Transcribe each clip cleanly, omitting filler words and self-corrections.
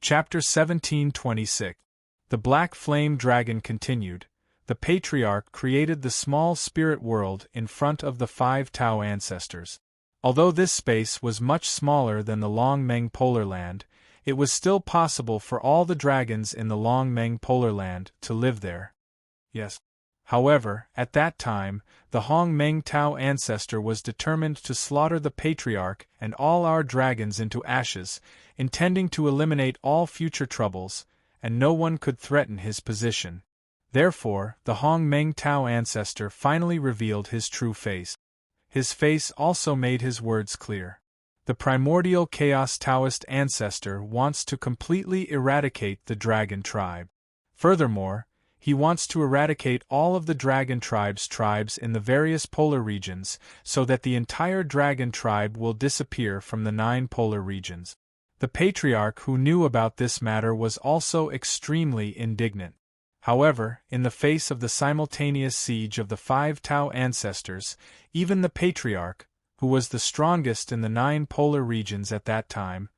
Chapter 1726. The Black Flame Dragon continued. The Patriarch created the small spirit world in front of the 5 Tao ancestors. Although this space was much smaller than the Long Meng Polar Land, it was still possible for all the dragons in the Long Meng Polar Land to live there. Yes. However, at that time, the Hong Meng Tao ancestor was determined to slaughter the Patriarch and all our dragons into ashes, intending to eliminate all future troubles, and no one could threaten his position. Therefore, the Hong Meng Tao ancestor finally revealed his true face. His face also made his words clear. The primordial Chaos Taoist ancestor wants to completely eradicate the dragon tribe. Furthermore, he wants to eradicate all of the dragon tribes in the various polar regions, so that the entire dragon tribe will disappear from the 9 polar regions. The Patriarch who knew about this matter was also extremely indignant. However, in the face of the simultaneous siege of the 5 Tao ancestors, even the Patriarch, who was the strongest in the 9 polar regions at that time,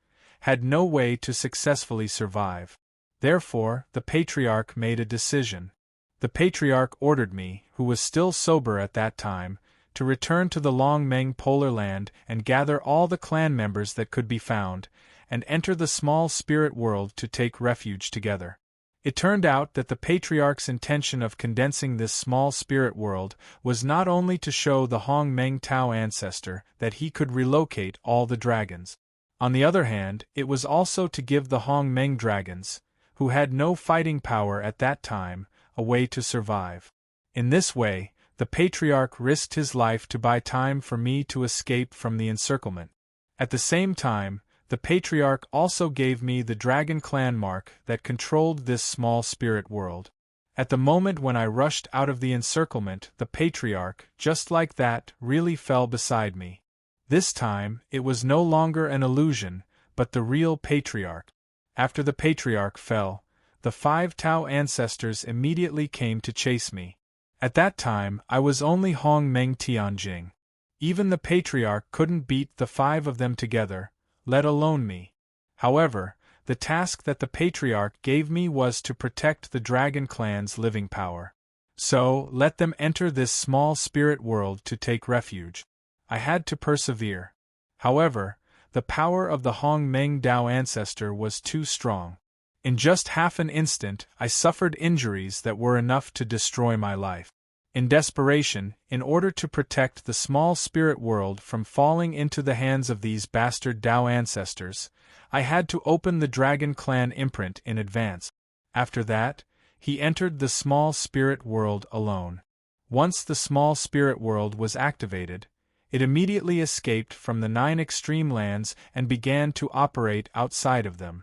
had no way to successfully survive. Therefore, the Patriarch made a decision. The Patriarch ordered me, who was still sober at that time, to return to the Long Meng Polar Land and gather all the clan members that could be found, and enter the small spirit world to take refuge together. It turned out that the Patriarch's intention of condensing this small spirit world was not only to show the Hong Meng Tao ancestor that he could relocate all the dragons. On the other hand, it was also to give the Hong Meng dragons, who had no fighting power at that time, a way to survive. In this way, the Patriarch risked his life to buy time for me to escape from the encirclement. At the same time, the Patriarch also gave me the Dragon Clan mark that controlled this small spirit world. At the moment when I rushed out of the encirclement, the Patriarch, just like that, really fell beside me. This time, it was no longer an illusion, but the real Patriarch. After the Patriarch fell, the 5 Tao ancestors immediately came to chase me. At that time, I was only Hong Meng Tianjing. Even the Patriarch couldn't beat the 5 of them together, let alone me. However, the task that the Patriarch gave me was to protect the Dragon Clan's living power. So, let them enter this small spirit world to take refuge. I had to persevere. However, the power of the Hong Meng Dao ancestor was too strong. In just half an instant, I suffered injuries that were enough to destroy my life. In desperation, in order to protect the small spirit world from falling into the hands of these bastard Dao ancestors, I had to open the Dragon Clan imprint in advance. After that, he entered the small spirit world alone. Once the small spirit world was activated, it immediately escaped from the 9 extreme lands and began to operate outside of them.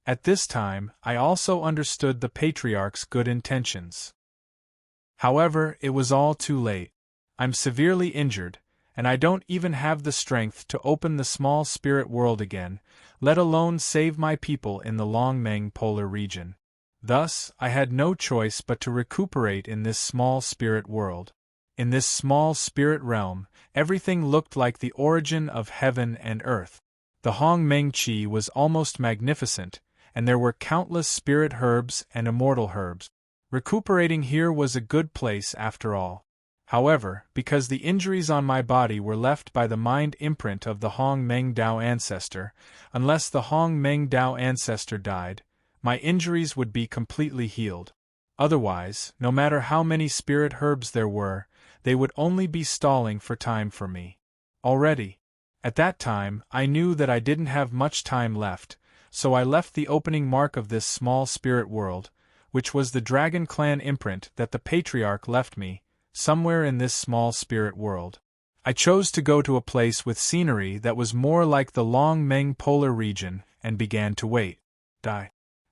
At this time, I also understood the Patriarch's good intentions. However, it was all too late. I'm severely injured, and I don't even have the strength to open the small spirit world again, let alone save my people in the Long Meng Polar region. Thus, I had no choice but to recuperate in this small spirit world. In this small spirit realm, everything looked like the origin of heaven and earth. The Hong Meng Qi was almost magnificent, and there were countless spirit herbs and immortal herbs. Recuperating here was a good place after all. However, because the injuries on my body were left by the mind imprint of the Hong Meng Dao ancestor, unless the Hong Meng Dao ancestor died, my injuries would be completely healed. Otherwise, no matter how many spirit herbs there were, they would only be stalling for time for me. Already, at that time, I knew that I didn't have much time left, so I left the opening mark of this small spirit world, which was the Dragon Clan imprint that the Patriarch left me, somewhere in this small spirit world. I chose to go to a place with scenery that was more like the Long Meng Polar region and began to wait.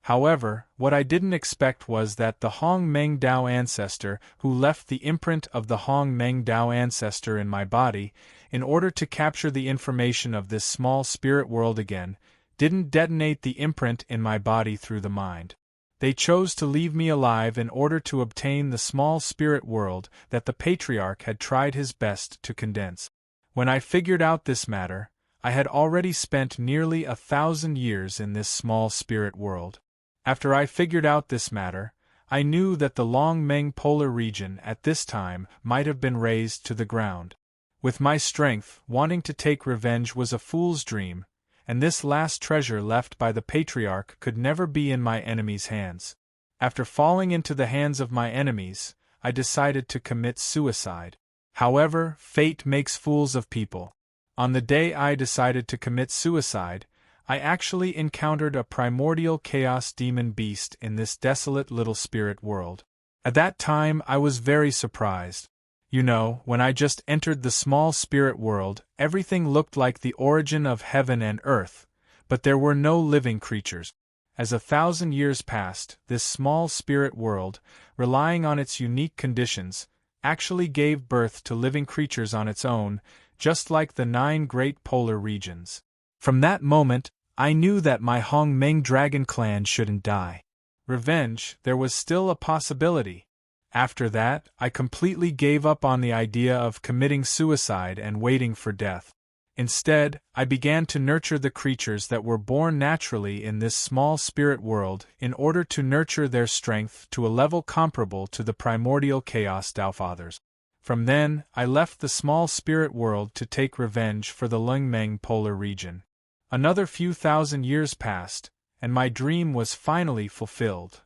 However, what I didn't expect was that the Hong Meng Dao ancestor who left the imprint of the Hong Meng Dao ancestor in my body, in order to capture the information of this small spirit world again, didn't detonate the imprint in my body through the mind. They chose to leave me alive in order to obtain the small spirit world that the Patriarch had tried his best to condense. When I figured out this matter, I had already spent nearly 1,000 years in this small spirit world. After I figured out this matter, I knew that the Long Meng polar region at this time might have been razed to the ground. With my strength, wanting to take revenge was a fool's dream, and this last treasure left by the patriarch could never be in my enemy's hands. After falling into the hands of my enemies, I decided to commit suicide. However, fate makes fools of people. On the day I decided to commit suicide, I actually encountered a primordial chaos demon beast in this desolate little spirit world. At that time I was very surprised. You know, when I just entered the small spirit world, everything looked like the origin of heaven and earth, but there were no living creatures. As 1,000 years passed, this small spirit world, relying on its unique conditions, actually gave birth to living creatures on its own, just like the 9 great polar regions. From that moment, I knew that my Hong Meng dragon clan shouldn't die. Revenge, there was still a possibility. After that, I completely gave up on the idea of committing suicide and waiting for death. Instead, I began to nurture the creatures that were born naturally in this small spirit world in order to nurture their strength to a level comparable to the primordial chaos Taofathers. From then, I left the small spirit world to take revenge for the Long Meng polar region. Another few thousand years passed, and my dream was finally fulfilled.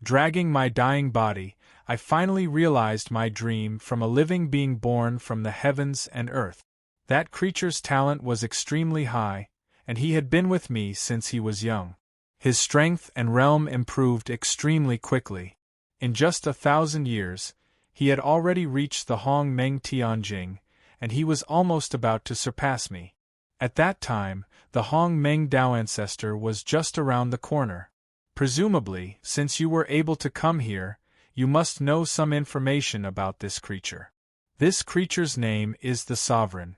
Dragging my dying body, I finally realized my dream from a living being born from the heavens and earth. That creature's talent was extremely high, and he had been with me since he was young. His strength and realm improved extremely quickly. In just 1,000 years, he had already reached the Hong Meng Tianjing, and he was almost about to surpass me. At that time, the Hong Meng Dao ancestor was just around the corner. Presumably, since you were able to come here, you must know some information about this creature. This creature's name is the Sovereign.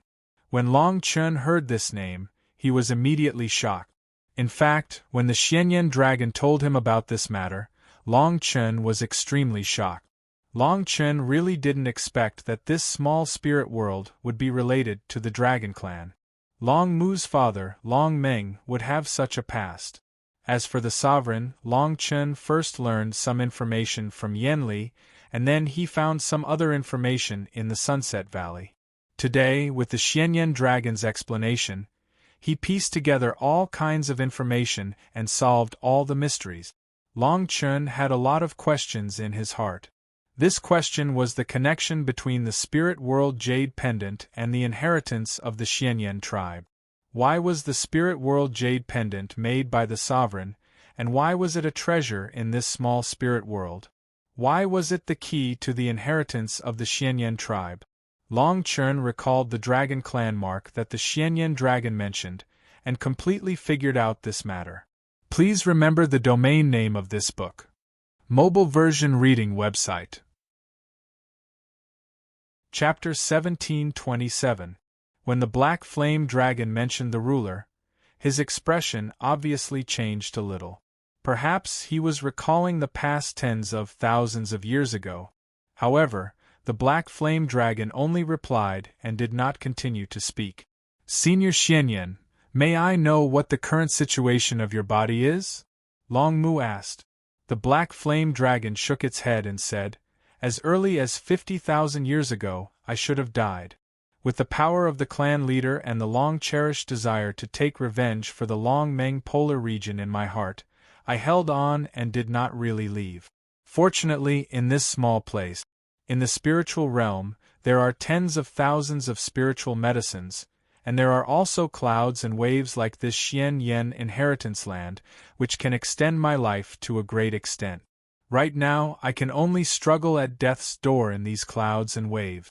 When Long Chun heard this name, he was immediately shocked. In fact, when the Xianyan dragon told him about this matter, Long Chun was extremely shocked. Long Chun really didn't expect that this small spirit world would be related to the dragon clan. Long Mu's father, Long Meng, would have such a past. As for the sovereign, Long Chun first learned some information from Yanli, and then he found some other information in the Sunset Valley. Today, with the Xianyan dragon's explanation, he pieced together all kinds of information and solved all the mysteries. Long Chun had a lot of questions in his heart. This question was the connection between the spirit world jade pendant and the inheritance of the Xianyan tribe. Why was the spirit world jade pendant made by the sovereign, and why was it a treasure in this small spirit world? Why was it the key to the inheritance of the Xianyan tribe? Long Chun recalled the dragon clan mark that the Xianyan dragon mentioned, and completely figured out this matter. Please remember the domain name of this book. Mobile version reading website. Chapter 1727. When the black flame dragon mentioned the ruler, his expression obviously changed a little. Perhaps he was recalling the past tens of thousands of years ago. However, the black flame dragon only replied and did not continue to speak. Senior Xianyan, may I know what the current situation of your body is? Long Mu asked. The black flame dragon shook its head and said, as early as 50,000 years ago, I should have died. With the power of the clan leader and the long-cherished desire to take revenge for the Long Meng polar region in my heart, I held on and did not really leave. Fortunately, in this small place, in the spiritual realm, there are tens of thousands of spiritual medicines, and there are also clouds and waves like this Xian Yen inheritance land, which can extend my life to a great extent. Right now, I can only struggle at death's door in these clouds and waves.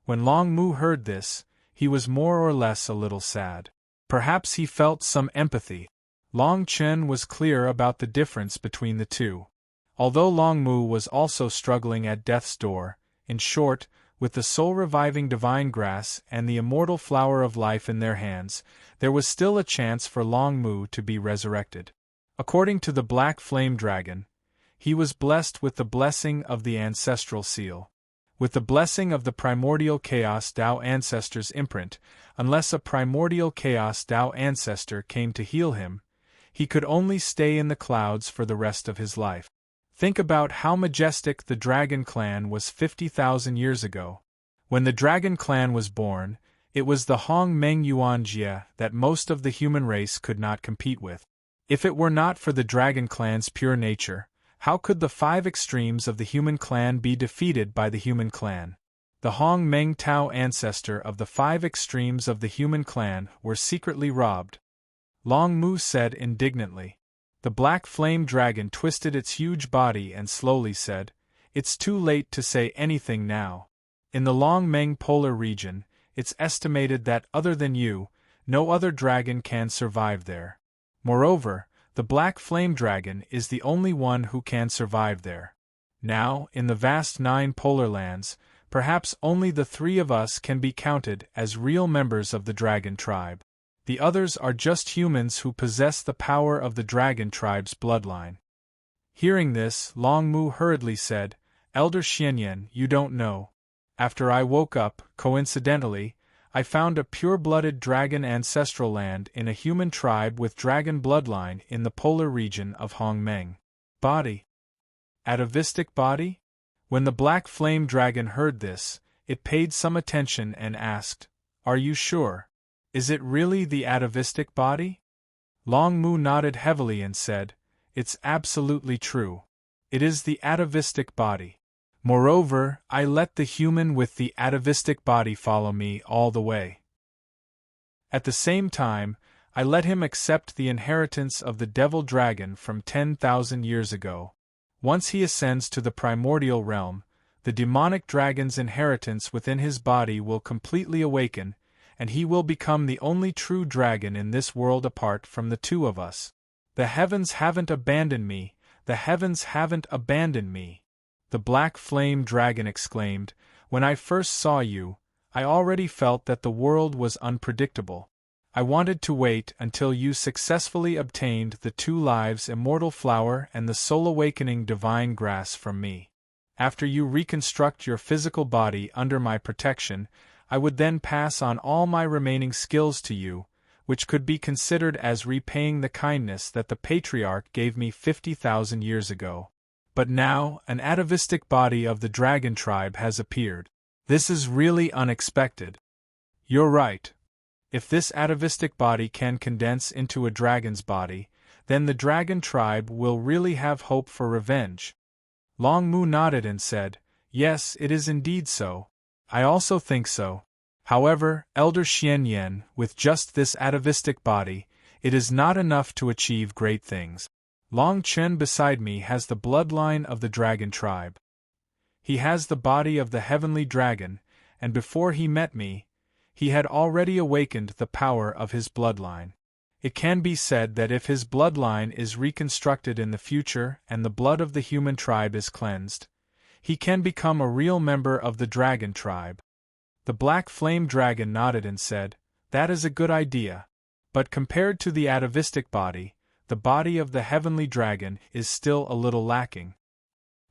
When Long Mu heard this, he was more or less a little sad. Perhaps he felt some empathy. Long Chun was clear about the difference between the two. Although Long Mu was also struggling at death's door, in short, with the soul-reviving divine grass and the immortal flower of life in their hands, there was still a chance for Long Mu to be resurrected. According to the black flame dragon, he was blessed with the blessing of the ancestral seal. With the blessing of the primordial Chaos Tao ancestor's imprint, unless a primordial Chaos Tao ancestor came to heal him, he could only stay in the clouds for the rest of his life. Think about how majestic the Dragon Clan was 50,000 years ago. When the Dragon Clan was born, it was the Hong Meng Yuan Jia that most of the human race could not compete with. If it were not for the Dragon Clan's pure nature, how could the 5 extremes of the human clan be defeated by the human clan? The Hong Meng Tao ancestor of the 5 extremes of the human clan were secretly robbed. Long Mu said indignantly. The black flame dragon twisted its huge body and slowly said, "It's too late to say anything now. In the Long Meng polar region, it's estimated that other than you, no other dragon can survive there. Moreover, the black flame dragon is the only one who can survive there. Now, in the vast 9 polar lands, perhaps only the 3 of us can be counted as real members of the dragon tribe. The others are just humans who possess the power of the dragon tribe's bloodline." Hearing this, Long Mu hurriedly said, "Elder Xianyan, you don't know. After I woke up, coincidentally, I found a pure-blooded dragon ancestral land in a human tribe with dragon bloodline in the polar region of Hong Meng. Body. Atavistic body?" When the black flame dragon heard this, it paid some attention and asked, "Are you sure? Is it really the atavistic body?" Long Mu nodded heavily and said, "It's absolutely true. It is the atavistic body. Moreover, I let the human with the atavistic body follow me all the way. At the same time, I let him accept the inheritance of the devil dragon from 10,000 years ago. Once he ascends to the primordial realm, the demonic dragon's inheritance within his body will completely awaken, and he will become the only true dragon in this world apart from the 2 of us. The heavens haven't abandoned me, the heavens haven't abandoned me," the black flame dragon exclaimed. "When I first saw you, I already felt that the world was unpredictable. I wanted to wait until you successfully obtained the 2 lives immortal flower and the soul awakening divine grass from me. After you reconstruct your physical body under my protection, I would then pass on all my remaining skills to you, which could be considered as repaying the kindness that the patriarch gave me 50,000 years ago. But now, an atavistic body of the dragon tribe has appeared. This is really unexpected." "You're right. If this atavistic body can condense into a dragon's body, then the dragon tribe will really have hope for revenge." Long Mu nodded and said, "Yes, it is indeed so. I also think so. However, Elder Xianyan, with just this atavistic body, it is not enough to achieve great things. Long Chen beside me has the bloodline of the dragon tribe. He has the body of the heavenly dragon, and before he met me, he had already awakened the power of his bloodline. It can be said that if his bloodline is reconstructed in the future and the blood of the human tribe is cleansed, he can become a real member of the dragon tribe." The black flame dragon nodded and said, "That is a good idea. But compared to the atavistic body, the body of the heavenly dragon is still a little lacking.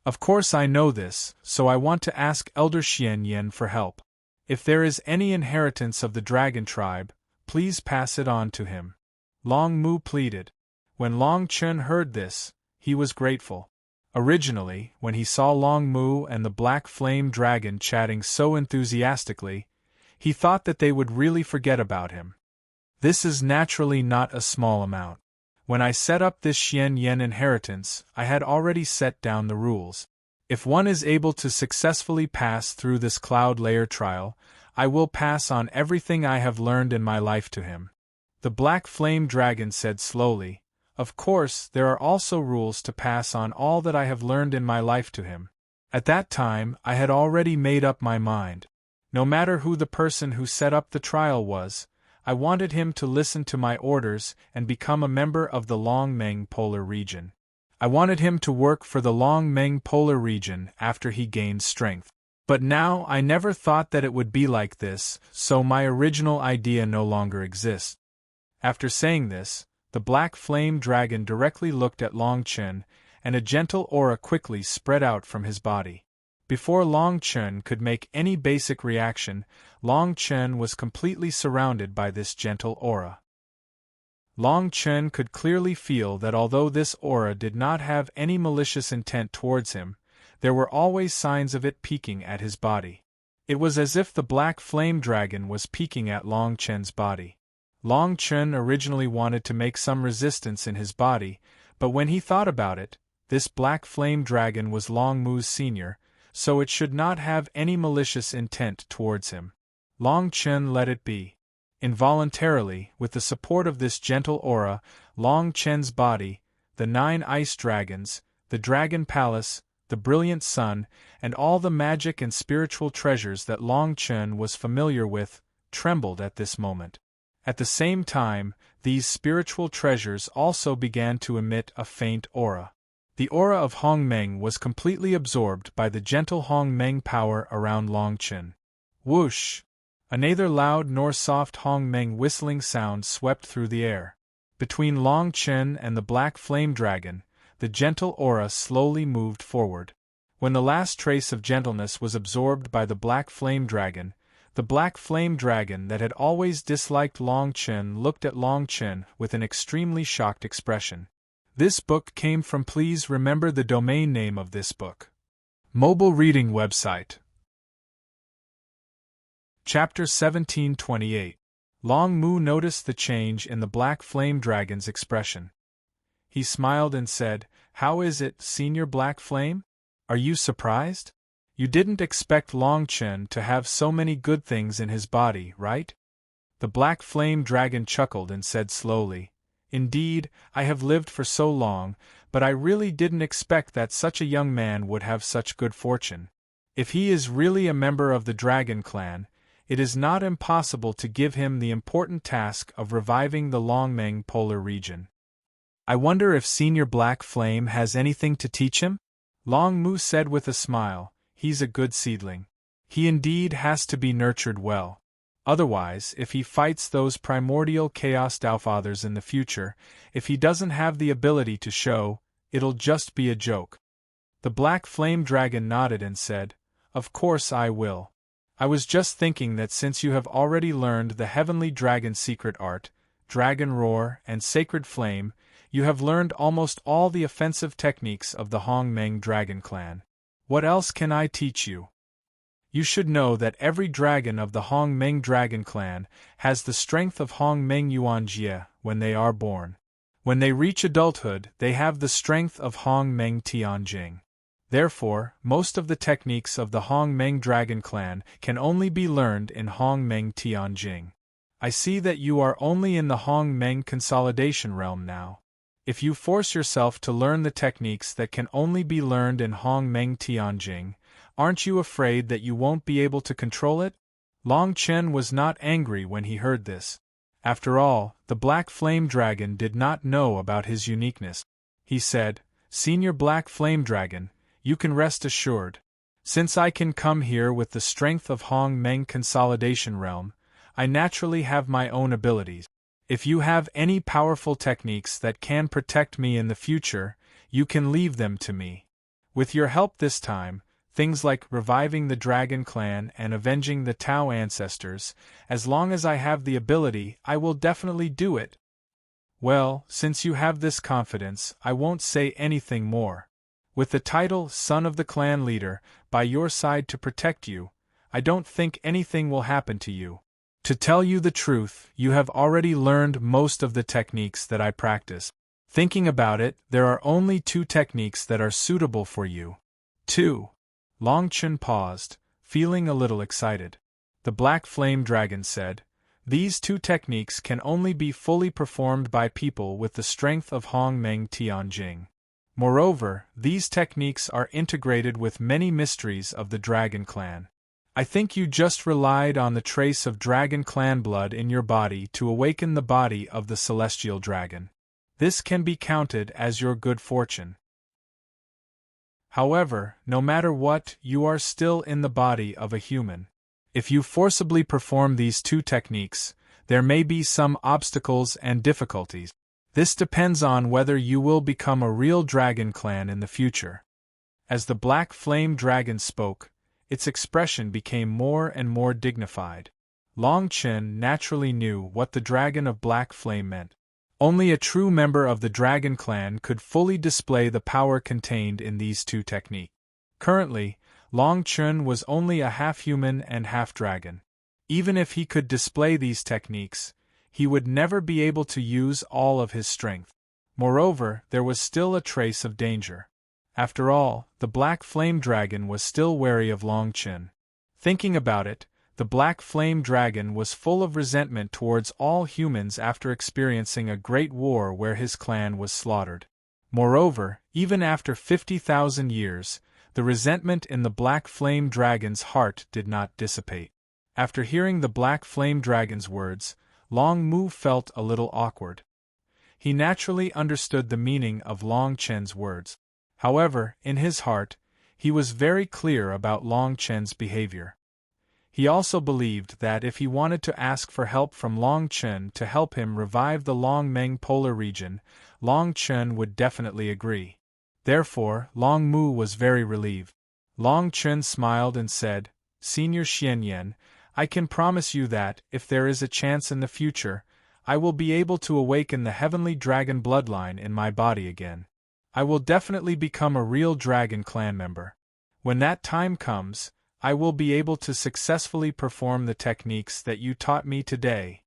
Of course I know this, so I want to ask Elder Xianyan for help. If there is any inheritance of the dragon tribe, please pass it on to him." Long Mu pleaded. When Long Chen heard this, he was grateful. Originally, when he saw Long Mu and the black flame dragon chatting so enthusiastically, he thought that they would really forget about him. This is naturally not a small amount. When I set up this Xianyan inheritance, I had already set down the rules. If one is able to successfully pass through this cloud layer trial, I will pass on everything I have learned in my life to him. The black flame dragon said slowly, "Of course, there are also rules to pass on all that I have learned in my life to him." At that time, I had already made up my mind. No matter who the person who set up the trial was, I wanted him to listen to my orders and become a member of the Long Meng polar region. I wanted him to work for the Long Meng polar region after he gained strength. But now I never thought that it would be like this, so my original idea no longer exists. After saying this, the black flame dragon directly looked at Long Chen, and a gentle aura quickly spread out from his body. Before Long Chen could make any basic reaction, Long Chen was completely surrounded by this gentle aura. Long Chen could clearly feel that although this aura did not have any malicious intent towards him, there were always signs of it peeking at his body. It was as if the black flame dragon was peeking at Long Chen's body. Long Chen originally wanted to make some resistance in his body, but when he thought about it, this black flame dragon was Long Mu's senior, so it should not have any malicious intent towards him. Long Chen let it be. Involuntarily, with the support of this gentle aura, Long Chen's body, the 9 ice dragons, the dragon palace, the brilliant sun, and all the magic and spiritual treasures that Long Chen was familiar with, trembled at this moment. At the same time, these spiritual treasures also began to emit a faint aura. The aura of Hong Meng was completely absorbed by the gentle Hong Meng power around Long Chen. Whoosh! A neither loud nor soft Hong Meng whistling sound swept through the air. Between Long Chen and the black flame dragon, the gentle aura slowly moved forward. When the last trace of gentleness was absorbed by the black flame dragon that had always disliked Long Chen looked at Long Chen with an extremely shocked expression. This book came from. Please remember the domain name of this book. Mobile reading website. Chapter 1728. Long Mu noticed the change in the black flame dragon's expression. He smiled and said, "How is it, Senior Black Flame? Are you surprised? You didn't expect Long Chen to have so many good things in his body, right?" The black flame dragon chuckled and said slowly, "Indeed, I have lived for so long, but I really didn't expect that such a young man would have such good fortune. If he is really a member of the Dragon Clan, it is not impossible to give him the important task of reviving the Longmeng polar region. I wonder if Senior Black Flame has anything to teach him?" Long Mu said with a smile, "He's a good seedling. He indeed has to be nurtured well. Otherwise, if he fights those primordial Chaos Dowfathers in the future, if he doesn't have the ability to show, it'll just be a joke." The black flame dragon nodded and said, "Of course I will. I was just thinking that since you have already learned the Heavenly Dragon secret art, Dragon Roar, and Sacred Flame, you have learned almost all the offensive techniques of the Hong Meng Dragon Clan. What else can I teach you? You should know that every dragon of the Hong Meng Dragon Clan has the strength of Hong Meng Yuanjie when they are born. When they reach adulthood, they have the strength of Hong Meng Tianjing. Therefore, most of the techniques of the Hong Meng Dragon Clan can only be learned in Hong Meng Tianjing. I see that you are only in the Hong Meng Consolidation realm now. If you force yourself to learn the techniques that can only be learned in Hong Meng Tianjing, aren't you afraid that you won't be able to control it?" Long Chen was not angry when he heard this. After all, the black flame dragon did not know about his uniqueness. He said, "Senior Black Flame Dragon, you can rest assured. Since I can come here with the strength of Hong Meng Consolidation Realm, I naturally have my own abilities. If you have any powerful techniques that can protect me in the future, you can leave them to me. With your help this time, things like reviving the Dragon Clan and avenging the Tao ancestors, as long as I have the ability, I will definitely do it." "Well, since you have this confidence, I won't say anything more. With the title Son of the Clan Leader by your side to protect you, I don't think anything will happen to you. To tell you the truth, you have already learned most of the techniques that I practice. Thinking about it, there are only 2 techniques that are suitable for you." 2. Long Chen paused, feeling a little excited. The black flame dragon said, "These 2 techniques can only be fully performed by people with the strength of Hong Meng Tianjing. Moreover, these techniques are integrated with many mysteries of the Dragon Clan. I think you just relied on the trace of Dragon Clan blood in your body to awaken the body of the Celestial Dragon. This can be counted as your good fortune. However, no matter what, you are still in the body of a human. If you forcibly perform these 2 techniques, there may be some obstacles and difficulties. This depends on whether you will become a real Dragon Clan in the future. As the black flame dragon spoke, its expression became more and more dignified. Long Chen naturally knew what the dragon of black flame meant. Only a true member of the dragon clan could fully display the power contained in these two techniques. Currently, Long Chen was only a half-human and half-dragon. Even if he could display these techniques, he would never be able to use all of his strength. Moreover, there was still a trace of danger. After all, the black flame dragon was still wary of Long Chen. Thinking about it, the black flame dragon was full of resentment towards all humans after experiencing a great war where his clan was slaughtered. Moreover, even after 50,000 years, the resentment in the black flame dragon's heart did not dissipate. After hearing the black flame dragon's words, Long Mu felt a little awkward. He naturally understood the meaning of Long Chen's words. However, in his heart, he was very clear about Long Chen's behavior. He also believed that if he wanted to ask for help from Long Chen to help him revive the Long Meng polar region, Long Chen would definitely agree. Therefore, Long Mu was very relieved. Long Chen smiled and said, "Senior Xianyan, I can promise you that, if there is a chance in the future, I will be able to awaken the heavenly dragon bloodline in my body again. I will definitely become a real dragon clan member. When that time comes, I will be able to successfully perform the techniques that you taught me today."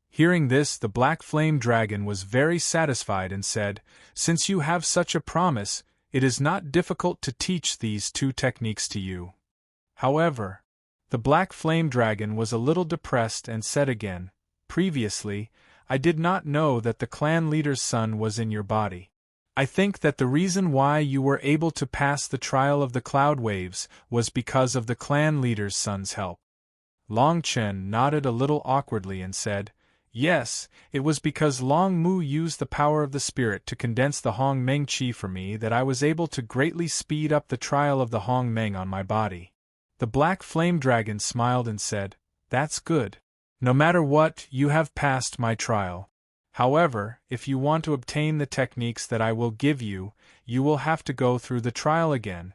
Hearing this, the black flame dragon was very satisfied and said, "Since you have such a promise, it is not difficult to teach these two techniques to you." However, the black flame dragon was a little depressed and said again, "Previously, I did not know that the clan leader's son was in your body. I think that the reason why you were able to pass the trial of the cloud waves was because of the clan leader's son's help." Long Chen nodded a little awkwardly and said, "Yes, it was because Long Mu used the power of the spirit to condense the Hong Meng Qi for me that I was able to greatly speed up the trial of the Hong Meng on my body." The black flame dragon smiled and said, "That's good. No matter what, you have passed my trial. However, if you want to obtain the techniques that I will give you, you will have to go through the trial again.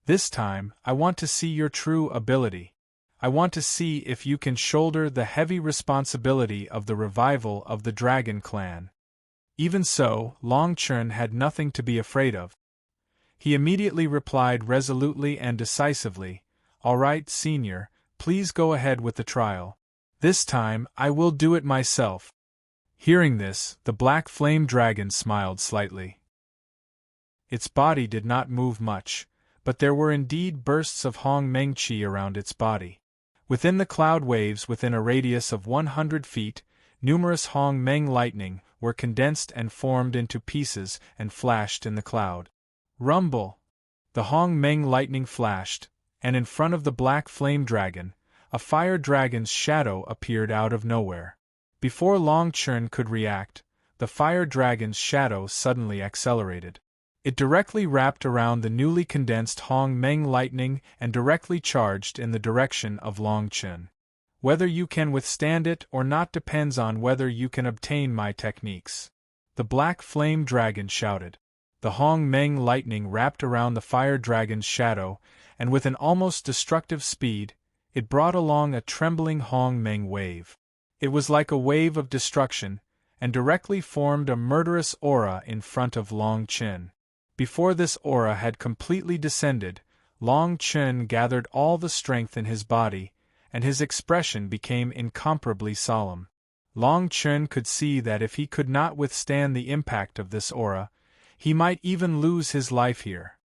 This time, I want to see your true ability. I want to see if you can shoulder the heavy responsibility of the revival of the Dragon Clan." Even so, Long Chen had nothing to be afraid of. He immediately replied resolutely and decisively, "All right, Senior, please go ahead with the trial. This time, I will do it myself." Hearing this, the black flame dragon smiled slightly. Its body did not move much, but there were indeed bursts of Hong Meng Qi around its body. Within the cloud waves within a radius of 100 feet, numerous Hong Meng lightning were condensed and formed into pieces and flashed in the cloud. Rumble! The Hong Meng lightning flashed, and in front of the black flame dragon, a fire dragon's shadow appeared out of nowhere. Before Long Chen could react, the fire dragon's shadow suddenly accelerated. It directly wrapped around the newly condensed Hong Meng lightning and directly charged in the direction of Long Chen. Whether you can withstand it or not depends on whether you can obtain my techniques. The black flame dragon shouted. The Hong Meng lightning wrapped around the fire dragon's shadow, and with an almost destructive speed, it brought along a trembling Hong Meng wave. It was like a wave of destruction, and directly formed a murderous aura in front of Long Chen. Before this aura had completely descended, Long Chen gathered all the strength in his body, and his expression became incomparably solemn. Long Chen could see that if he could not withstand the impact of this aura, he might even lose his life here.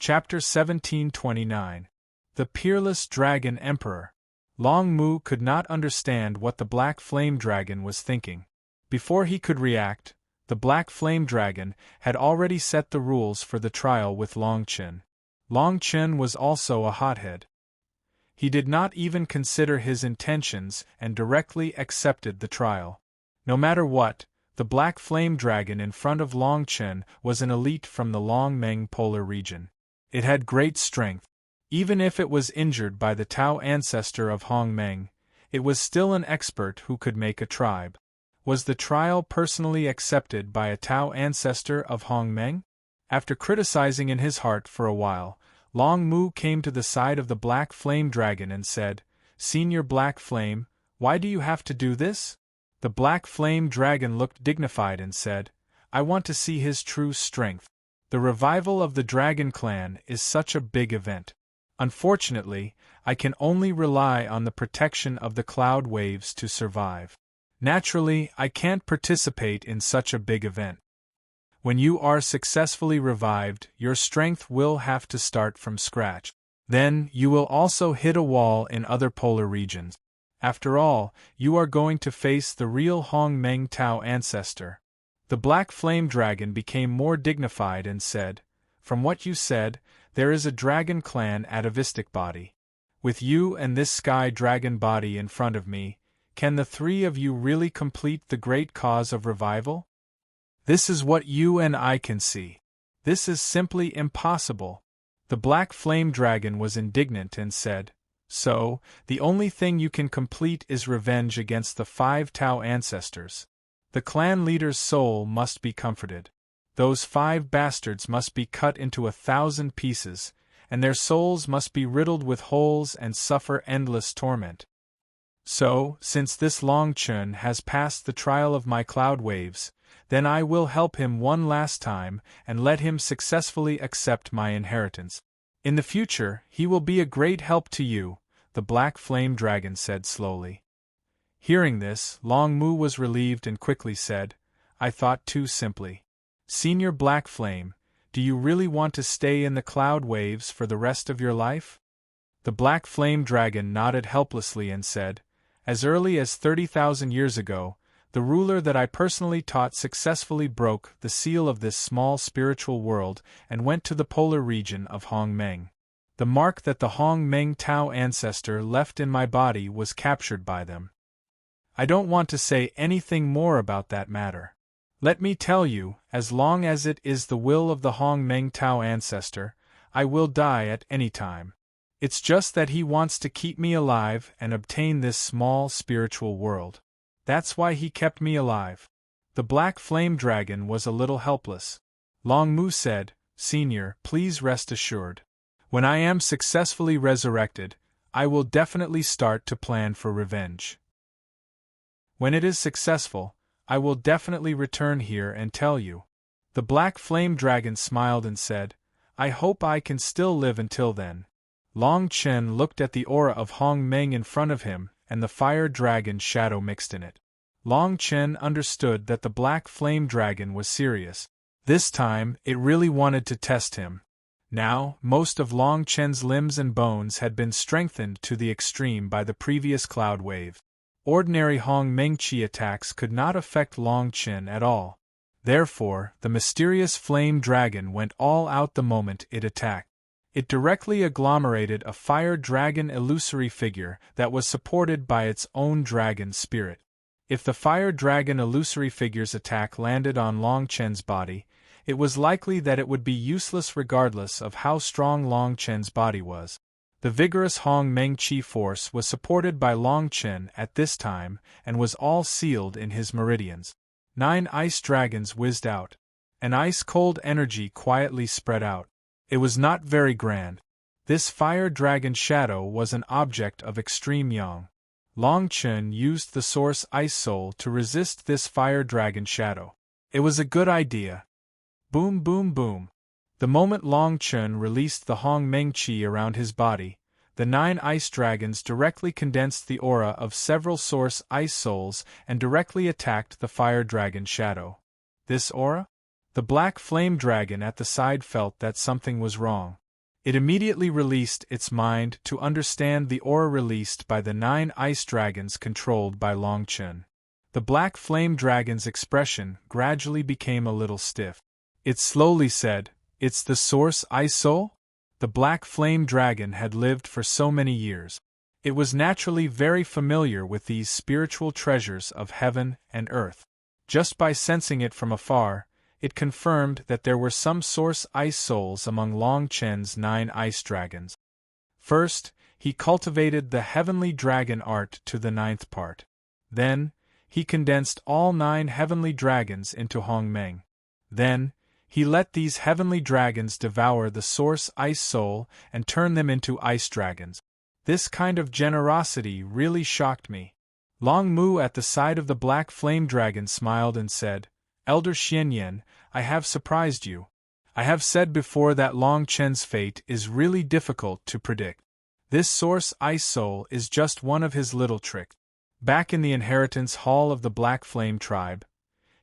Chapter 1729. The Peerless Dragon Emperor. Long Mu could not understand what the Black Flame Dragon was thinking. Before he could react, the Black Flame Dragon had already set the rules for the trial with Long Chen. Long Chen was also a hothead. He did not even consider his intentions and directly accepted the trial. No matter what, the Black Flame Dragon in front of Long Chen was an elite from the Long Meng polar region. It had great strength. Even if it was injured by the Tao ancestor of Hong Meng, it was still an expert who could make a tribe. Was the trial personally accepted by a Tao ancestor of Hong Meng? After criticizing in his heart for a while, Long Mu came to the side of the Black Flame Dragon and said, "Senior Black Flame, why do you have to do this?" The Black Flame Dragon looked dignified and said, "I want to see his true strength. The revival of the Dragon Clan is such a big event. Unfortunately, I can only rely on the protection of the cloud waves to survive. Naturally, I can't participate in such a big event. When you are successfully revived, your strength will have to start from scratch. Then, you will also hit a wall in other polar regions. After all, you are going to face the real Hong Meng Tao ancestor." The Black Flame Dragon became more dignified and said, "From what you said, there is a dragon clan atavistic body. With you and this sky dragon body in front of me, can the three of you really complete the great cause of revival? This is what you and I can see. This is simply impossible." The Black Flame Dragon was indignant and said, "So, the only thing you can complete is revenge against the 5 Tao ancestors. The clan leader's soul must be comforted. Those 5 bastards must be cut into 1,000 pieces, and their souls must be riddled with holes and suffer endless torment. So, since this Long Chun has passed the trial of my cloud waves, then I will help him one last time and let him successfully accept my inheritance. In the future, he will be a great help to you," the Black Flame Dragon said slowly. Hearing this, Long Mu was relieved and quickly said, "I thought too simply. Senior Black Flame, do you really want to stay in the cloud waves for the rest of your life?" The Black Flame Dragon nodded helplessly and said, "As early as 30,000 years ago, the ruler that I personally taught successfully broke the seal of this small spiritual world and went to the polar region of Hong Meng. The mark that the Hong Meng Tao ancestor left in my body was captured by them. I don't want to say anything more about that matter. Let me tell you, as long as it is the will of the Hong Meng Tao ancestor, I will die at any time. It's just that he wants to keep me alive and obtain this small spiritual world. That's why he kept me alive." The Black Flame Dragon was a little helpless. Long Mu said, "Senior, please rest assured. When I am successfully resurrected, I will definitely start to plan for revenge. When it is successful, I will definitely return here and tell you." The Black Flame Dragon smiled and said, "I hope I can still live until then." Long Chen looked at the aura of Hong Meng in front of him and the fire dragon shadow mixed in it. Long Chen understood that the Black Flame Dragon was serious. This time, it really wanted to test him. Now, most of Long Chen's limbs and bones had been strengthened to the extreme by the previous cloud wave. Ordinary Hong Meng Qi attacks could not affect Long Chen at all. Therefore, the mysterious flame dragon went all out the moment it attacked. It directly agglomerated a fire dragon illusory figure that was supported by its own dragon spirit. If the fire dragon illusory figure's attack landed on Long Chen's body, it was likely that it would be useless regardless of how strong Long Chen's body was. The vigorous Hong Meng Qi force was supported by Long Chen at this time and was all sealed in his meridians. 9 ice dragons whizzed out. An ice-cold energy quietly spread out. It was not very grand. This fire dragon shadow was an object of extreme yang. Long Chen used the source Ice Soul to resist this fire dragon shadow. It was a good idea. Boom boom boom. The moment Long Chen released the Hong Meng Qi around his body, the 9 ice dragons directly condensed the aura of several source Ice Souls and directly attacked the fire dragon shadow. This aura? The Black Flame Dragon at the side felt that something was wrong. It immediately released its mind to understand the aura released by the 9 ice dragons controlled by Long Chen. The Black Flame Dragon's expression gradually became a little stiff. It slowly said, "It's the source Ice Soul?" The Black Flame Dragon had lived for so many years. It was naturally very familiar with these spiritual treasures of heaven and earth. Just by sensing it from afar, it confirmed that there were some source Ice Souls among Long Chen's 9 ice dragons. First, he cultivated the heavenly dragon art to the 9th part. Then, he condensed all 9 heavenly dragons into Hong Meng. Then, He let these heavenly dragons devour the source ice soul and turn them into ice dragons. This kind of generosity really shocked me. Long Mu at the side of the black flame dragon smiled and said, Elder Xianyan, I have surprised you. I have said before that Long Chen's fate is really difficult to predict. This source ice soul is just one of his little tricks. Back in the inheritance hall of the Black Flame tribe,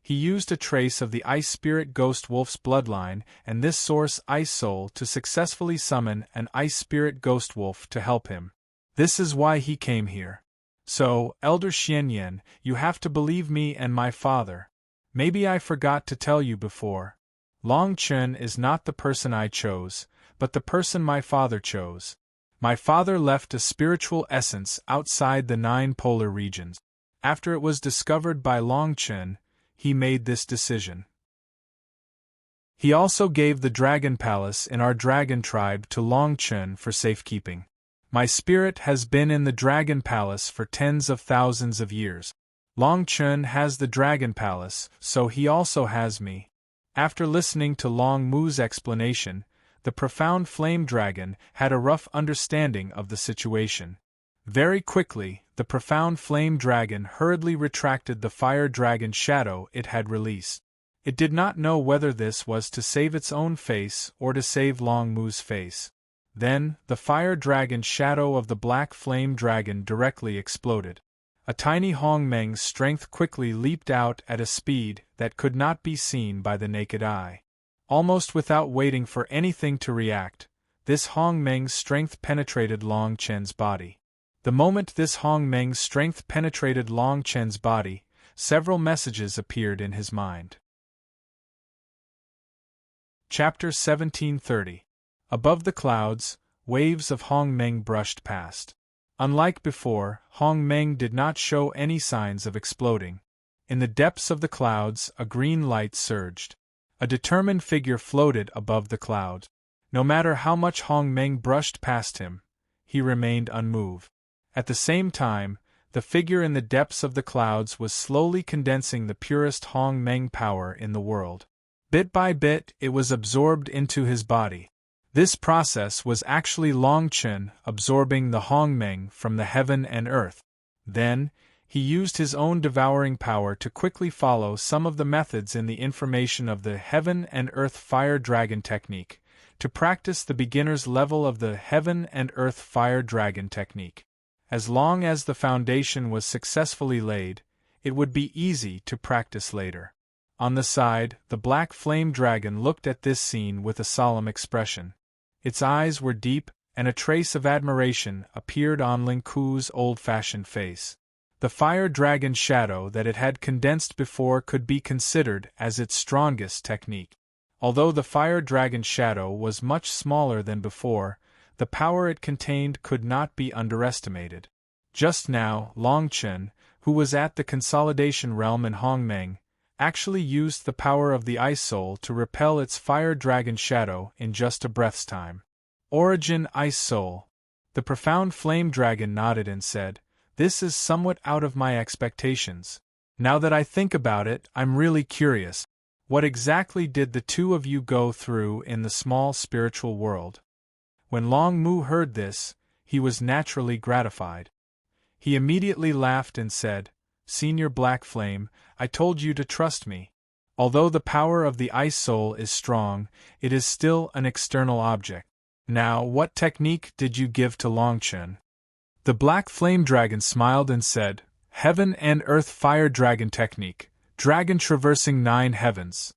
he used a trace of the Ice Spirit Ghost Wolf's bloodline and this source Ice Soul to successfully summon an Ice Spirit Ghost Wolf to help him. This is why he came here. So, Elder Xianyan, you have to believe me and my father. Maybe I forgot to tell you before. Long Chen is not the person I chose, but the person my father chose. My father left a spiritual essence outside the 9 polar regions. After it was discovered by Long Chen, he made this decision. He also gave the Dragon Palace in our Dragon Tribe to Long Chen for safekeeping. My spirit has been in the Dragon Palace for tens of thousands of years. Long Chen has the Dragon Palace, so he also has me. After listening to Long Mu's explanation, the profound flame dragon had a rough understanding of the situation. Very quickly, the profound flame dragon hurriedly retracted the fire dragon shadow it had released. It did not know whether this was to save its own face or to save Long Mu's face. Then, the fire dragon shadow of the black flame dragon directly exploded. A tiny Hongmeng's strength quickly leaped out at a speed that could not be seen by the naked eye. Almost without waiting for anything to react, this Hongmeng's strength penetrated Long Chen's body. The moment this Hongmeng's strength penetrated Long Chen's body, several messages appeared in his mind. Chapter 1730. Above the clouds, waves of Hongmeng brushed past. Unlike before, Hongmeng did not show any signs of exploding. In the depths of the clouds, a green light surged. A determined figure floated above the clouds. No matter how much Hongmeng brushed past him, he remained unmoved. At the same time, the figure in the depths of the clouds was slowly condensing the purest Hongmeng power in the world. Bit by bit, it was absorbed into his body. This process was actually Long Chen absorbing the Hongmeng from the heaven and earth. Then, he used his own devouring power to quickly follow some of the methods in the information of the Heaven and Earth Fire Dragon technique, to practice the beginner's level of the Heaven and Earth Fire Dragon technique. As long as the foundation was successfully laid, it would be easy to practice later. On the side, the black flame dragon looked at this scene with a solemn expression. Its eyes were deep, and a trace of admiration appeared on Ling Ku's old-fashioned face. The fire dragon shadow that it had condensed before could be considered as its strongest technique. Although the fire dragon shadow was much smaller than before, the power it contained could not be underestimated. Just now, Long Chen, who was at the consolidation realm in Hongmeng, actually used the power of the Ice Soul to repel its fire dragon shadow in just a breath's time. Origin Ice Soul. The profound flame dragon nodded and said, "This is somewhat out of my expectations. Now that I think about it, I'm really curious. What exactly did the two of you go through in the small spiritual world?" When Long Mu heard this, he was naturally gratified. He immediately laughed and said, "Senior Black Flame, I told you to trust me. Although the power of the Ice Soul is strong, it is still an external object. Now, what technique did you give to Long Chen?" The Black Flame Dragon smiled and said, "Heaven and Earth Fire Dragon Technique, Dragon Traversing 9 Heavens."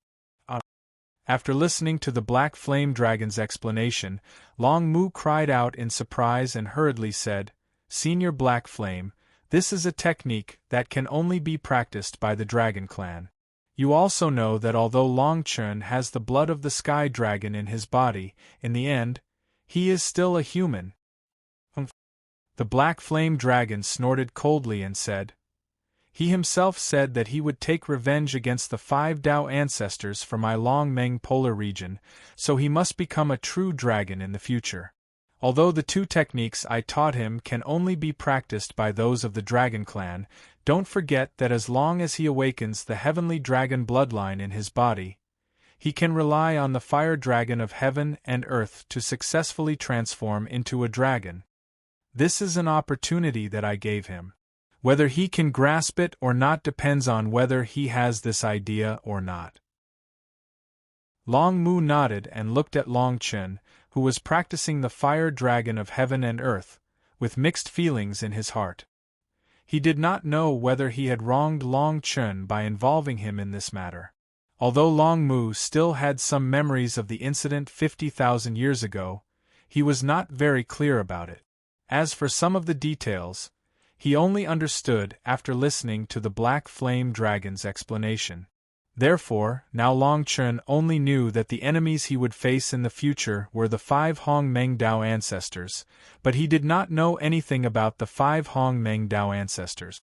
After listening to the Black Flame Dragon's explanation, Long Mu cried out in surprise and hurriedly said, "Senior Black Flame, this is a technique that can only be practiced by the Dragon Clan. You also know that although Long Chen has the blood of the Sky Dragon in his body, in the end, he is still a human." The Black Flame Dragon snorted coldly and said, "He himself said that he would take revenge against the 5 Dao ancestors for my Long Meng polar region, so he must become a true dragon in the future. Although the 2 techniques I taught him can only be practiced by those of the Dragon Clan, don't forget that as long as he awakens the heavenly dragon bloodline in his body, he can rely on the fire dragon of heaven and earth to successfully transform into a dragon. This is an opportunity that I gave him. Whether he can grasp it or not depends on whether he has this idea or not. Long Mu nodded and looked at Long Chen, who was practicing the fire dragon of heaven and earth, with mixed feelings in his heart. He did not know whether he had wronged Long Chen by involving him in this matter. Although Long Mu still had some memories of the incident 50,000 years ago, he was not very clear about it. As for some of the details, he only understood after listening to the Black Flame Dragon's explanation. Therefore, now Long Chen only knew that the enemies he would face in the future were the 5 Hong Meng Dao ancestors, but he did not know anything about the 5 Hong Meng Dao ancestors.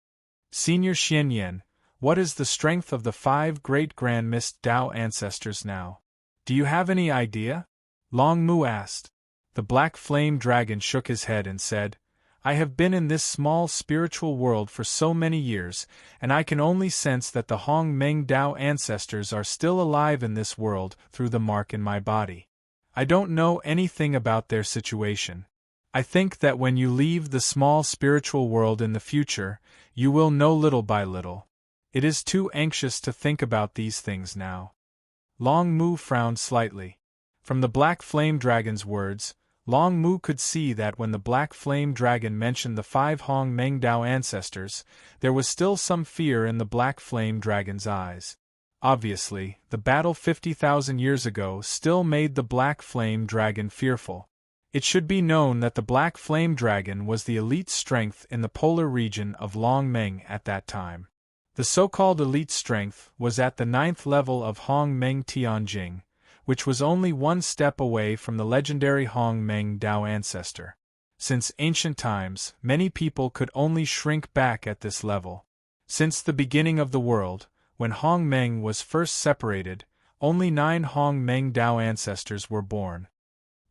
Senior Xian Yan, what is the strength of the 5 Great Grand Mist Dao ancestors now? Do you have any idea? Long Mu asked. The Black Flame Dragon shook his head and said, I have been in this small spiritual world for so many years, and I can only sense that the Hong Meng Dao ancestors are still alive in this world through the mark in my body. I don't know anything about their situation. I think that when you leave the small spiritual world in the future, you will know little by little. It is too anxious to think about these things now. Long Mu frowned slightly. From the Black Flame Dragon's words, Long Mu could see that when the Black Flame Dragon mentioned the 5 Hong Meng Dao ancestors, there was still some fear in the Black Flame Dragon's eyes. Obviously, the battle 50,000 years ago still made the Black Flame Dragon fearful. It should be known that the Black Flame Dragon was the elite strength in the polar region of Long Meng at that time. The so-called elite strength was at the 9th level of Hong Meng Tianjing, which was only one step away from the legendary Hong Meng Dao ancestor. Since ancient times, many people could only shrink back at this level. Since the beginning of the world, when Hong Meng was first separated, only 9 Hong Meng Dao ancestors were born.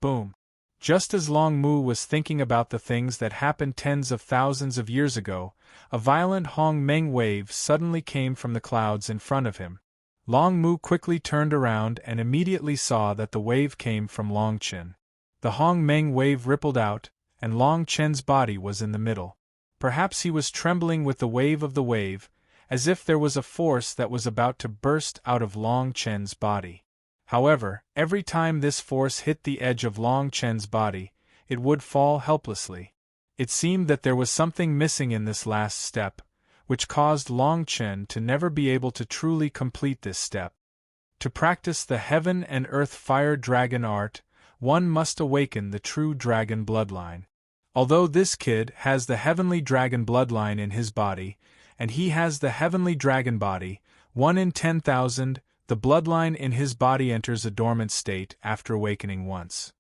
Boom! Just as Long Mu was thinking about the things that happened tens of thousands of years ago, a violent Hong Meng wave suddenly came from the clouds in front of him. Long Mu quickly turned around and immediately saw that the wave came from Long Chen. The Hong Meng wave rippled out, and Long Chen's body was in the middle. Perhaps he was trembling with the wave of the wave, as if there was a force that was about to burst out of Long Chen's body. However, every time this force hit the edge of Long Chen's body, it would fall helplessly. It seemed that there was something missing in this last step, which caused Long Chen to never be able to truly complete this step. To practice the Heaven and Earth Fire Dragon art, one must awaken the true dragon bloodline. Although this kid has the heavenly dragon bloodline in his body, and he has the heavenly dragon body, 1 in 10,000, the bloodline in his body enters a dormant state after awakening once.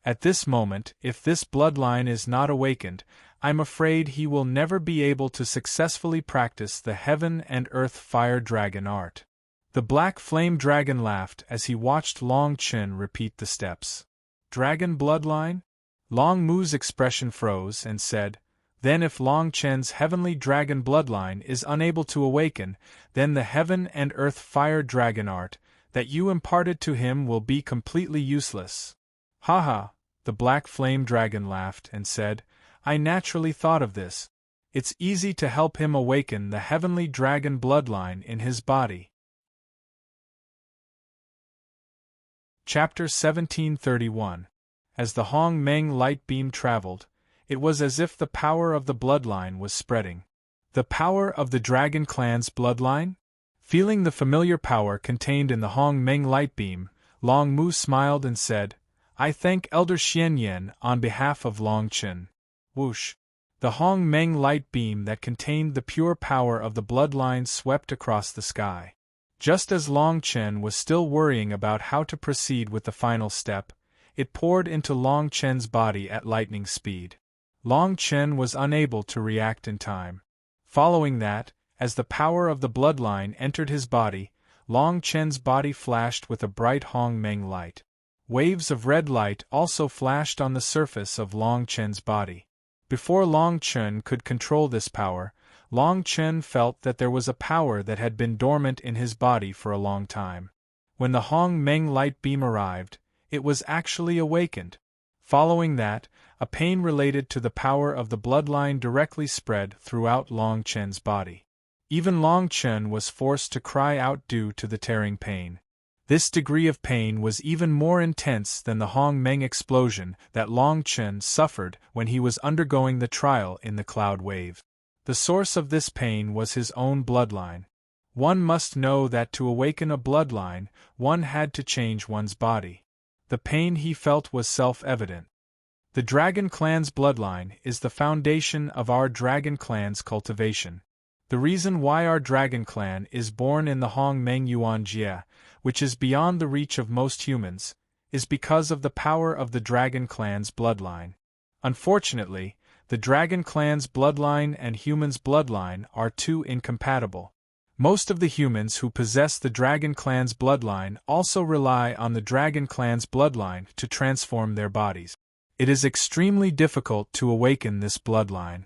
At this moment, if this bloodline is not awakened, I'm afraid he will never be able to successfully practice the Heaven and Earth Fire Dragon art. The Black Flame Dragon laughed as he watched Long Chen repeat the steps. Dragon bloodline? Long Mu's expression froze and said, Then if Long Chen's heavenly dragon bloodline is unable to awaken, then the Heaven and Earth Fire Dragon art that you imparted to him will be completely useless. Haha, the Black Flame Dragon laughed and said, I naturally thought of this. It's easy to help him awaken the heavenly dragon bloodline in his body. Chapter 1731. As the Hong Meng light beam traveled, it was as if the power of the bloodline was spreading. The power of the Dragon Clan's bloodline? Feeling the familiar power contained in the Hong Meng light beam, Long Mu smiled and said, I thank Elder Xian Yan on behalf of Long Chen. Whoosh! The Hong Meng light beam that contained the pure power of the bloodline swept across the sky. Just as Long Chen was still worrying about how to proceed with the final step, it poured into Long Chen's body at lightning speed. Long Chen was unable to react in time. Following that, as the power of the bloodline entered his body, Long Chen's body flashed with a bright Hong Meng light. Waves of red light also flashed on the surface of Long Chen's body. Before Long Chen could control this power, Long Chen felt that there was a power that had been dormant in his body for a long time. When the Hong Meng light beam arrived, it was actually awakened. Following that, a pain related to the power of the bloodline directly spread throughout Long Chen's body. Even Long Chen was forced to cry out due to the tearing pain. This degree of pain was even more intense than the Hong Meng explosion that Long Chen suffered when he was undergoing the trial in the cloud wave. The source of this pain was his own bloodline. One must know that to awaken a bloodline, one had to change one's body. The pain he felt was self-evident. The Dragon Clan's bloodline is the foundation of our Dragon Clan's cultivation. The reason why our Dragon Clan is born in the Hong Meng Yuan Jie, which is beyond the reach of most humans, is because of the power of the Dragon Clan's bloodline. Unfortunately, the Dragon Clan's bloodline and humans' bloodline are too incompatible. Most of the humans who possess the Dragon Clan's bloodline also rely on the Dragon Clan's bloodline to transform their bodies. It is extremely difficult to awaken this bloodline.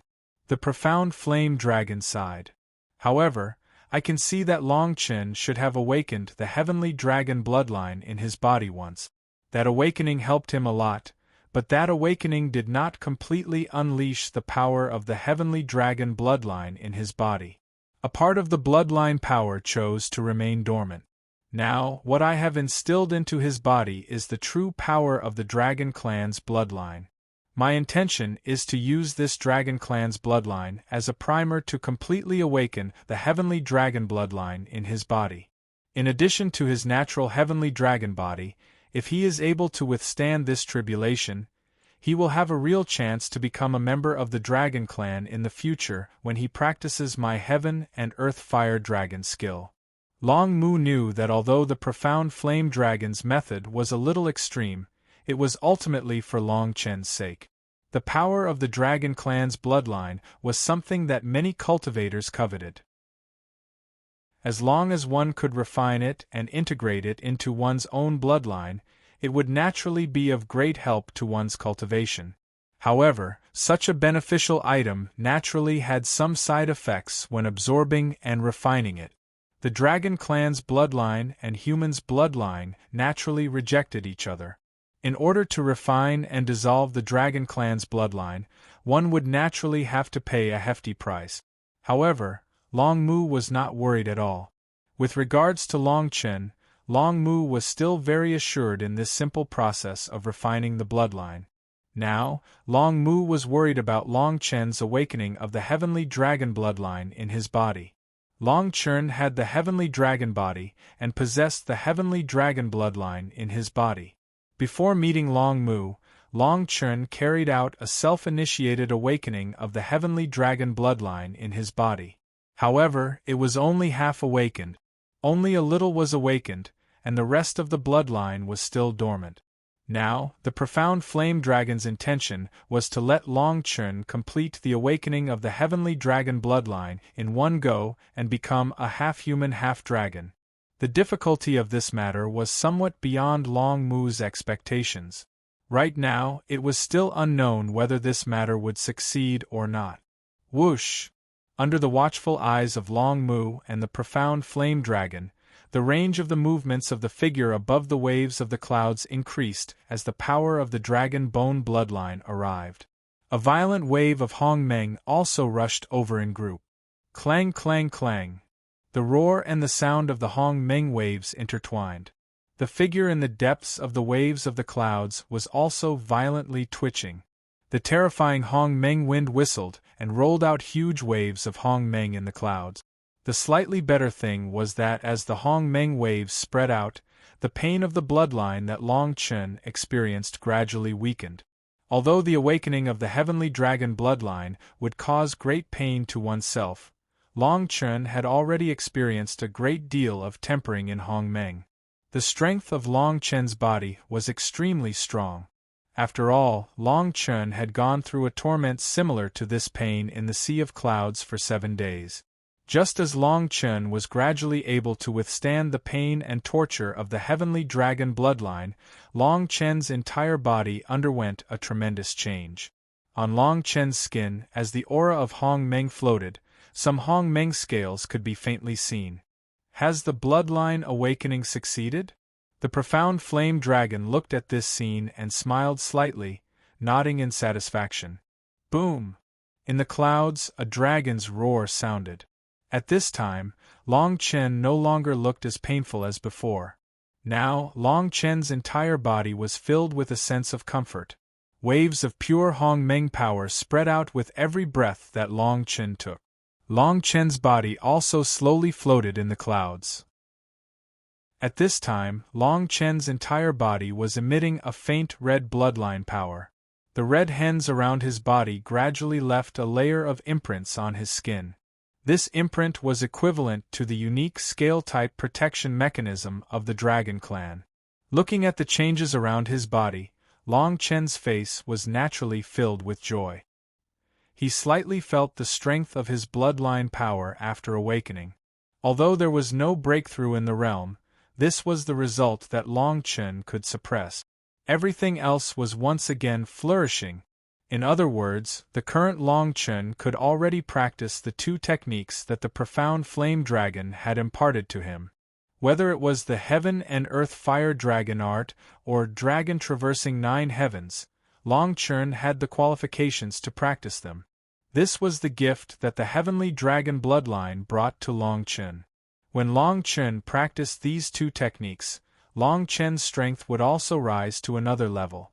The profound flame dragon sighed. However, I can see that Long Chen should have awakened the heavenly dragon bloodline in his body once. That awakening helped him a lot, but that awakening did not completely unleash the power of the heavenly dragon bloodline in his body. A part of the bloodline power chose to remain dormant. Now, what I have instilled into his body is the true power of the Dragon Clan's bloodline. My intention is to use this Dragon Clan's bloodline as a primer to completely awaken the heavenly dragon bloodline in his body. In addition to his natural heavenly dragon body, if he is able to withstand this tribulation, he will have a real chance to become a member of the Dragon Clan in the future when he practices my Heaven and Earth Fire Dragon skill. Long Mu knew that although the profound flame dragon's method was a little extreme, it was ultimately for Long Chen's sake. The power of the Dragon Clan's bloodline was something that many cultivators coveted. As long as one could refine it and integrate it into one's own bloodline, it would naturally be of great help to one's cultivation. However, such a beneficial item naturally had some side effects when absorbing and refining it. The Dragon Clan's bloodline and humans' bloodline naturally rejected each other. In order to refine and dissolve the Dragon Clan's bloodline, one would naturally have to pay a hefty price. However, Long Mu was not worried at all. With regards to Long Chen, Long Mu was still very assured in this simple process of refining the bloodline. Now, Long Mu was worried about Long Chen's awakening of the heavenly dragon bloodline in his body. Long Chen had the heavenly dragon body and possessed the heavenly dragon bloodline in his body. Before meeting Long Mu, Long Chen carried out a self-initiated awakening of the heavenly dragon bloodline in his body. However, it was only half awakened. Only a little was awakened, and the rest of the bloodline was still dormant. Now, the profound flame dragon's intention was to let Long Chen complete the awakening of the heavenly dragon bloodline in one go and become a half-human half-dragon. The difficulty of this matter was somewhat beyond Long Mu's expectations. Right now, it was still unknown whether this matter would succeed or not. Whoosh! Under the watchful eyes of Long Mu and the profound flame dragon, the range of the movements of the figure above the waves of the clouds increased as the power of the dragon bone bloodline arrived. A violent wave of Hong Meng also rushed over in group. Clang, clang, clang. The roar and the sound of the Hong Meng waves intertwined. The figure in the depths of the waves of the clouds was also violently twitching. The terrifying Hong Meng wind whistled and rolled out huge waves of Hong Meng in the clouds. The slightly better thing was that as the Hong Meng waves spread out, the pain of the bloodline that Long Chen experienced gradually weakened. Although the awakening of the heavenly dragon bloodline would cause great pain to oneself, Long Chen had already experienced a great deal of tempering in Hong Meng. The strength of Long Chen's body was extremely strong. After all, Long Chen had gone through a torment similar to this pain in the Sea of Clouds for 7 days. Just as Long Chen was gradually able to withstand the pain and torture of the heavenly dragon bloodline, Long Chen's entire body underwent a tremendous change. On Long Chen's skin, as the aura of Hong Meng floated, some Hong Meng scales could be faintly seen. Has the bloodline awakening succeeded? The profound flame dragon looked at this scene and smiled slightly, nodding in satisfaction. Boom! In the clouds, a dragon's roar sounded. At this time, Long Chen no longer looked as painful as before. Now, Long Chen's entire body was filled with a sense of comfort. Waves of pure Hong Meng power spread out with every breath that Long Chen took. Long Chen's body also slowly floated in the clouds. At this time, Long Chen's entire body was emitting a faint red bloodline power. The red hens around his body gradually left a layer of imprints on his skin. This imprint was equivalent to the unique scale-type protection mechanism of the Dragon Clan. Looking at the changes around his body, Long Chen's face was naturally filled with joy. He slightly felt the strength of his bloodline power after awakening. Although there was no breakthrough in the realm, this was the result that Long Chen could suppress. Everything else was once again flourishing. In other words, the current Long Chen could already practice the two techniques that the profound flame dragon had imparted to him. Whether it was the heaven and earth fire dragon art or dragon traversing 9 heavens, Long Chen had the qualifications to practice them. This was the gift that the heavenly dragon bloodline brought to Long Chen. When Long Chen practiced these two techniques, Long Chen's strength would also rise to another level.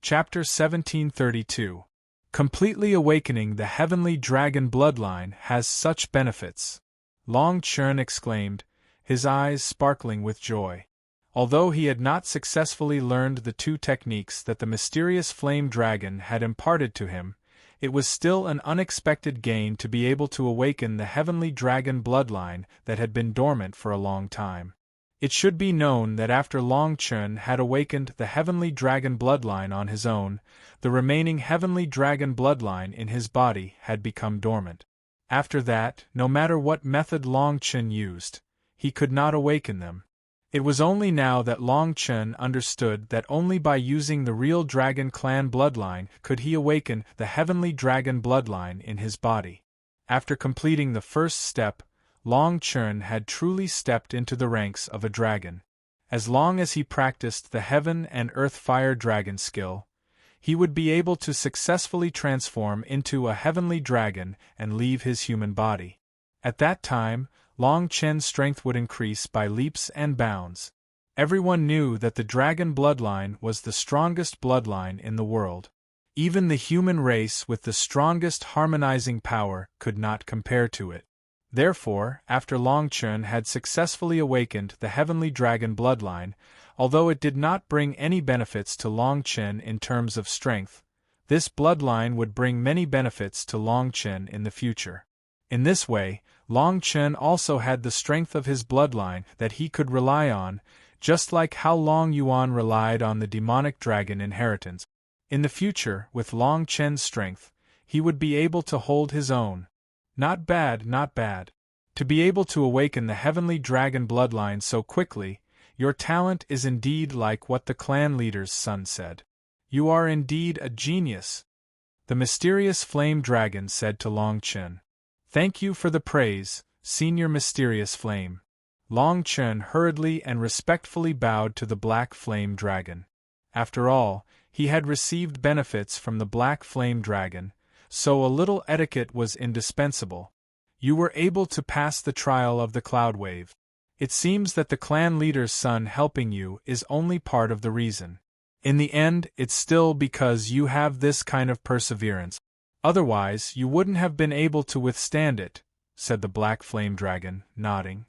Chapter 1732. Completely awakening the heavenly dragon bloodline has such benefits. Long Chen exclaimed, his eyes sparkling with joy. Although he had not successfully learned the two techniques that the mysterious flame dragon had imparted to him, it was still an unexpected gain to be able to awaken the heavenly dragon bloodline that had been dormant for a long time. It should be known that after Long Chen had awakened the heavenly dragon bloodline on his own, the remaining heavenly dragon bloodline in his body had become dormant. After that, no matter what method Long Chen used, he could not awaken them. It was only now that Long Chen understood that only by using the real Dragon Clan bloodline could he awaken the heavenly dragon bloodline in his body. After completing the first step, Long Chen had truly stepped into the ranks of a dragon. As long as he practiced the heaven and earth fire dragon skill, he would be able to successfully transform into a heavenly dragon and leave his human body. At that time, Long Chen's strength would increase by leaps and bounds. Everyone knew that the dragon bloodline was the strongest bloodline in the world. Even the human race with the strongest harmonizing power could not compare to it. Therefore, after Long Chen had successfully awakened the heavenly dragon bloodline, although it did not bring any benefits to Long Chen in terms of strength, this bloodline would bring many benefits to Long Chen in the future. In this way, Long Chen also had the strength of his bloodline that he could rely on, just like how Long Yuan relied on the demonic dragon inheritance. In the future, with Long Chen's strength, he would be able to hold his own. Not bad, not bad. To be able to awaken the heavenly dragon bloodline so quickly, your talent is indeed like what the clan leader's son said. You are indeed a genius. The mysterious flame dragon said to Long Chen. Thank you for the praise, Senior Mysterious Flame. Long Chen hurriedly and respectfully bowed to the Black Flame Dragon. After all, he had received benefits from the Black Flame Dragon, so a little etiquette was indispensable. You were able to pass the trial of the Cloud Wave. It seems that the clan leader's son helping you is only part of the reason. In the end, it's still because you have this kind of perseverance. Otherwise, you wouldn't have been able to withstand it, said the Black Flame Dragon, nodding.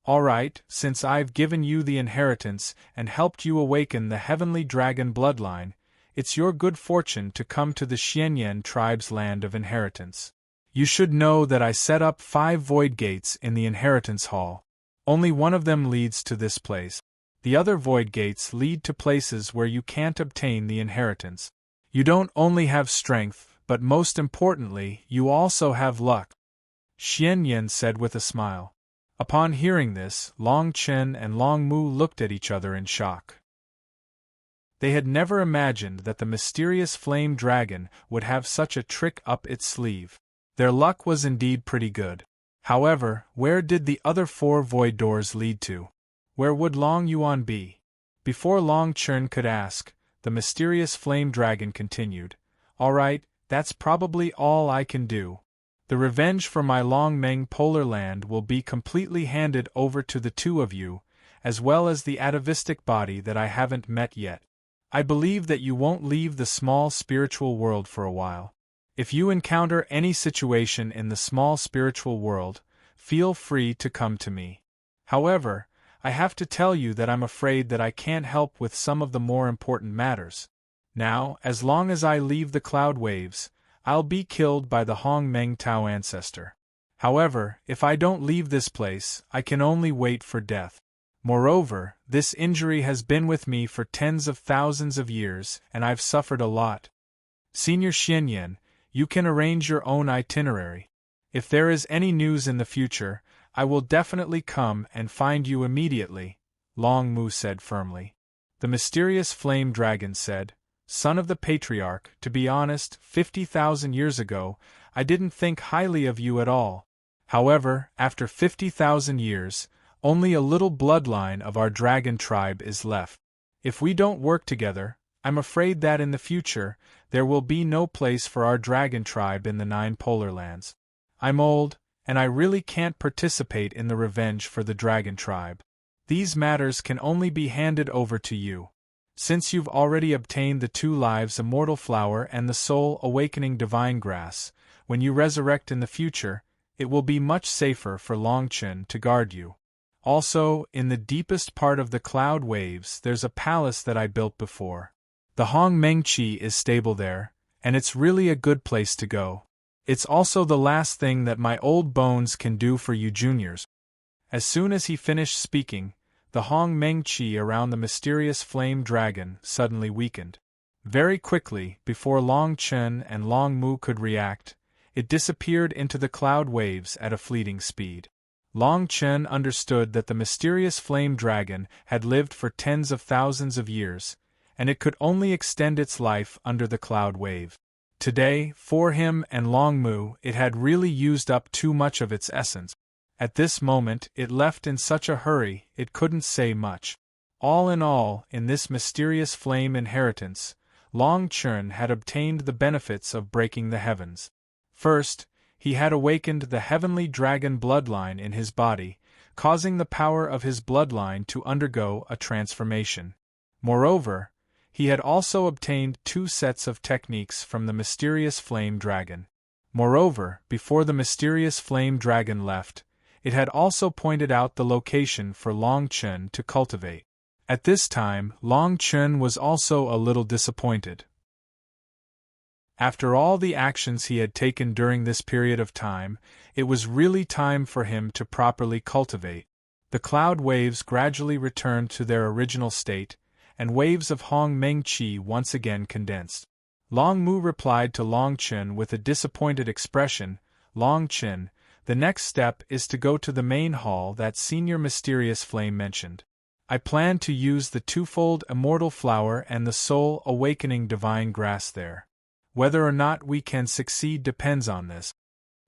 All right, since I've given you the inheritance and helped you awaken the heavenly dragon bloodline, it's your good fortune to come to the Xianyan tribe's land of inheritance. You should know that I set up 5 void gates in the inheritance hall. Only one of them leads to this place. The other void gates lead to places where you can't obtain the inheritance. You don't only have strength, but most importantly, you also have luck, Xianyan said with a smile. Upon hearing this, Long Chen and Long Mu looked at each other in shock. They had never imagined that the mysterious flame dragon would have such a trick up its sleeve. Their luck was indeed pretty good. However, where did the other 4 void doors lead to? Where would Long Yuan be? Before Long Chen could ask, the mysterious flame dragon continued, "All right, that's probably all I can do. The revenge for my Long Meng polar land will be completely handed over to the 2 of you, as well as the atavistic body that I haven't met yet. I believe that you won't leave the small spiritual world for a while. If you encounter any situation in the small spiritual world, feel free to come to me. However, I have to tell you that I'm afraid that I can't help with some of the more important matters. Now, as long as I leave the cloud waves, I'll be killed by the Hong Meng Tao ancestor. However, if I don't leave this place, I can only wait for death. Moreover, this injury has been with me for tens of thousands of years, and I've suffered a lot. Senior Xianyan, you can arrange your own itinerary. If there is any news in the future, I will definitely come and find you immediately," Long Mu said firmly. The mysterious flame dragon said, "Son of the Patriarch, to be honest, 50,000 years ago, I didn't think highly of you at all. However, after 50,000 years, only a little bloodline of our dragon tribe is left. If we don't work together, I'm afraid that in the future, there will be no place for our dragon tribe in the 9 polar lands. I'm old, and I really can't participate in the revenge for the dragon tribe. These matters can only be handed over to you. Since you've already obtained the 2 lives immortal flower and the soul awakening divine grass, when you resurrect in the future, it will be much safer for Longchen to guard you. Also, in the deepest part of the cloud waves there's a palace that I built before. The Hong Meng Qi is stable there, and it's really a good place to go. It's also the last thing that my old bones can do for you juniors." As soon as he finished speaking, the Hong Meng Qi around the mysterious flame dragon suddenly weakened. Very quickly, before Long Chen and Long Mu could react, it disappeared into the cloud waves at a fleeting speed. Long Chen understood that the mysterious flame dragon had lived for tens of thousands of years, and it could only extend its life under the cloud wave. Today, for him and Long Mu, it had really used up too much of its essence. At this moment, it left in such a hurry, it couldn't say much. All in all, in this mysterious flame inheritance, Long Chen had obtained the benefits of breaking the heavens. First, he had awakened the heavenly dragon bloodline in his body, causing the power of his bloodline to undergo a transformation. Moreover, he had also obtained 2 sets of techniques from the mysterious flame dragon. Moreover, before the mysterious flame dragon left, it had also pointed out the location for Long Chen to cultivate. At this time, Long Chen was also a little disappointed. After all the actions he had taken during this period of time, it was really time for him to properly cultivate. The cloud waves gradually returned to their original state, and waves of Hong Meng Qi once again condensed. Long Mu replied to Long Chen with a disappointed expression, "Long Chen, the next step is to go to the main hall that Senior Mysterious Flame mentioned. I plan to use the 2-fold immortal flower and the soul awakening divine grass there. Whether or not we can succeed depends on this."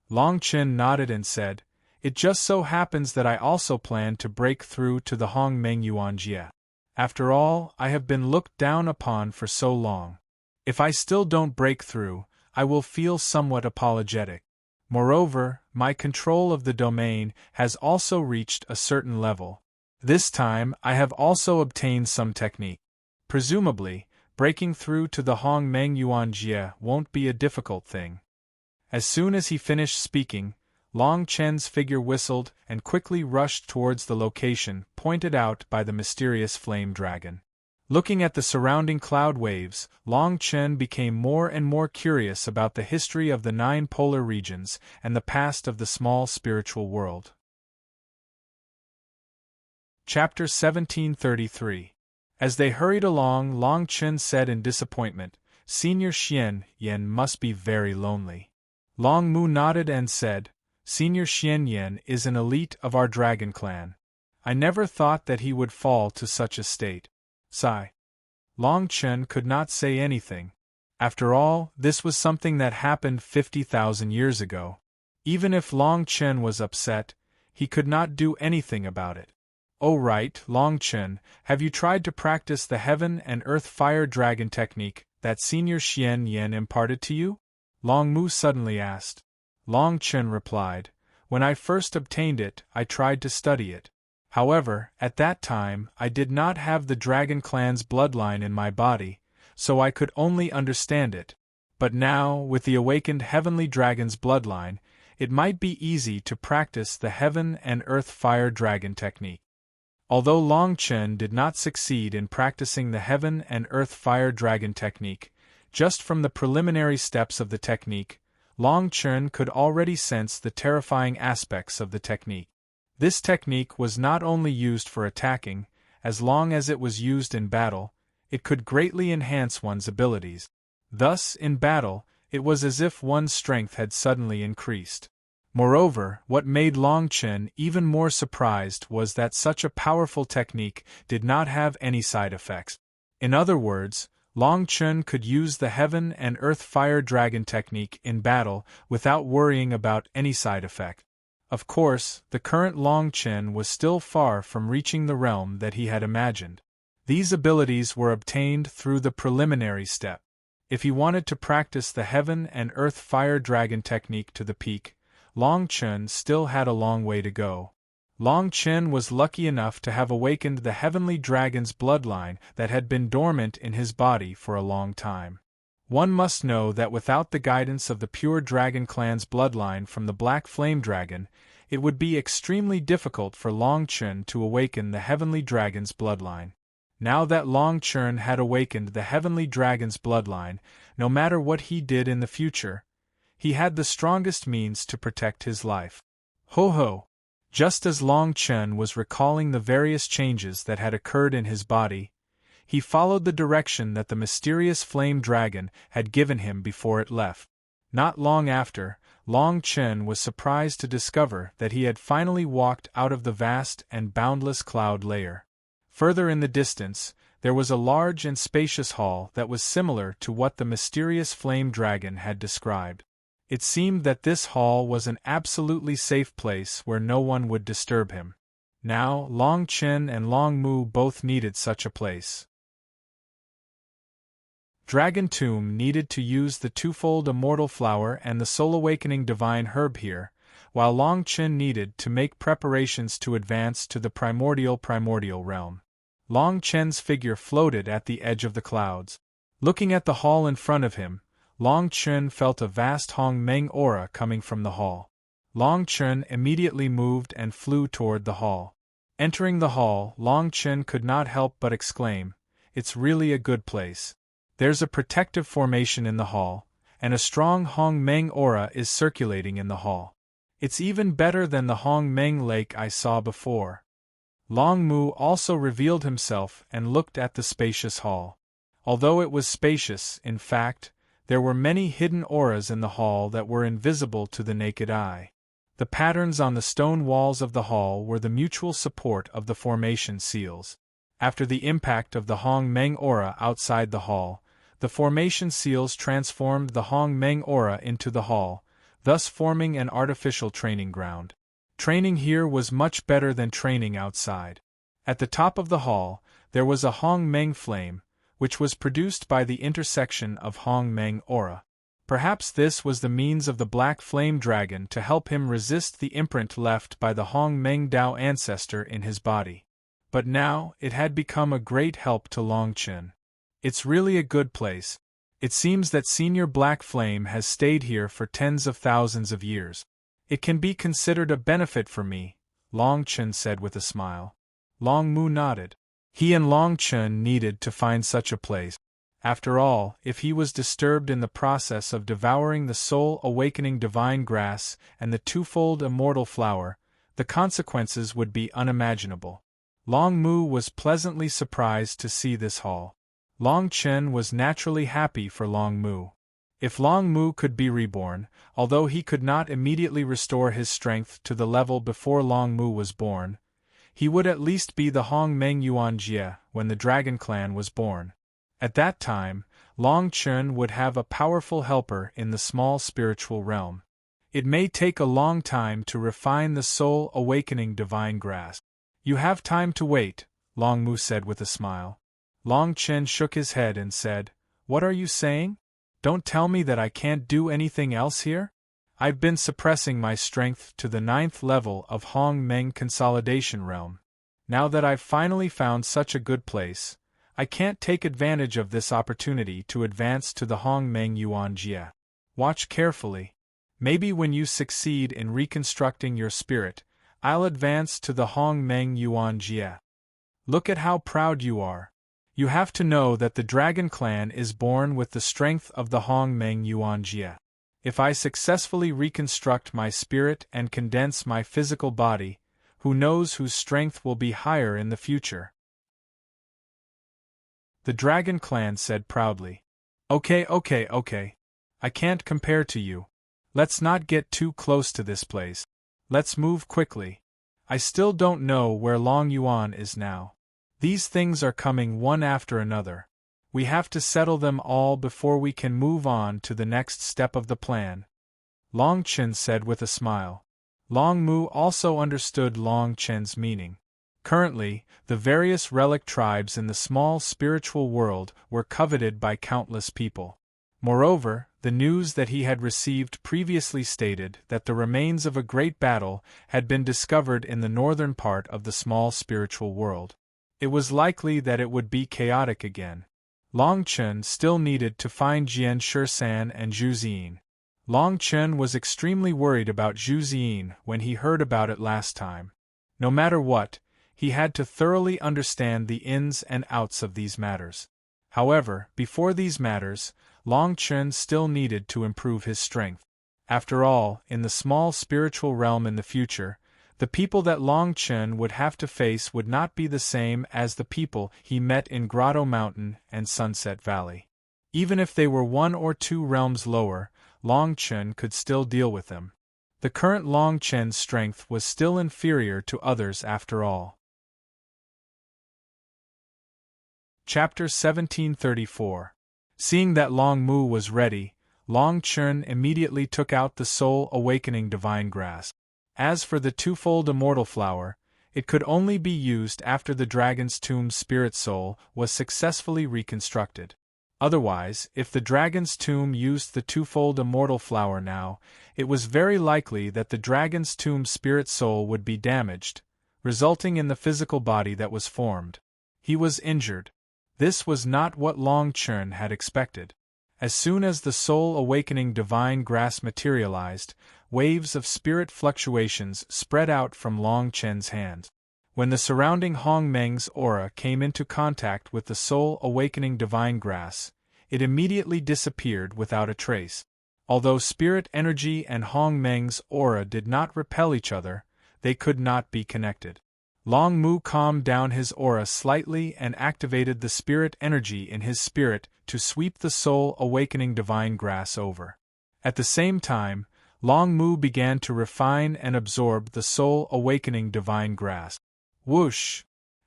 Long Chen nodded and said, "It just so happens that I also plan to break through to the Hong Meng Yuanjie. After all, I have been looked down upon for so long. If I still don't break through, I will feel somewhat apologetic. Moreover, my control of the domain has also reached a certain level. This time, I have also obtained some technique. Presumably, breaking through to the Hong Meng Yuanjie won't be a difficult thing." As soon as he finished speaking, Long Chen's figure whistled and quickly rushed towards the location pointed out by the mysterious flame dragon. Looking at the surrounding cloud waves, Long Chen became more and more curious about the history of the 9 polar regions and the past of the small spiritual world. Chapter 1733. As they hurried along, Long Chen said in disappointment, "Senior Xian Yan must be very lonely." Long Mu nodded and said, "Senior Xian Yan is an elite of our dragon clan. I never thought that he would fall to such a state." Sigh. Long Chen could not say anything. After all, this was something that happened 50,000 years ago. Even if Long Chen was upset, he could not do anything about it. Oh right, Long Chen, have you tried to practice the heaven and earth fire dragon technique that Senior Xian Yan imparted to you? Long Mu suddenly asked. Long Chen replied, when I first obtained it, I tried to study it. However, at that time, I did not have the dragon clan's bloodline in my body, so I could only understand it. But now, with the awakened heavenly dragon's bloodline, it might be easy to practice the heaven and earth fire dragon technique. Although Long Chen did not succeed in practicing the heaven and earth fire dragon technique, just from the preliminary steps of the technique, Long Chen could already sense the terrifying aspects of the technique. This technique was not only used for attacking, as long as it was used in battle, it could greatly enhance one's abilities. Thus, in battle, it was as if one's strength had suddenly increased. Moreover, what made Long Chen even more surprised was that such a powerful technique did not have any side effects. In other words, Long Chen could use the heaven and earth fire dragon technique in battle without worrying about any side effect. Of course, the current Long Chen was still far from reaching the realm that he had imagined. These abilities were obtained through the preliminary step. If he wanted to practice the heaven and earth fire dragon technique to the peak, Long Chen still had a long way to go. Long Chen was lucky enough to have awakened the heavenly dragon's bloodline that had been dormant in his body for a long time. One must know that without the guidance of the pure dragon clan's bloodline from the black flame dragon, it would be extremely difficult for Long Chen to awaken the heavenly dragon's bloodline. Now that Long Chen had awakened the heavenly dragon's bloodline, no matter what he did in the future, he had the strongest means to protect his life. Ho ho! Just as Long Chen was recalling the various changes that had occurred in his body, he followed the direction that the mysterious flame dragon had given him before it left. Not long after, Long Chen was surprised to discover that he had finally walked out of the vast and boundless cloud layer. Further in the distance, there was a large and spacious hall that was similar to what the mysterious flame dragon had described. It seemed that this hall was an absolutely safe place where no one would disturb him. Now, Long Chen and Long Mu both needed such a place. Dragon Tomb needed to use the twofold immortal flower and the soul-awakening divine herb here, while Long Chen needed to make preparations to advance to the primordial realm. Long Chen's figure floated at the edge of the clouds. Looking at the hall in front of him, Long Chen felt a vast Hong Meng aura coming from the hall. Long Chen immediately moved and flew toward the hall. Entering the hall, Long Chen could not help but exclaim, "It's really a good place. There's a protective formation in the hall, and a strong Hong Meng aura is circulating in the hall. It's even better than the Hong Meng lake I saw before." Long Mu also revealed himself and looked at the spacious hall. Although it was spacious, in fact, there were many hidden auras in the hall that were invisible to the naked eye. The patterns on the stone walls of the hall were the mutual support of the formation seals. After the impact of the Hong Meng aura outside the hall, the formation seals transformed the Hong Meng aura into the hall, thus forming an artificial training ground. Training here was much better than training outside. At the top of the hall, there was a Hong Meng flame, which was produced by the intersection of Hong Meng aura. Perhaps this was the means of the black flame dragon to help him resist the imprint left by the Hong Meng Dao ancestor in his body. But now, it had become a great help to Long Chen. It's really a good place. It seems that Senior Black Flame has stayed here for tens of thousands of years. It can be considered a benefit for me, Long Chen said with a smile. Long Mu nodded. He and Long Chen needed to find such a place. After all, if he was disturbed in the process of devouring the soul-awakening divine grass and the twofold immortal flower, the consequences would be unimaginable. Long Mu was pleasantly surprised to see this hall. Long Chen was naturally happy for Long Mu. If Long Mu could be reborn, although he could not immediately restore his strength to the level before Long Mu was born, he would at least be the Hong Meng Yuan Jie when the Dragon Clan was born. At that time, Long Chen would have a powerful helper in the small spiritual realm. It may take a long time to refine the soul awakening divine grasp. You have time to wait, Long Mu said with a smile. Long Chen shook his head and said, "What are you saying? Don't tell me that I can't do anything else here? I've been suppressing my strength to the 9th level of Hong Meng Consolidation Realm. Now that I've finally found such a good place, I can't take advantage of this opportunity to advance to the Hong Meng Yuan Jie. Watch carefully. Maybe when you succeed in reconstructing your spirit, I'll advance to the Hong Meng Yuan Jie. Look at how proud you are. You have to know that the Dragon Clan is born with the strength of the Hong Meng Yuan Jie. If I successfully reconstruct my spirit and condense my physical body, who knows whose strength will be higher in the future?" The Dragon Clan said proudly. Okay. I can't compare to you. Let's not get too close to this place. Let's move quickly. I still don't know where Long Yuan is now. These things are coming one after another. We have to settle them all before we can move on to the next step of the plan. Long Chen said with a smile. Long Mu also understood Long Chen's meaning. Currently, the various relic tribes in the small spiritual world were coveted by countless people. Moreover, the news that he had received previously stated that the remains of a great battle had been discovered in the northern part of the small spiritual world. It was likely that it would be chaotic again. Long Chen still needed to find Jian Shisan and Zhu Ziyin. Long Chen was extremely worried about Zhu Ziyin when he heard about it last time. No matter what, he had to thoroughly understand the ins and outs of these matters. However, before these matters, Long Chen still needed to improve his strength. After all, in the small spiritual realm in the future, the people that Long Chen would have to face would not be the same as the people he met in Grotto Mountain and Sunset Valley. Even if they were 1 or 2 realms lower, Long Chen could still deal with them. The current Long Chen's strength was still inferior to others after all. Chapter 1734. Seeing that Long Mu was ready, Long Chen immediately took out the soul awakening divine grasp. As for the twofold immortal flower, it could only be used after the dragon's tomb spirit soul was successfully reconstructed. Otherwise, if the dragon's tomb used the twofold immortal flower now, it was very likely that the dragon's tomb spirit soul would be damaged, resulting in the physical body that was formed. He was injured. This was not what Long Chen had expected. As soon as the soul awakening divine grasp materialized, waves of spirit fluctuations spread out from Long Chen's hands. When the surrounding Hong Meng's aura came into contact with the soul awakening divine grasp, it immediately disappeared without a trace. Although spirit energy and Hong Meng's aura did not repel each other, they could not be connected. Long Mu calmed down his aura slightly and activated the spirit energy in his spirit to sweep the soul awakening divine grasp over. At the same time, Long Mu began to refine and absorb the soul awakening divine grasp. Whoosh!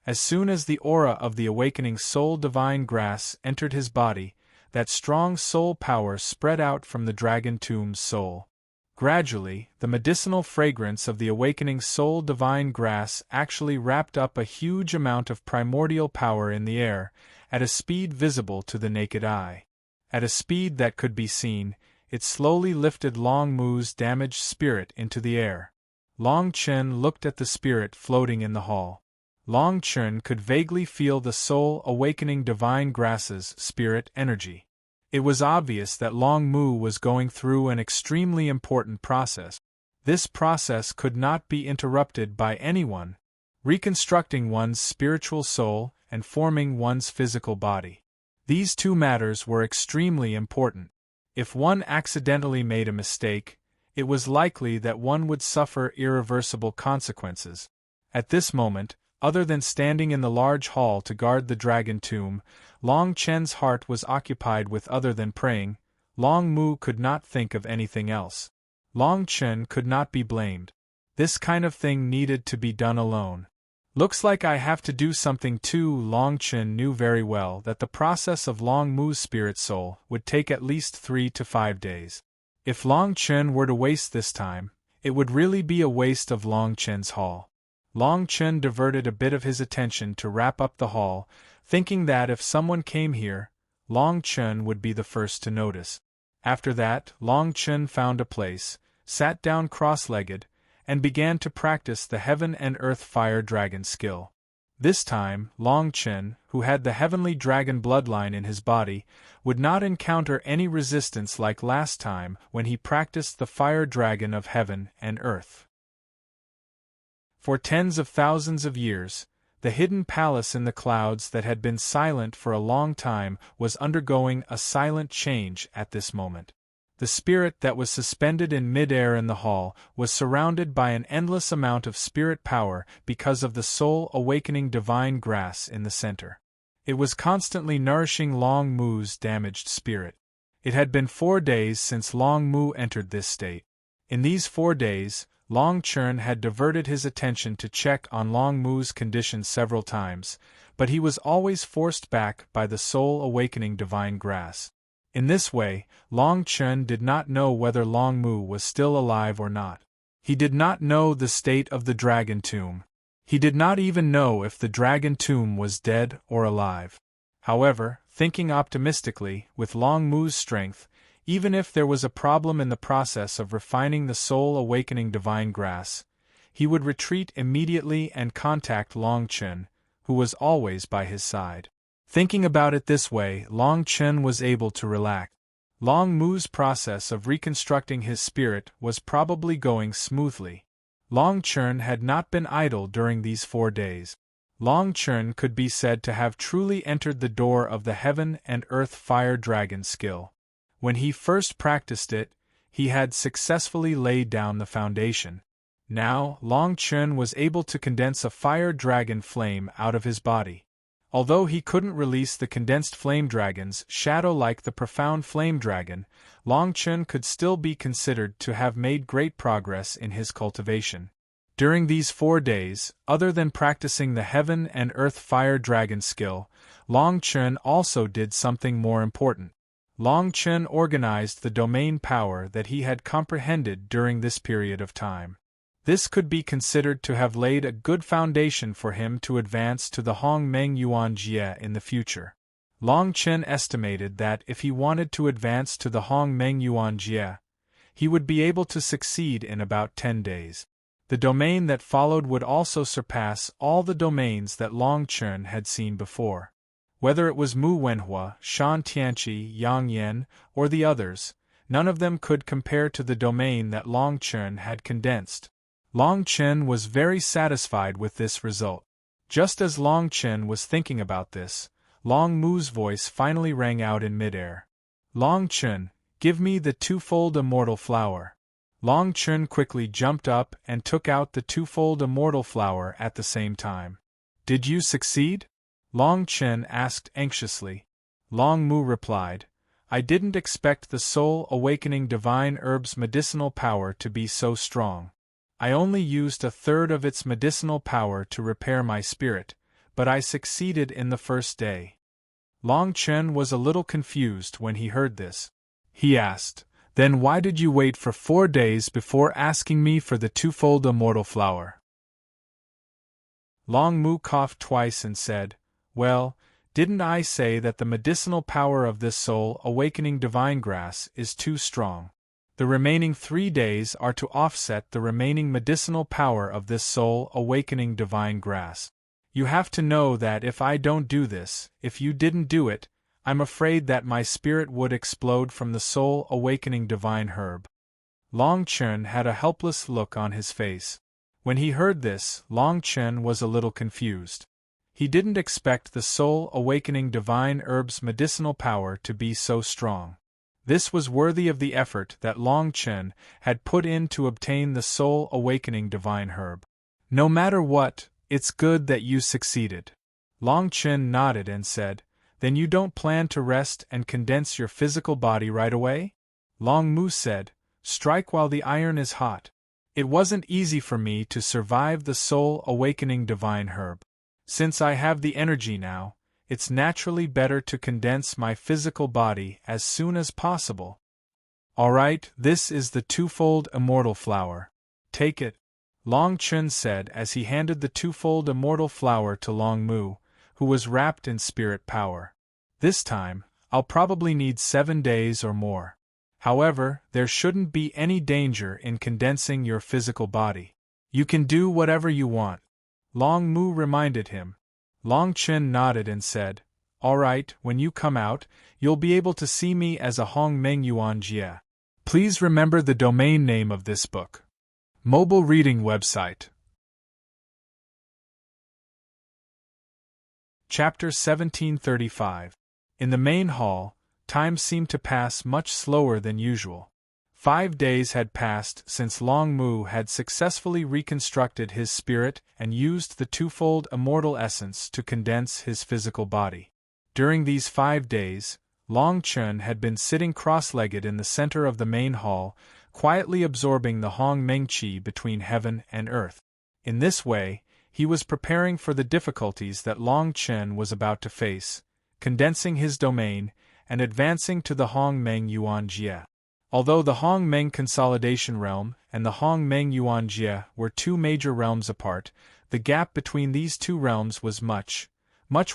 As soon as the aura of the awakening soul divine grasp entered his body, that strong soul power spread out from the dragon tomb's soul. Gradually, the medicinal fragrance of the awakening soul divine grasp actually wrapped up a huge amount of primordial power in the air, at a speed visible to the naked eye. At a speed that could be seen, it slowly lifted Long Mu's damaged spirit into the air. Long Chen looked at the spirit floating in the hall. Long Chen could vaguely feel the soul awakening divine grass's spirit energy. It was obvious that Long Mu was going through an extremely important process. This process could not be interrupted by anyone. Reconstructing one's spiritual soul and forming one's physical body. These two matters were extremely important. If one accidentally made a mistake, it was likely that one would suffer irreversible consequences. At this moment, other than standing in the large hall to guard the dragon tomb, Long Chen's heart was occupied with other than praying. Long Mu could not think of anything else. Long Chen could not be blamed. This kind of thing needed to be done alone. Looks like I have to do something too. Long Chen knew very well that the process of Long Mu's spirit soul would take at least 3 to 5 days. If Long Chen were to waste this time, it would really be a waste of Long Chen's hall. Long Chen diverted a bit of his attention to wrap up the hall, thinking that if someone came here, Long Chen would be the first to notice. After that, Long Chen found a place, sat down cross-legged, and began to practice the Heaven and Earth Fire Dragon skill. This time, Long Chen, who had the Heavenly Dragon bloodline in his body, would not encounter any resistance like last time when he practiced the Fire Dragon of Heaven and Earth. For tens of thousands of years, the hidden palace in the clouds that had been silent for a long time was undergoing a silent change at this moment. The spirit that was suspended in mid-air in the hall was surrounded by an endless amount of spirit power because of the soul-awakening divine grass in the center. It was constantly nourishing Long Mu's damaged spirit. It had been 4 days since Long Mu entered this state. In these 4 days, Long Chen had diverted his attention to check on Long Mu's condition several times, but he was always forced back by the soul-awakening divine grass. In this way, Long Chen did not know whether Long Mu was still alive or not. He did not know the state of the dragon tomb. He did not even know if the dragon tomb was dead or alive. However, thinking optimistically, with Long Mu's strength, even if there was a problem in the process of refining the soul-awakening divine grass, he would retreat immediately and contact Long Chen, who was always by his side. Thinking about it this way, Long Chen was able to relax. Long Mu's process of reconstructing his spirit was probably going smoothly. Long Chen had not been idle during these 4 days. Long Chen could be said to have truly entered the door of the Heaven and Earth Fire Dragon skill. When he first practiced it, he had successfully laid down the foundation. Now, Long Chen was able to condense a fire dragon flame out of his body. Although he couldn't release the condensed flame dragon's shadow like the profound flame dragon, Long Chen could still be considered to have made great progress in his cultivation. During these 4 days, other than practicing the Heaven and Earth Fire Dragon skill, Long Chen also did something more important. Long Chen organized the domain power that he had comprehended during this period of time. This could be considered to have laid a good foundation for him to advance to the Hong Meng Yuan Jie in the future. Long Chen estimated that if he wanted to advance to the Hong Meng Yuan Jie, he would be able to succeed in about 10 days. The domain that followed would also surpass all the domains that Long Chen had seen before. Whether it was Mu Wenhua, Shan Tianqi, Yang Yan, or the others, none of them could compare to the domain that Long Chen had condensed. Long Chen was very satisfied with this result. Just as Long Chen was thinking about this, Long Mu's voice finally rang out in midair. Long Chen, give me the twofold immortal flower. Long Chen quickly jumped up and took out the twofold immortal flower at the same time. Did you succeed? Long Chen asked anxiously. Long Mu replied, I didn't expect the soul-awakening divine herb's medicinal power to be so strong. I only used 1/3 of its medicinal power to repair my spirit, but I succeeded in the first day. Long Chen was a little confused when he heard this. He asked, Then why did you wait for 4 days before asking me for the twofold immortal flower? Long Mu coughed twice and said, Well, didn't I say that the medicinal power of this soul-awakening divine grass is too strong? The remaining 3 days are to offset the remaining medicinal power of this soul-awakening divine grass. You have to know that if I don't do this, if you didn't do it, I'm afraid that my spirit would explode from the soul-awakening divine herb. Long Chen had a helpless look on his face. When he heard this, Long Chen was a little confused. He didn't expect the soul-awakening divine herb's medicinal power to be so strong. This was worthy of the effort that Long Chen had put in to obtain the soul-awakening divine herb. No matter what, it's good that you succeeded. Long Chen nodded and said, Then you don't plan to rest and condense your physical body right away? Long Mu said, Strike while the iron is hot. It wasn't easy for me to survive the soul-awakening divine herb. Since I have the energy now, it's naturally better to condense my physical body as soon as possible. Alright, this is the twofold immortal flower. Take it, Long Chun said as he handed the twofold immortal flower to Long Mu, who was wrapped in spirit power. This time, I'll probably need 7 days or more. However, there shouldn't be any danger in condensing your physical body. You can do whatever you want, Long Mu reminded him. Long Chun nodded and said, "All right, when you come out, you'll be able to see me as a Hong Meng Yuan Jie." Please remember the domain name of this book. Mobile reading website. Chapter 1735. In the main hall, time seemed to pass much slower than usual. 5 days had passed since Long Mu had successfully reconstructed his spirit and used the twofold immortal essence to condense his physical body. During these 5 days, Long Chun had been sitting cross-legged in the center of the main hall, quietly absorbing the Hong Meng Qi between heaven and earth. In this way, he was preparing for the difficulties that Long Chun was about to face, condensing his domain and advancing to the Hong Meng Yuan Jie. Although the Hong Meng Consolidation Realm and the Hong Meng Yuan Jie were 2 major realms apart, the gap between these 2 realms was much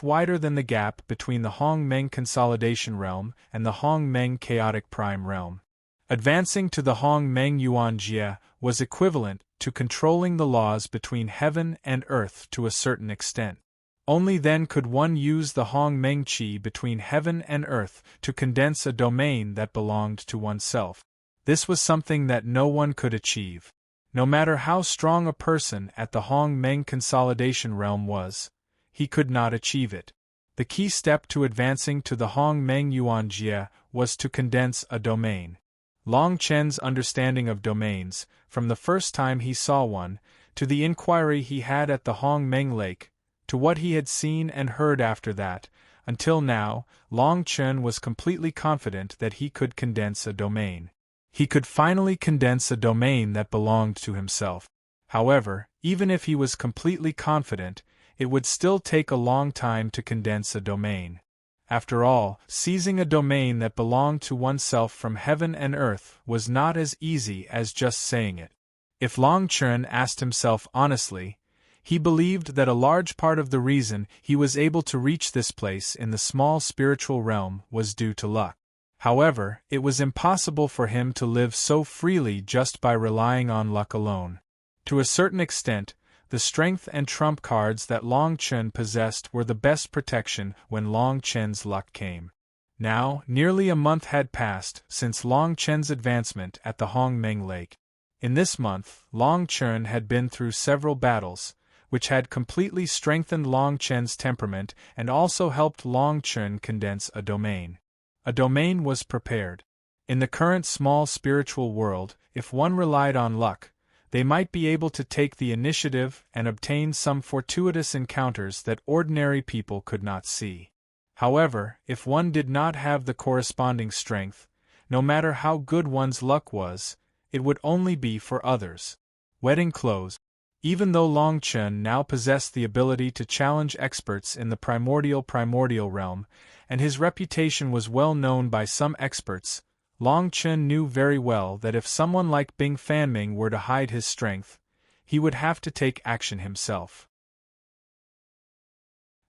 wider than the gap between the Hong Meng Consolidation Realm and the Hong Meng Chaotic Prime Realm. Advancing to the Hong Meng Yuan Jie was equivalent to controlling the laws between heaven and earth to a certain extent. Only then could one use the Hong Meng Qi between heaven and earth to condense a domain that belonged to oneself. This was something that no one could achieve. No matter how strong a person at the Hong Meng Consolidation Realm was, he could not achieve it. The key step to advancing to the Hong Meng Yuan Jie was to condense a domain. Long Chen's understanding of domains, from the first time he saw one, to the inquiry he had at the Hong Meng Lake, to what he had seen and heard after that, until now, Long Chen was completely confident that he could condense a domain. He could finally condense a domain that belonged to himself. However, even if he was completely confident, it would still take a long time to condense a domain. After all, seizing a domain that belonged to oneself from heaven and earth was not as easy as just saying it. If Long Chen asked himself honestly, he believed that a large part of the reason he was able to reach this place in the small spiritual realm was due to luck. However, it was impossible for him to live so freely just by relying on luck alone. To a certain extent, the strength and trump cards that Long Chen possessed were the best protection when Long Chen's luck came. Now, nearly a month had passed since Long Chen's advancement at the Hong Meng Lake. In this month, Long Chen had been through several battles, which had completely strengthened Long Chen's temperament and also helped Long Chen condense a domain. A domain was prepared. In the current small spiritual world, if one relied on luck, they might be able to take the initiative and obtain some fortuitous encounters that ordinary people could not see. However, if one did not have the corresponding strength, no matter how good one's luck was, it would only be for others. Wedding close. Even though Long Chen now possessed the ability to challenge experts in the primordial realm, and his reputation was well known by some experts, Long Chen knew very well that if someone like Bing Fanming were to hide his strength, he would have to take action himself.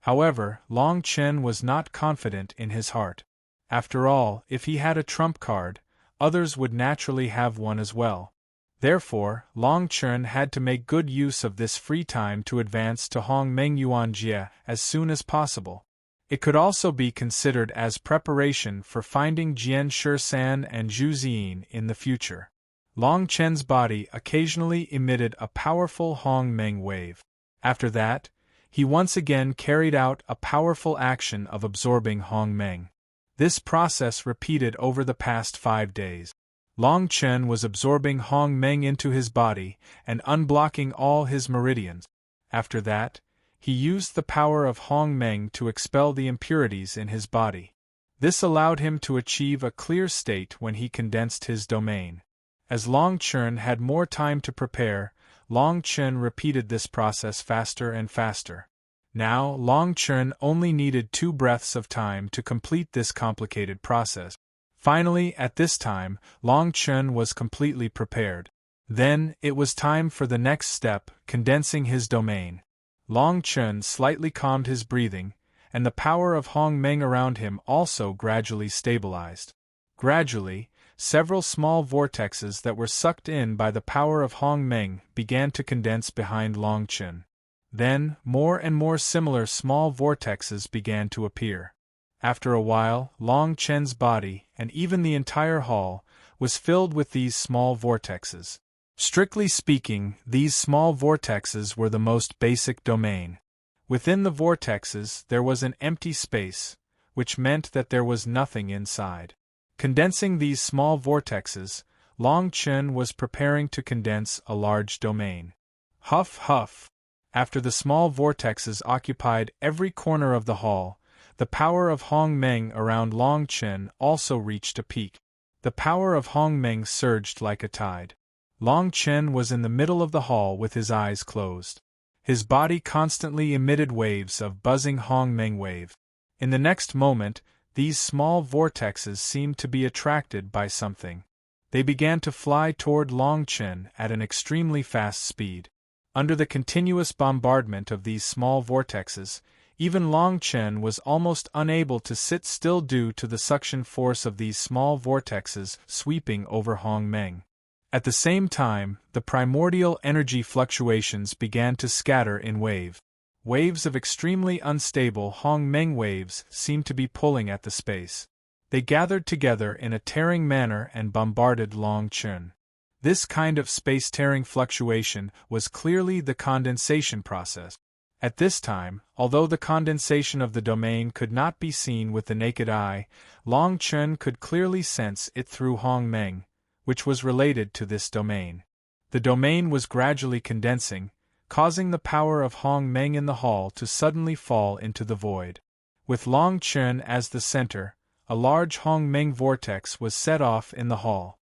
However, Long Chen was not confident in his heart. After all, if he had a trump card, others would naturally have one as well. Therefore, Long Chen had to make good use of this free time to advance to Hong Meng Yuan Jie as soon as possible. It could also be considered as preparation for finding Jian Shishan and Zhu Ziyin in the future. Long Chen's body occasionally emitted a powerful Hong Meng wave. After that, he once again carried out a powerful action of absorbing Hong Meng. This process repeated over the past 5 days. Long Chen was absorbing Hong Meng into his body and unblocking all his meridians. After that, he used the power of Hong Meng to expel the impurities in his body. This allowed him to achieve a clear state when he condensed his domain. As Long Chen had more time to prepare, Long Chen repeated this process faster and faster. Now, Long Chen only needed 2 breaths of time to complete this complicated process. Finally, at this time, Long Chen was completely prepared. Then, it was time for the next step, condensing his domain. Long Chen slightly calmed his breathing, and the power of Hong Meng around him also gradually stabilized. Gradually, several small vortexes that were sucked in by the power of Hong Meng began to condense behind Long Chen. Then, more and more similar small vortexes began to appear. After a while, Long Chen's body, and even the entire hall, was filled with these small vortexes. Strictly speaking, these small vortexes were the most basic domain. Within the vortexes there was an empty space, which meant that there was nothing inside. Condensing these small vortexes, Long Chen was preparing to condense a large domain. Huff, huff. After the small vortexes occupied every corner of the hall, the power of Hong Meng around Long Chen also reached a peak. The power of Hong Meng surged like a tide. Long Chen was in the middle of the hall with his eyes closed. His body constantly emitted waves of buzzing Hong Meng wave. In the next moment, these small vortexes seemed to be attracted by something. They began to fly toward Long Chen at an extremely fast speed. Under the continuous bombardment of these small vortexes, even Long Chen was almost unable to sit still due to the suction force of these small vortexes sweeping over Hong Meng. At the same time, the primordial energy fluctuations began to scatter in waves of extremely unstable Hong Meng waves seemed to be pulling at the space. They gathered together in a tearing manner and bombarded Long Chen. This kind of space-tearing fluctuation was clearly the condensation process. At this time, although the condensation of the domain could not be seen with the naked eye, Long Chen could clearly sense it through Hong Meng, which was related to this domain. The domain was gradually condensing, causing the power of Hong Meng in the hall to suddenly fall into the void. With Long Chen as the center, a large Hong Meng vortex was set off in the hall.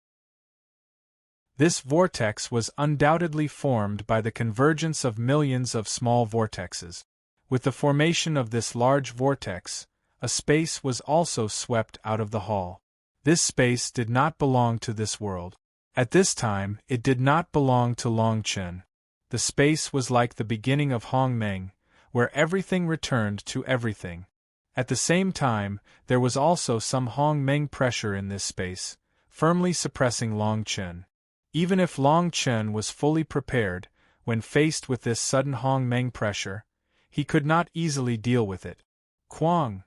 This vortex was undoubtedly formed by the convergence of millions of small vortexes. With the formation of this large vortex, a space was also swept out of the hall. This space did not belong to this world. At this time, it did not belong to Long Chen. The space was like the beginning of Hong Meng, where everything returned to everything. At the same time, there was also some Hong Meng pressure in this space, firmly suppressing Long Chen. Even if Long Chen was fully prepared, when faced with this sudden Hong Meng pressure, he could not easily deal with it. Quang!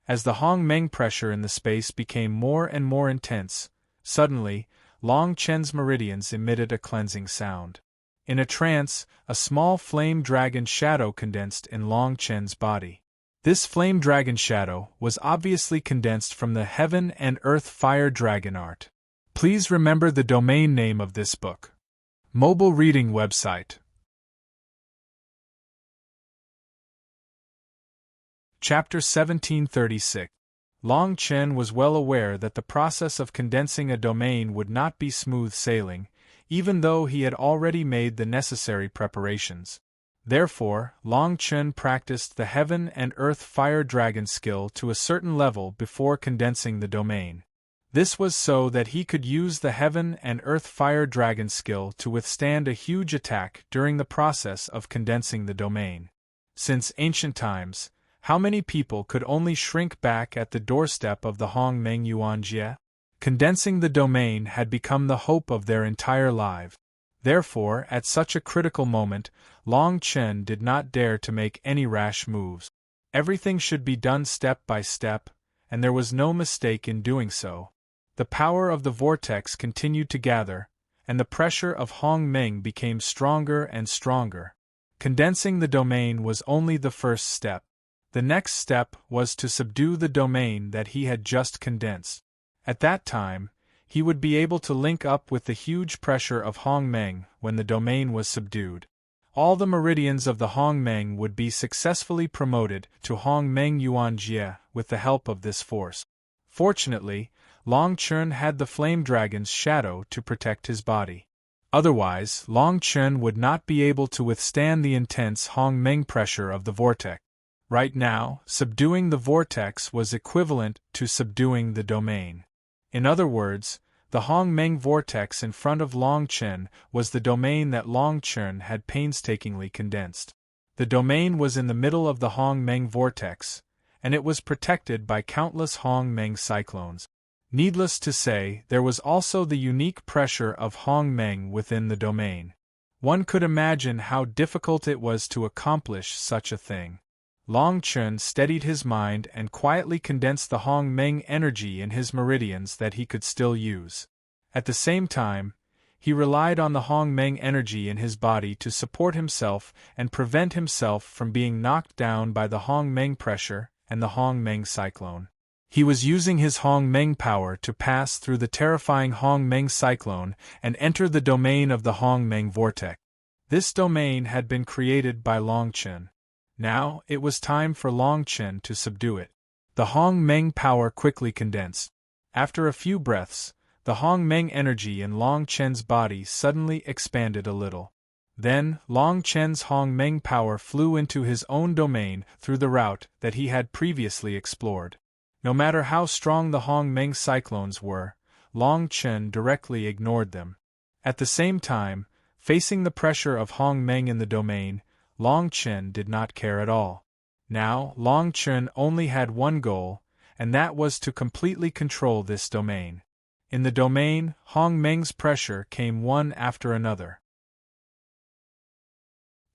As the Hong Meng pressure in the space became more and more intense, suddenly, Long Chen's meridians emitted a cleansing sound. In a trance, a small flame dragon shadow condensed in Long Chen's body. This flame dragon shadow was obviously condensed from the Heaven and Earth Fire Dragon art. Please remember the domain name of this book. Mobile reading website. Chapter 1736. Long Chen was well aware that the process of condensing a domain would not be smooth sailing, even though he had already made the necessary preparations. Therefore, Long Chen practiced the Heaven and Earth Fire Dragon skill to a certain level before condensing the domain. This was so that he could use the Heaven and Earth Fire Dragon skill to withstand a huge attack during the process of condensing the domain. Since ancient times, how many people could only shrink back at the doorstep of the Hong Meng Yuanjie? Condensing the domain had become the hope of their entire life. Therefore, at such a critical moment, Long Chen did not dare to make any rash moves. Everything should be done step by step, and there was no mistake in doing so. The power of the vortex continued to gather, and the pressure of Hong Meng became stronger and stronger. Condensing the domain was only the first step. The next step was to subdue the domain that he had just condensed. At that time, he would be able to link up with the huge pressure of Hong Meng when the domain was subdued. All the meridians of the Hong Meng would be successfully promoted to Hong Meng Yuanjie with the help of this force. Fortunately, Long Chen had the flame dragon's shadow to protect his body. Otherwise, Long Chen would not be able to withstand the intense Hong Meng pressure of the vortex. Right now, subduing the vortex was equivalent to subduing the domain. In other words, the Hong Meng vortex in front of Long Chen was the domain that Long Chen had painstakingly condensed. The domain was in the middle of the Hong Meng vortex, and it was protected by countless Hong Meng cyclones. Needless to say, there was also the unique pressure of Hong Meng within the domain. One could imagine how difficult it was to accomplish such a thing. Long Chen steadied his mind and quietly condensed the Hong Meng energy in his meridians that he could still use. At the same time, he relied on the Hong Meng energy in his body to support himself and prevent himself from being knocked down by the Hong Meng pressure and the Hong Meng cyclone. He was using his Hong Meng power to pass through the terrifying Hong Meng cyclone and enter the domain of the Hong Meng vortex. This domain had been created by Long Chen. Now, it was time for Long Chen to subdue it. The Hong Meng power quickly condensed. After a few breaths, the Hong Meng energy in Long Chen's body suddenly expanded a little. Then, Long Chen's Hong Meng power flew into his own domain through the route that he had previously explored. No matter how strong the Hong Meng cyclones were, Long Chen directly ignored them. At the same time, facing the pressure of Hong Meng in the domain, Long Chen did not care at all. Now, Long Chen only had one goal, and that was to completely control this domain. In the domain, Hong Meng's pressure came one after another.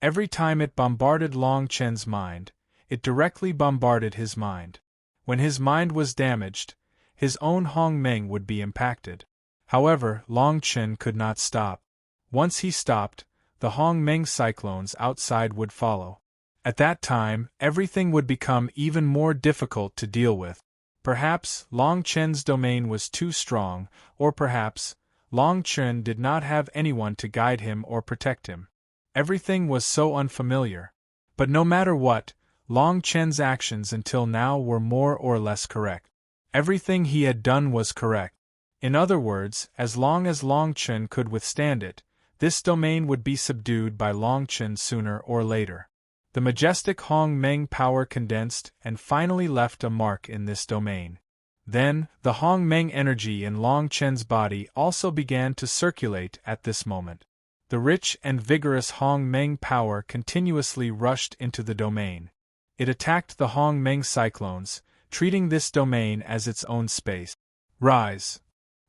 Every time it bombarded Long Chen's mind, it directly bombarded his mind. When his mind was damaged, his own Hong Meng would be impacted. However, Long Chen could not stop. Once he stopped, the Hong Meng cyclones outside would follow. At that time, everything would become even more difficult to deal with. Perhaps Long Chen's domain was too strong, or perhaps Long Chen did not have anyone to guide him or protect him. Everything was so unfamiliar. But no matter what, Long Chen's actions until now were more or less correct. Everything he had done was correct. In other words, as long as Long Chen could withstand it, this domain would be subdued by Long Chen sooner or later. The majestic Hong Meng power condensed and finally left a mark in this domain. Then, the Hong Meng energy in Long Chen's body also began to circulate at this moment. The rich and vigorous Hong Meng power continuously rushed into the domain. It attacked the Hong Meng cyclones, treating this domain as its own space. Rise!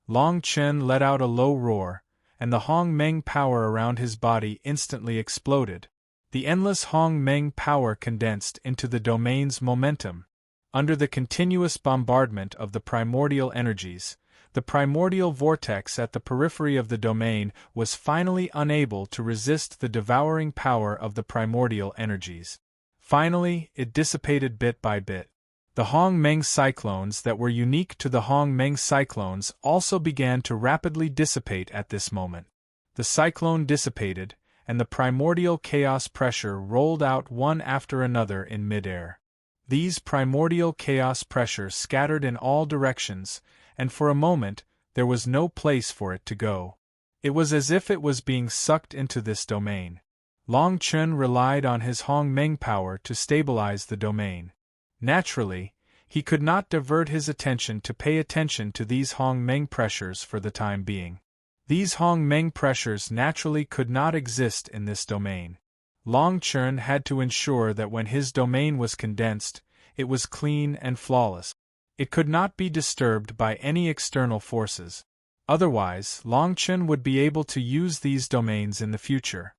Long Chen let out a low roar, and the Hong Meng power around his body instantly exploded. The endless Hong Meng power condensed into the domain's momentum. Under the continuous bombardment of the primordial energies, the primordial vortex at the periphery of the domain was finally unable to resist the devouring power of the primordial energies. Finally, it dissipated bit by bit. The Hong Meng cyclones that were unique to the Hong Meng cyclones also began to rapidly dissipate at this moment. The cyclone dissipated, and the primordial chaos pressure rolled out one after another in midair. These primordial chaos pressures scattered in all directions, and for a moment, there was no place for it to go. It was as if it was being sucked into this domain. Long Chen relied on his Hong Meng power to stabilize the domain. Naturally, he could not divert his attention to pay attention to these Hong Meng pressures for the time being. These Hong Meng pressures naturally could not exist in this domain. Long Chen had to ensure that when his domain was condensed, it was clean and flawless. It could not be disturbed by any external forces. Otherwise, Long Chen would be able to use these domains in the future.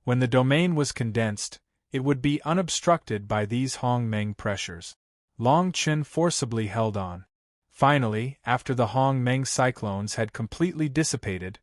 When the domain was condensed, it would be unobstructed by these Hong Meng pressures. Long Chen forcibly held on. Finally, after the Hong Meng cyclones had completely dissipated,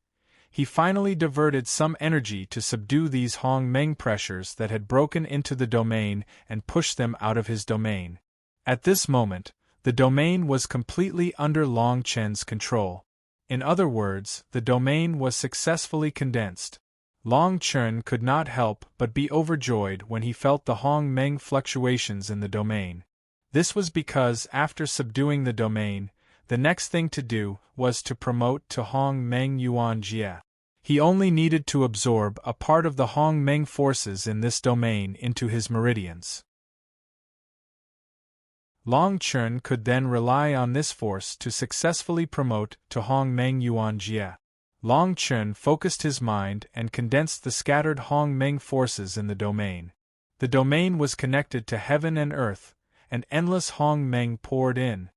he finally diverted some energy to subdue these Hong Meng pressures that had broken into the domain and pushed them out of his domain. At this moment, the domain was completely under Long Chen's control. In other words, the domain was successfully condensed. Long Chen could not help but be overjoyed when he felt the Hong Meng fluctuations in the domain. This was because after subduing the domain, the next thing to do was to promote to Hong Meng Yuan Jie. He only needed to absorb a part of the Hong Meng forces in this domain into his meridians. Long Chun could then rely on this force to successfully promote to Hong Meng Yuan Jie. Long Chun focused his mind and condensed the scattered Hong Meng forces in the domain. The domain was connected to heaven and earth, and endless Hong Meng poured in.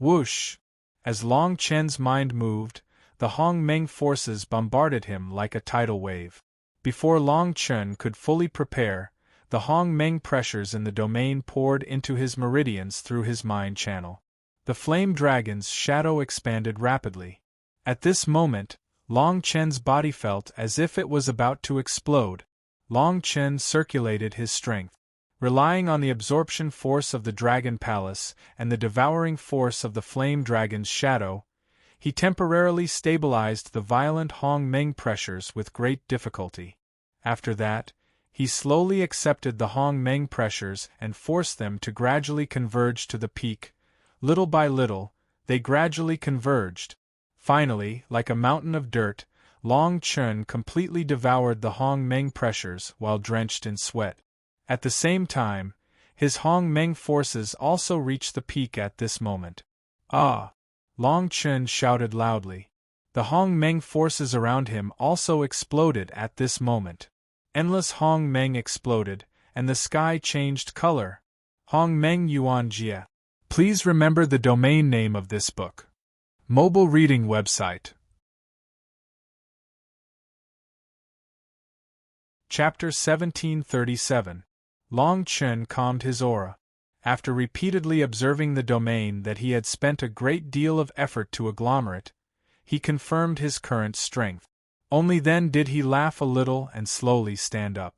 Whoosh! As Long Chen's mind moved, the Hong Meng forces bombarded him like a tidal wave. Before Long Chun could fully prepare, the Hong Meng pressures in the domain poured into his meridians through his mind channel. The flame dragon's shadow expanded rapidly. At this moment, Long Chen's body felt as if it was about to explode. Long Chen circulated his strength. Relying on the absorption force of the Dragon Palace and the devouring force of the flame dragon's shadow, he temporarily stabilized the violent Hong Meng pressures with great difficulty. After that, he slowly accepted the Hong Meng pressures and forced them to gradually converge to the peak. Little by little, they gradually converged. Finally, like a mountain of dirt, Long Chun completely devoured the Hong Meng pressures while drenched in sweat. At the same time, his Hong Meng forces also reached the peak at this moment. Ah! Long Chun shouted loudly. The Hong Meng forces around him also exploded at this moment. Endless Hong Meng exploded, and the sky changed color. Hong Meng Yuan Jie. Please remember the domain name of this book. Mobile reading website. Chapter 1737. Long Chun calmed his aura. After repeatedly observing the domain that he had spent a great deal of effort to agglomerate, he confirmed his current strength. Only then did he laugh a little and slowly stand up.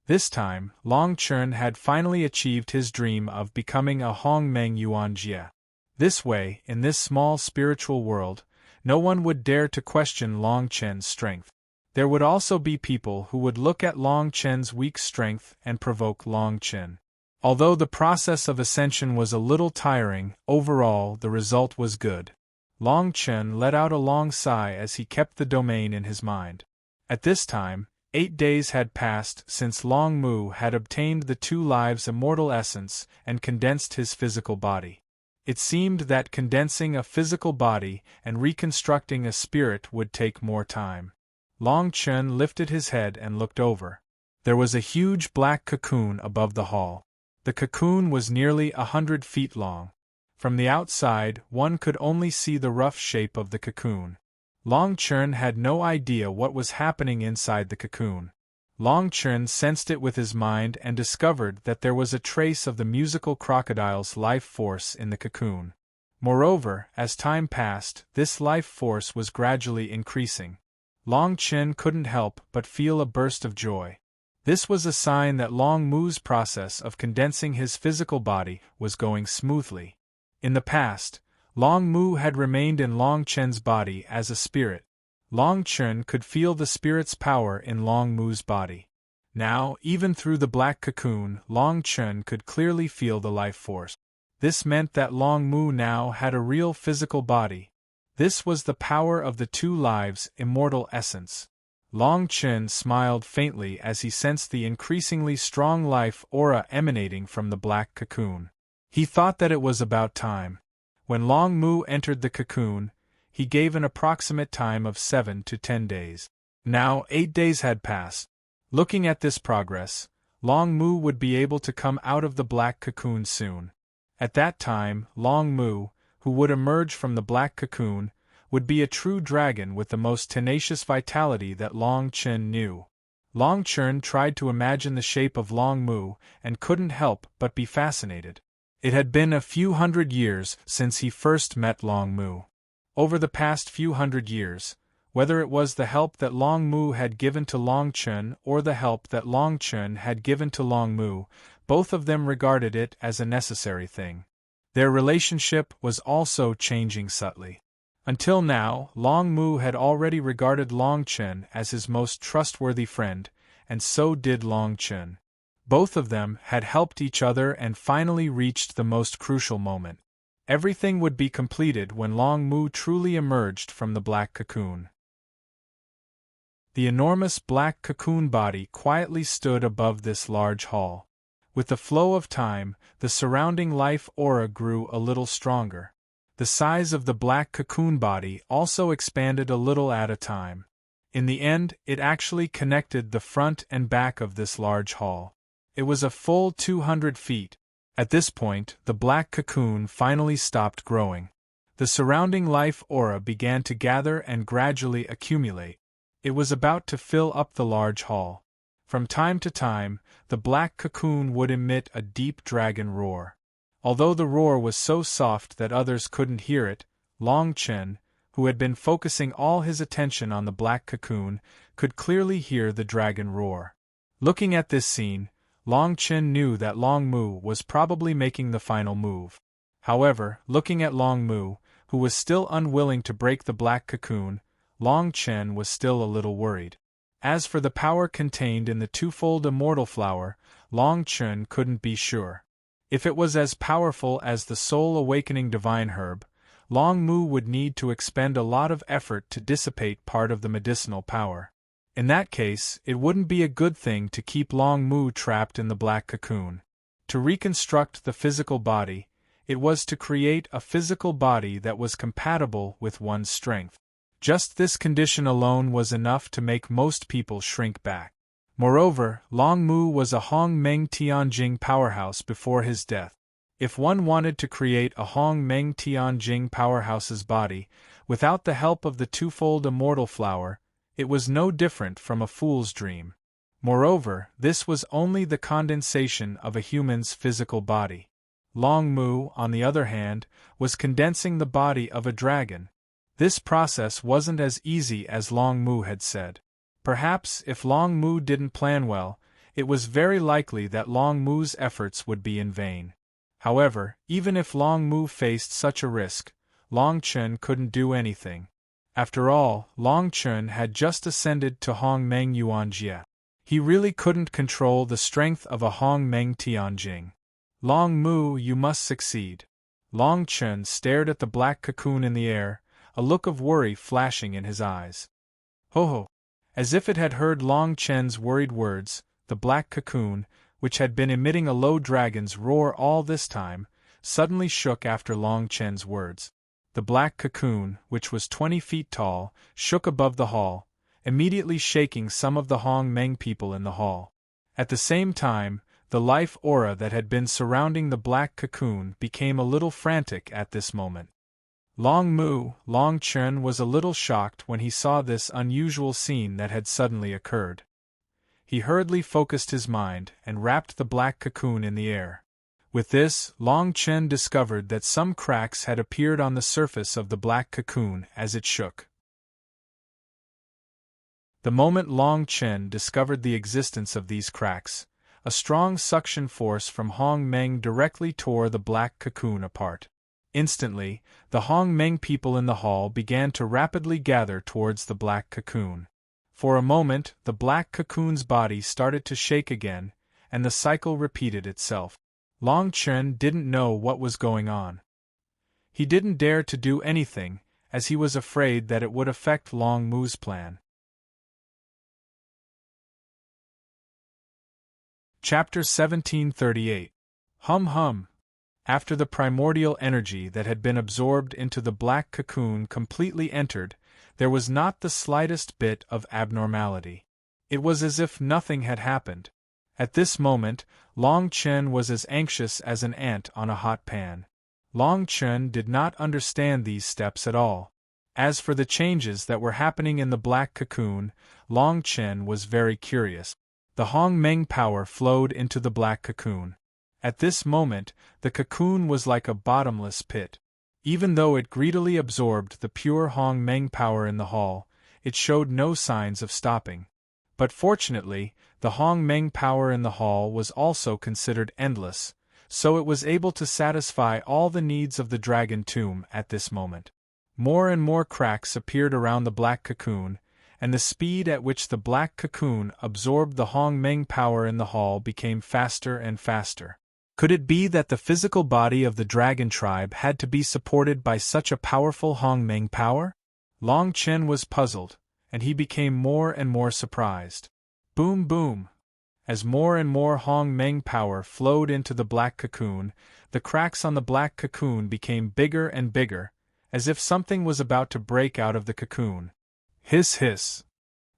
This time, Long Chun had finally achieved his dream of becoming a Hong Meng Yuan Jie. This way, in this small spiritual world, no one would dare to question Long Chen's strength. There would also be people who would look at Long Chen's weak strength and provoke Long Chen. Although the process of ascension was a little tiring, overall the result was good. Long Chen let out a long sigh as he kept the domain in his mind. At this time, 8 days had passed since Long Mu had obtained the Two Lives immortal essence and condensed his physical body. It seemed that condensing a physical body and reconstructing a spirit would take more time. Long Chen lifted his head and looked over. There was a huge black cocoon above the hall. The cocoon was nearly 100 feet long. From the outside, one could only see the rough shape of the cocoon. Long Chen had no idea what was happening inside the cocoon. Long Chen sensed it with his mind and discovered that there was a trace of the musical crocodile's life force in the cocoon. Moreover, as time passed, this life force was gradually increasing. Long Chen couldn't help but feel a burst of joy. This was a sign that Long Mu's process of condensing his physical body was going smoothly. In the past, Long Mu had remained in Long Chen's body as a spirit. Long Chen could feel the spirit's power in Long Mu's body. Now, even through the black cocoon, Long Chen could clearly feel the life force. This meant that Long Mu now had a real physical body. This was the power of the Two Lives immortal essence. Long Chen smiled faintly as he sensed the increasingly strong life aura emanating from the black cocoon. He thought that it was about time. When Long Mu entered the cocoon, he gave an approximate time of 7 to 10 days. Now 8 days had passed. Looking at this progress, Long Mu would be able to come out of the black cocoon soon. At that time, Long Mu, who would emerge from the black cocoon, would be a true dragon with the most tenacious vitality that Long Chen knew. Long Chen tried to imagine the shape of Long Mu and couldn't help but be fascinated. It had been a few hundred years since he first met Long Mu. Over the past few hundred years, whether it was the help that Long Mu had given to Long Chen or the help that Long Chen had given to Long Mu, both of them regarded it as a necessary thing. Their relationship was also changing subtly. Until now, Long Mu had already regarded Long Chen as his most trustworthy friend, and so did Long Chen. Both of them had helped each other and finally reached the most crucial moment. Everything would be completed when Long Mu truly emerged from the black cocoon. The enormous black cocoon body quietly stood above this large hall. With the flow of time, the surrounding life aura grew a little stronger. The size of the black cocoon body also expanded a little at a time. In the end, it actually connected the front and back of this large hall. It was a full 200 feet. At this point, the black cocoon finally stopped growing. The surrounding life aura began to gather and gradually accumulate. It was about to fill up the large hall. From time to time, the black cocoon would emit a deep dragon roar. Although the roar was so soft that others couldn't hear it, Long Chen, who had been focusing all his attention on the black cocoon, could clearly hear the dragon roar. Looking at this scene, Long Chen knew that Long Mu was probably making the final move. However, looking at Long Mu, who was still unwilling to break the black cocoon, Long Chen was still a little worried. As for the power contained in the twofold immortal flower, Long Chen couldn't be sure. If it was as powerful as the soul-awakening divine herb, Long Mu would need to expend a lot of effort to dissipate part of the medicinal power. In that case, it wouldn't be a good thing to keep Long Mu trapped in the black cocoon. To reconstruct the physical body, it was to create a physical body that was compatible with one's strength. Just this condition alone was enough to make most people shrink back. Moreover, Long Mu was a Hong Meng Tianjing powerhouse before his death. If one wanted to create a Hong Meng Tianjing powerhouse's body, without the help of the twofold immortal flower, it was no different from a fool's dream. Moreover, this was only the condensation of a human's physical body. Long Mu, on the other hand, was condensing the body of a dragon. This process wasn't as easy as Long Mu had said. Perhaps, if Long Mu didn't plan well, it was very likely that Long Mu's efforts would be in vain. However, even if Long Mu faced such a risk, Long Chen couldn't do anything. After all, Long Chen had just ascended to Hong Meng Yuanjie. He really couldn't control the strength of a Hong Meng Tianjing. Long Mu, you must succeed. Long Chen stared at the black cocoon in the air, a look of worry flashing in his eyes. Ho ho! As if it had heard Long Chen's worried words, the black cocoon, which had been emitting a low dragon's roar all this time, suddenly shook after Long Chen's words. The black cocoon, which was 20 feet tall, shook above the hall, immediately shaking some of the Hong Meng people in the hall. At the same time, the life aura that had been surrounding the black cocoon became a little frantic at this moment. Long Chen was a little shocked when he saw this unusual scene that had suddenly occurred. He hurriedly focused his mind and wrapped the black cocoon in the air. With this, Long Chen discovered that some cracks had appeared on the surface of the black cocoon as it shook. The moment Long Chen discovered the existence of these cracks, a strong suction force from Hong Meng directly tore the black cocoon apart. Instantly, the Hong Meng people in the hall began to rapidly gather towards the black cocoon. For a moment, the black cocoon's body started to shake again, and the cycle repeated itself. Long Chen didn't know what was going on. He didn't dare to do anything, as he was afraid that it would affect Long Mu's plan. Chapter 1738. Hum. After the primordial energy that had been absorbed into the black cocoon completely entered, there was not the slightest bit of abnormality. It was as if nothing had happened. At this moment, Long Chen was as anxious as an ant on a hot pan. Long Chen did not understand these steps at all. As for the changes that were happening in the black cocoon, Long Chen was very curious. The Hong Meng power flowed into the black cocoon. At this moment, the cocoon was like a bottomless pit. Even though it greedily absorbed the pure Hong Meng power in the hall, it showed no signs of stopping. But fortunately, the Hong Meng power in the hall was also considered endless, so it was able to satisfy all the needs of the dragon tomb at this moment. More and more cracks appeared around the black cocoon, and the speed at which the black cocoon absorbed the Hong Meng power in the hall became faster and faster. Could it be that the physical body of the dragon tribe had to be supported by such a powerful Hongmeng power? Long Chen was puzzled, and he became more and more surprised. Boom boom! As more and more Hongmeng power flowed into the black cocoon, the cracks on the black cocoon became bigger and bigger, as if something was about to break out of the cocoon. Hiss hiss!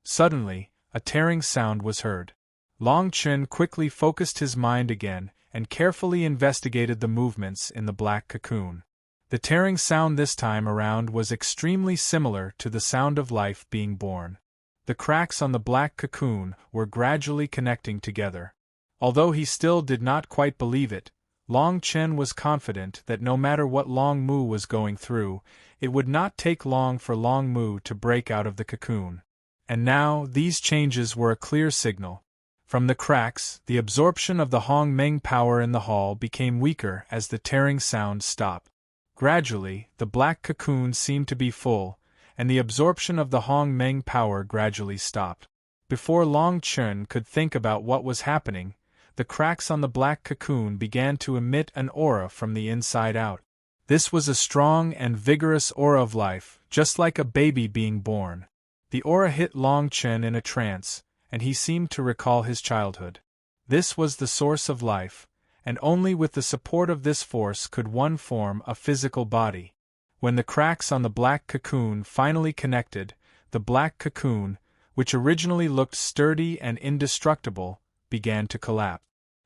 Suddenly, a tearing sound was heard. Long Chen quickly focused his mind again and carefully investigated the movements in the black cocoon. The tearing sound this time around was extremely similar to the sound of life being born. The cracks on the black cocoon were gradually connecting together. Although he still did not quite believe it, Long Chen was confident that no matter what Long Mu was going through, it would not take long for Long Mu to break out of the cocoon. And now, these changes were a clear signal. From the cracks, the absorption of the Hongmeng power in the hall became weaker as the tearing sound stopped. Gradually, the black cocoon seemed to be full, and the absorption of the Hongmeng power gradually stopped. Before Long Chen could think about what was happening, the cracks on the black cocoon began to emit an aura from the inside out. This was a strong and vigorous aura of life, just like a baby being born. The aura hit Long Chen in a trance, and he seemed to recall his childhood. This was the source of life, and only with the support of this force could one form a physical body. When the cracks on the black cocoon finally connected, the black cocoon, which originally looked sturdy and indestructible, began to collapse.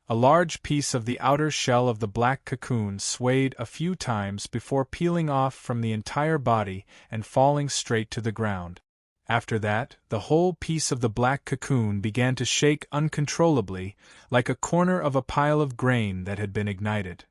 A large piece of the outer shell of the black cocoon swayed a few times before peeling off from the entire body and falling straight to the ground. After that, the whole piece of the black cocoon began to shake uncontrollably, like a corner of a pile of grain that had been ignited.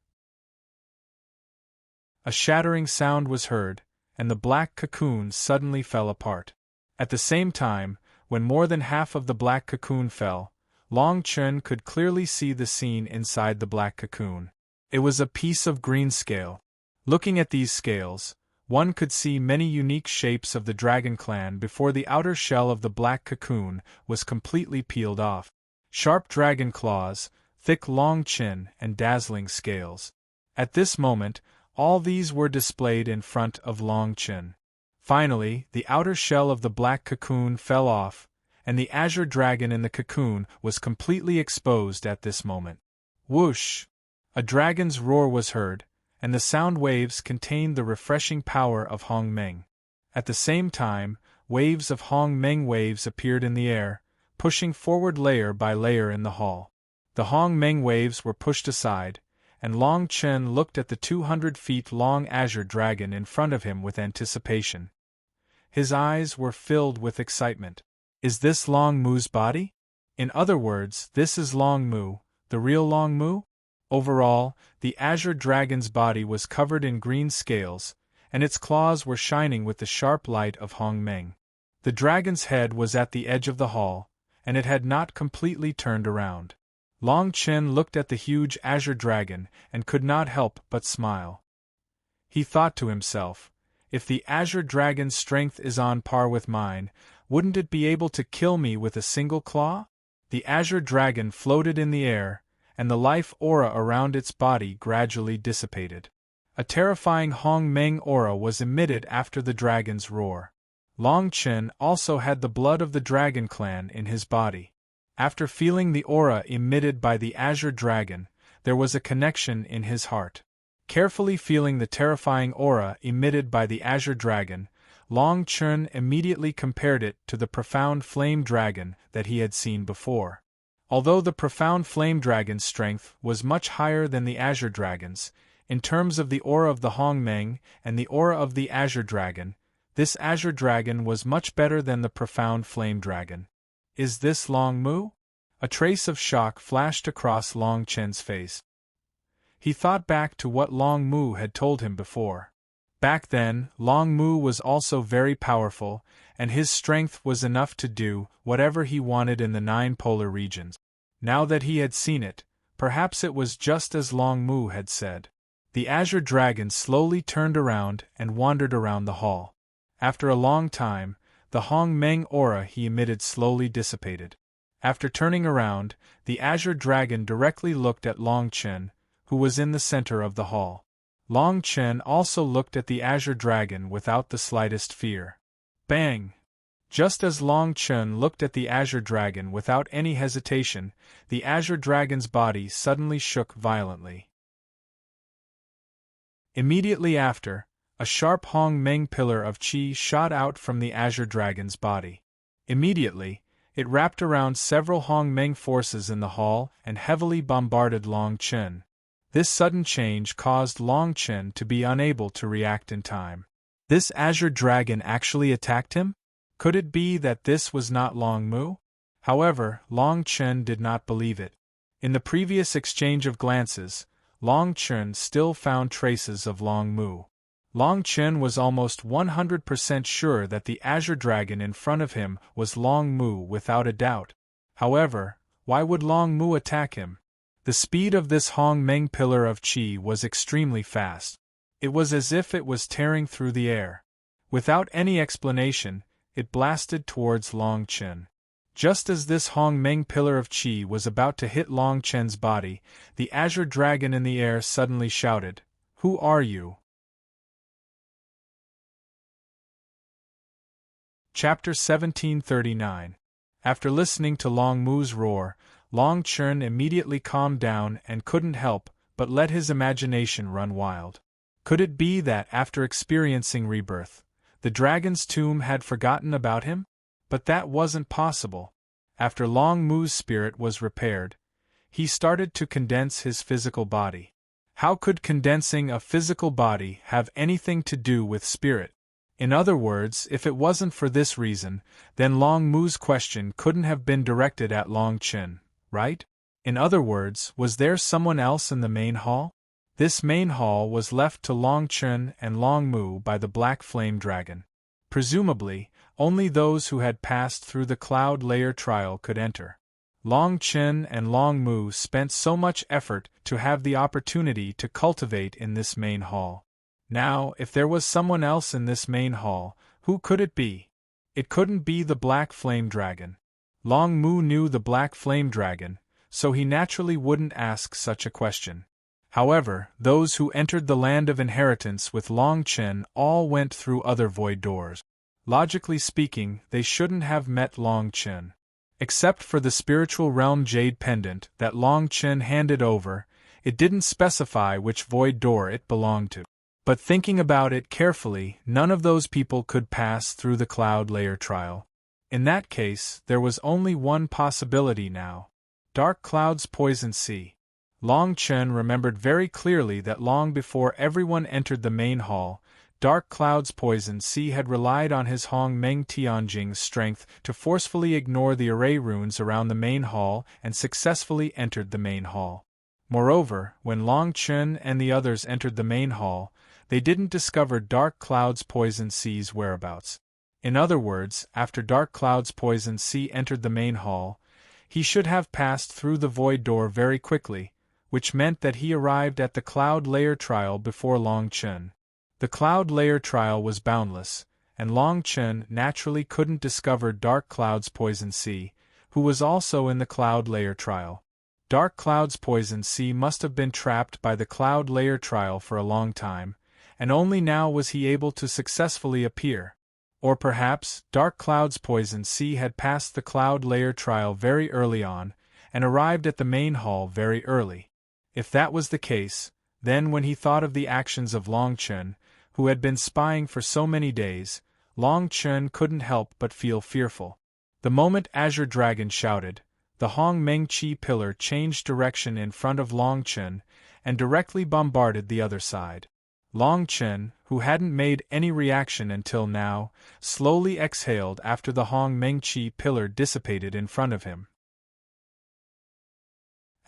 A shattering sound was heard, and the black cocoon suddenly fell apart. At the same time, when more than half of the black cocoon fell, Long Chen could clearly see the scene inside the black cocoon. It was a piece of green scale. Looking at these scales, one could see many unique shapes of the dragon clan before the outer shell of the black cocoon was completely peeled off. Sharp dragon claws, thick long chin, and dazzling scales. At this moment, all these were displayed in front of Long Chen. Finally, the outer shell of the black cocoon fell off, and the azure dragon in the cocoon was completely exposed at this moment. Whoosh! A dragon's roar was heard, and the sound waves contained the refreshing power of Hongmeng. At the same time, waves of Hongmeng waves appeared in the air, pushing forward layer by layer in the hall. The Hongmeng waves were pushed aside, and Long Chen looked at the 200 feet long azure dragon in front of him with anticipation. His eyes were filled with excitement. Is this Long Mu's body? In other words, this is Long Mu, the real Long Mu? Overall, the azure dragon's body was covered in green scales, and its claws were shining with the sharp light of Hongmeng. The dragon's head was at the edge of the hall, and it had not completely turned around. Long Chen looked at the huge azure dragon and could not help but smile. He thought to himself, if the azure dragon's strength is on par with mine, wouldn't it be able to kill me with a single claw? The azure dragon floated in the air, and the life aura around its body gradually dissipated. A terrifying Hongmeng aura was emitted after the dragon's roar. Long Chen also had the blood of the dragon clan in his body. After feeling the aura emitted by the azure dragon, there was a connection in his heart. Carefully feeling the terrifying aura emitted by the azure dragon, Long Chen immediately compared it to the profound flame dragon that he had seen before. Although the profound flame dragon's strength was much higher than the azure dragon's, in terms of the aura of the Hongmeng and the aura of the azure dragon, this azure dragon was much better than the profound flame dragon. Is this Long Mu? A trace of shock flashed across Long Chen's face. He thought back to what Long Mu had told him before. Back then, Long Mu was also very powerful, and his strength was enough to do whatever he wanted in the 9 polar regions. Now that he had seen it, perhaps it was just as Long Mu had said. The azure dragon slowly turned around and wandered around the hall. After a long time, the Hongmeng aura he emitted slowly dissipated. After turning around, the azure dragon directly looked at Long Chen, who was in the center of the hall. Long Chen also looked at the azure dragon without the slightest fear. Bang! Just as Long Chen looked at the azure dragon without any hesitation, the azure dragon's body suddenly shook violently. Immediately after, a sharp Hong Meng pillar of qi shot out from the azure dragon's body. Immediately, it wrapped around several Hong Meng forces in the hall and heavily bombarded Long Chen. This sudden change caused Long Chen to be unable to react in time. This azure dragon actually attacked him? Could it be that this was not Long Mu? However, Long Chen did not believe it. In the previous exchange of glances, Long Chen still found traces of Long Mu. Long Chen was almost 100% sure that the azure dragon in front of him was Long Mu without a doubt. However, why would Long Mu attack him? The speed of this Hong Meng pillar of qi was extremely fast. It was as if it was tearing through the air. Without any explanation, it blasted towards Long Chen. Just as this Hong Meng pillar of qi was about to hit Long Chen's body, the azure dragon in the air suddenly shouted, "Who are you?" Chapter 1739. After listening to Long Mu's roar, Long Chen immediately calmed down and couldn't help but let his imagination run wild. Could it be that after experiencing rebirth, the dragon's tomb had forgotten about him? But that wasn't possible. After Long Mu's spirit was repaired, he started to condense his physical body. How could condensing a physical body have anything to do with spirit? In other words, if it wasn't for this reason, then Long Mu's question couldn't have been directed at Long Chen, right? In other words, was there someone else in the main hall? This main hall was left to Long Chen and Long Mu by the Black Flame Dragon. Presumably, only those who had passed through the cloud layer trial could enter. Long Chen and Long Mu spent so much effort to have the opportunity to cultivate in this main hall. Now, if there was someone else in this main hall, who could it be? It couldn't be the Black Flame Dragon. Long Mu knew the Black Flame Dragon, so he naturally wouldn't ask such a question. However, those who entered the Land of Inheritance with Long Chen all went through other void doors. Logically speaking, they shouldn't have met Long Chen. Except for the spiritual realm jade pendant that Long Chen handed over, it didn't specify which void door it belonged to. But thinking about it carefully, none of those people could pass through the cloud layer trial. In that case, there was only one possibility now. Dark Cloud's Poison Sea. Long Chen remembered very clearly that long before everyone entered the main hall, Dark Cloud's Poison Sea had relied on his Hong Meng Tianjing's strength to forcefully ignore the array runes around the main hall and successfully entered the main hall. Moreover, when Long Chen and the others entered the main hall, they didn't discover Dark Cloud's Poison Sea's whereabouts. In other words, after Dark Cloud's Poison Sea entered the main hall, he should have passed through the void door very quickly, which meant that he arrived at the cloud layer trial before Long Chen. The cloud layer trial was boundless, and Long Chen naturally couldn't discover Dark Cloud's Poison Sea, who was also in the cloud layer trial. Dark Cloud's Poison Sea must have been trapped by the cloud layer trial for a long time, and only now was he able to successfully appear. Or perhaps, Dark Cloud's Poison Sea had passed the cloud layer trial very early on, and arrived at the main hall very early. If that was the case, then when he thought of the actions of Long Chen, who had been spying for so many days, Long Chen couldn't help but feel fearful. The moment Azure Dragon shouted, the Hong Meng Qi pillar changed direction in front of Long Chen, and directly bombarded the other side. Long Chen, who hadn't made any reaction until now, slowly exhaled after the Hong Meng Qi pillar dissipated in front of him.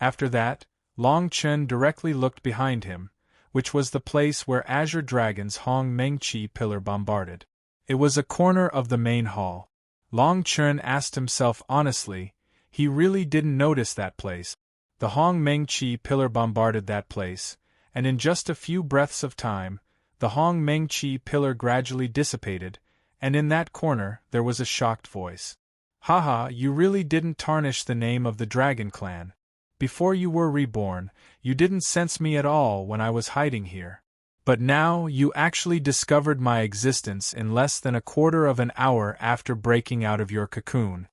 After that, Long Chen directly looked behind him, which was the place where Azure Dragon's Hong Meng Qi pillar bombarded. It was a corner of the main hall. Long Chen asked himself honestly, he really didn't notice that place. The Hong Meng Qi pillar bombarded that place, and in just a few breaths of time, the Hong Meng Qi pillar gradually dissipated, and in that corner there was a shocked voice. "Haha, you really didn't tarnish the name of the Dragon Clan. Before you were reborn, you didn't sense me at all when I was hiding here. But now you actually discovered my existence in less than a quarter of an hour after breaking out of your cocoon."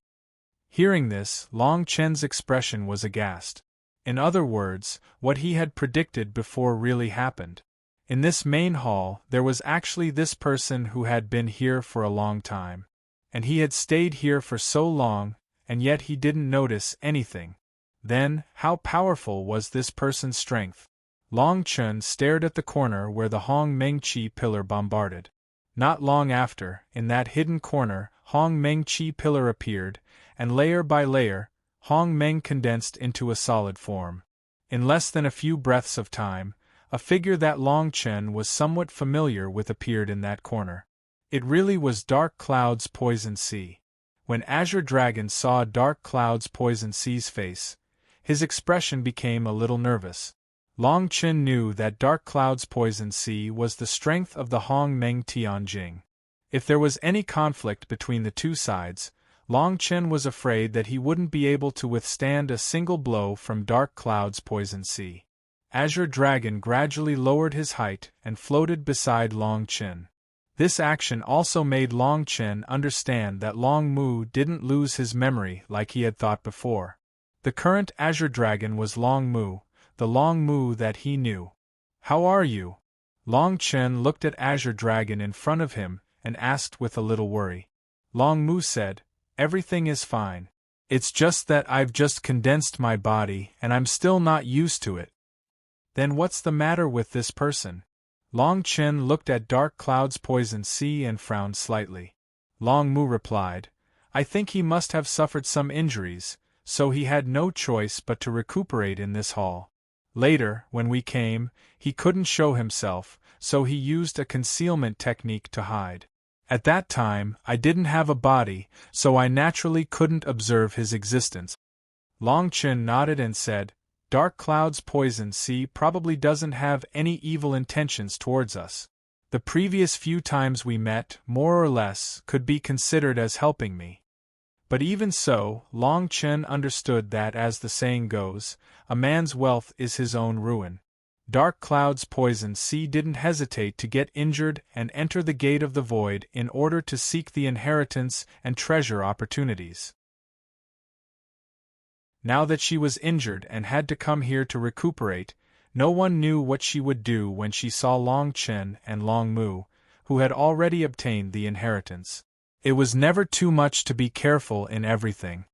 Hearing this, Long Chen's expression was aghast. In other words, what he had predicted before really happened. In this main hall, there was actually this person who had been here for a long time. And he had stayed here for so long, and yet he didn't notice anything. Then, how powerful was this person's strength? Long Chen stared at the corner where the Hong Meng-chi pillar bombarded. Not long after, in that hidden corner, Hong Meng-chi pillar appeared, and layer by layer, Hong Meng condensed into a solid form. In less than a few breaths of time, a figure that Long Chen was somewhat familiar with appeared in that corner. It really was Dark Cloud's Poison Sea. When Azure Dragon saw Dark Cloud's Poison Sea's face, his expression became a little nervous. Long Chen knew that Dark Cloud's Poison Sea was the strength of the Hong Meng Tianjing. If there was any conflict between the two sides, Long Chen was afraid that he wouldn't be able to withstand a single blow from Dark Cloud's Poison Sea. Azure Dragon gradually lowered his height and floated beside Long Chen. This action also made Long Chen understand that Long Mu didn't lose his memory like he had thought before. The current Azure Dragon was Long Mu, the Long Mu that he knew. "How are you?" Long Chen looked at Azure Dragon in front of him and asked with a little worry. Long Mu said, "Everything is fine. It's just that I've just condensed my body and I'm still not used to it." "Then what's the matter with this person?" Long Chen looked at Dark Cloud's Poison Sea and frowned slightly. Long Mu replied, "I think he must have suffered some injuries, so he had no choice but to recuperate in this hall. Later, when we came, he couldn't show himself, so he used a concealment technique to hide. At that time, I didn't have a body, so I naturally couldn't observe his existence." Long Chen nodded and said, "Dark Cloud's Poison Sea probably doesn't have any evil intentions towards us. The previous few times we met, more or less, could be considered as helping me." But even so, Long Chen understood that, as the saying goes, a man's wealth is his own ruin. Dark Cloud's Poison Sea didn't hesitate to get injured and enter the Gate of the Void in order to seek the inheritance and treasure opportunities. Now that she was injured and had to come here to recuperate, no one knew what she would do when she saw Long Chen and Long Mu, who had already obtained the inheritance. It was never too much to be careful in everything.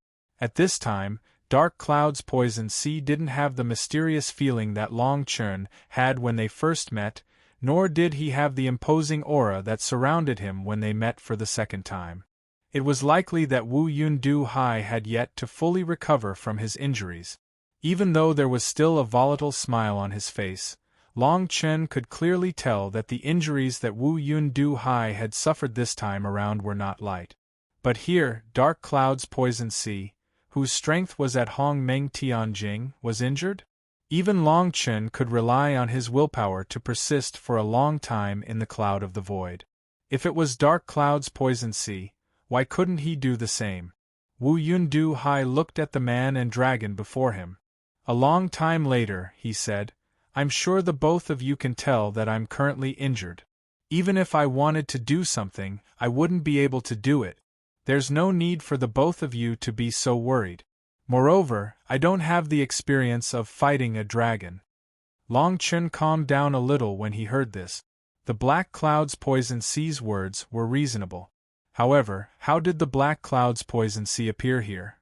At this time, Dark Cloud's Poison Sea didn't have the mysterious feeling that Long Chen had when they first met, nor did he have the imposing aura that surrounded him when they met for the second time. It was likely that Wu Yundu Hai had yet to fully recover from his injuries. Even though there was still a volatile smile on his face, Long Chen could clearly tell that the injuries that Wu Yundu Hai had suffered this time around were not light. But here, Dark Cloud's Poison Sea, whose strength was at Hong Meng Tianjing, was injured? Even Long Chen could rely on his willpower to persist for a long time in the Cloud of the Void. If it was Dark Cloud's Poison Sea, why couldn't he do the same? Wu Yundu Hai looked at the man and dragon before him. A long time later, he said, "I'm sure the both of you can tell that I'm currently injured. Even if I wanted to do something, I wouldn't be able to do it. There's no need for the both of you to be so worried. Moreover, I don't have the experience of fighting a dragon." Long Chen calmed down a little when he heard this. The Black Cloud's Poison Sea's words were reasonable. However, how did the Black Cloud's Poison Sea appear here?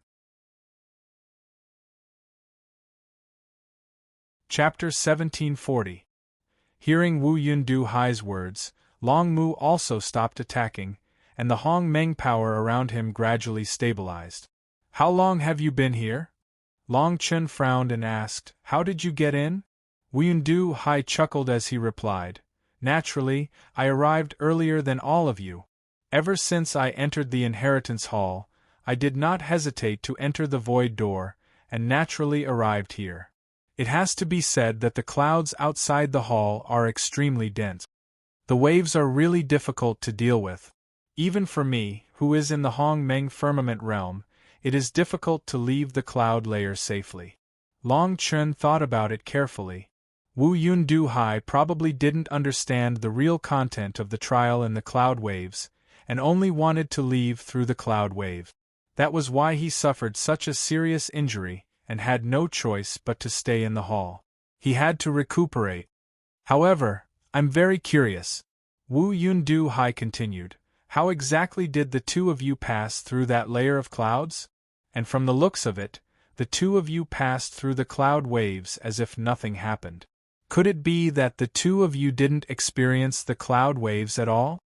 Chapter 1740. Hearing Wu Yundu Hai's words, Long Mu also stopped attacking, and the Hong Meng power around him gradually stabilized. "How long have you been here?" Long Chen frowned and asked, "How did you get in?" Wu Yundu Hai chuckled as he replied, "Naturally, I arrived earlier than all of you. Ever since I entered the Inheritance Hall, I did not hesitate to enter the Void Door, and naturally arrived here. It has to be said that the clouds outside the hall are extremely dense. The waves are really difficult to deal with. Even for me, who is in the Hong Meng firmament realm, it is difficult to leave the cloud layer safely." Long Chen thought about it carefully. Wu Yun-Du-Hai probably didn't understand the real content of the trial in the cloud waves, and only wanted to leave through the cloud wave. That was why he suffered such a serious injury, and had no choice but to stay in the hall. He had to recuperate. However, I'm very curious. Wu Yun-Du-Hai continued. How exactly did the two of you pass through that layer of clouds? And from the looks of it, the two of you passed through the cloud waves as if nothing happened. Could it be that the two of you didn't experience the cloud waves at all?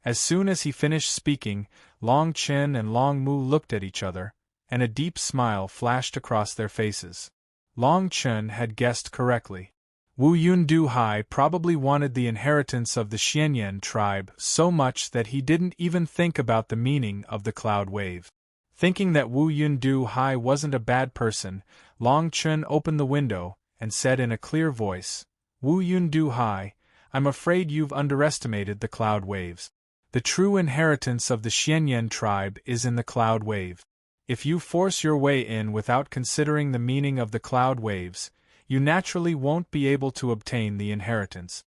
As soon as he finished speaking, Long Chen and Long Mu looked at each other, and a deep smile flashed across their faces. Long Chen had guessed correctly. Wu Yun-Du-Hai probably wanted the inheritance of the Xianyan tribe so much that he didn't even think about the meaning of the cloud wave. Thinking that Wu Yun-Du-Hai wasn't a bad person, Long Chen opened the window and said in a clear voice, Wu Yun-Du-Hai, I'm afraid you've underestimated the cloud waves. The true inheritance of the Xianyan tribe is in the cloud wave. If you force your way in without considering the meaning of the cloud waves, you naturally won't be able to obtain the inheritance.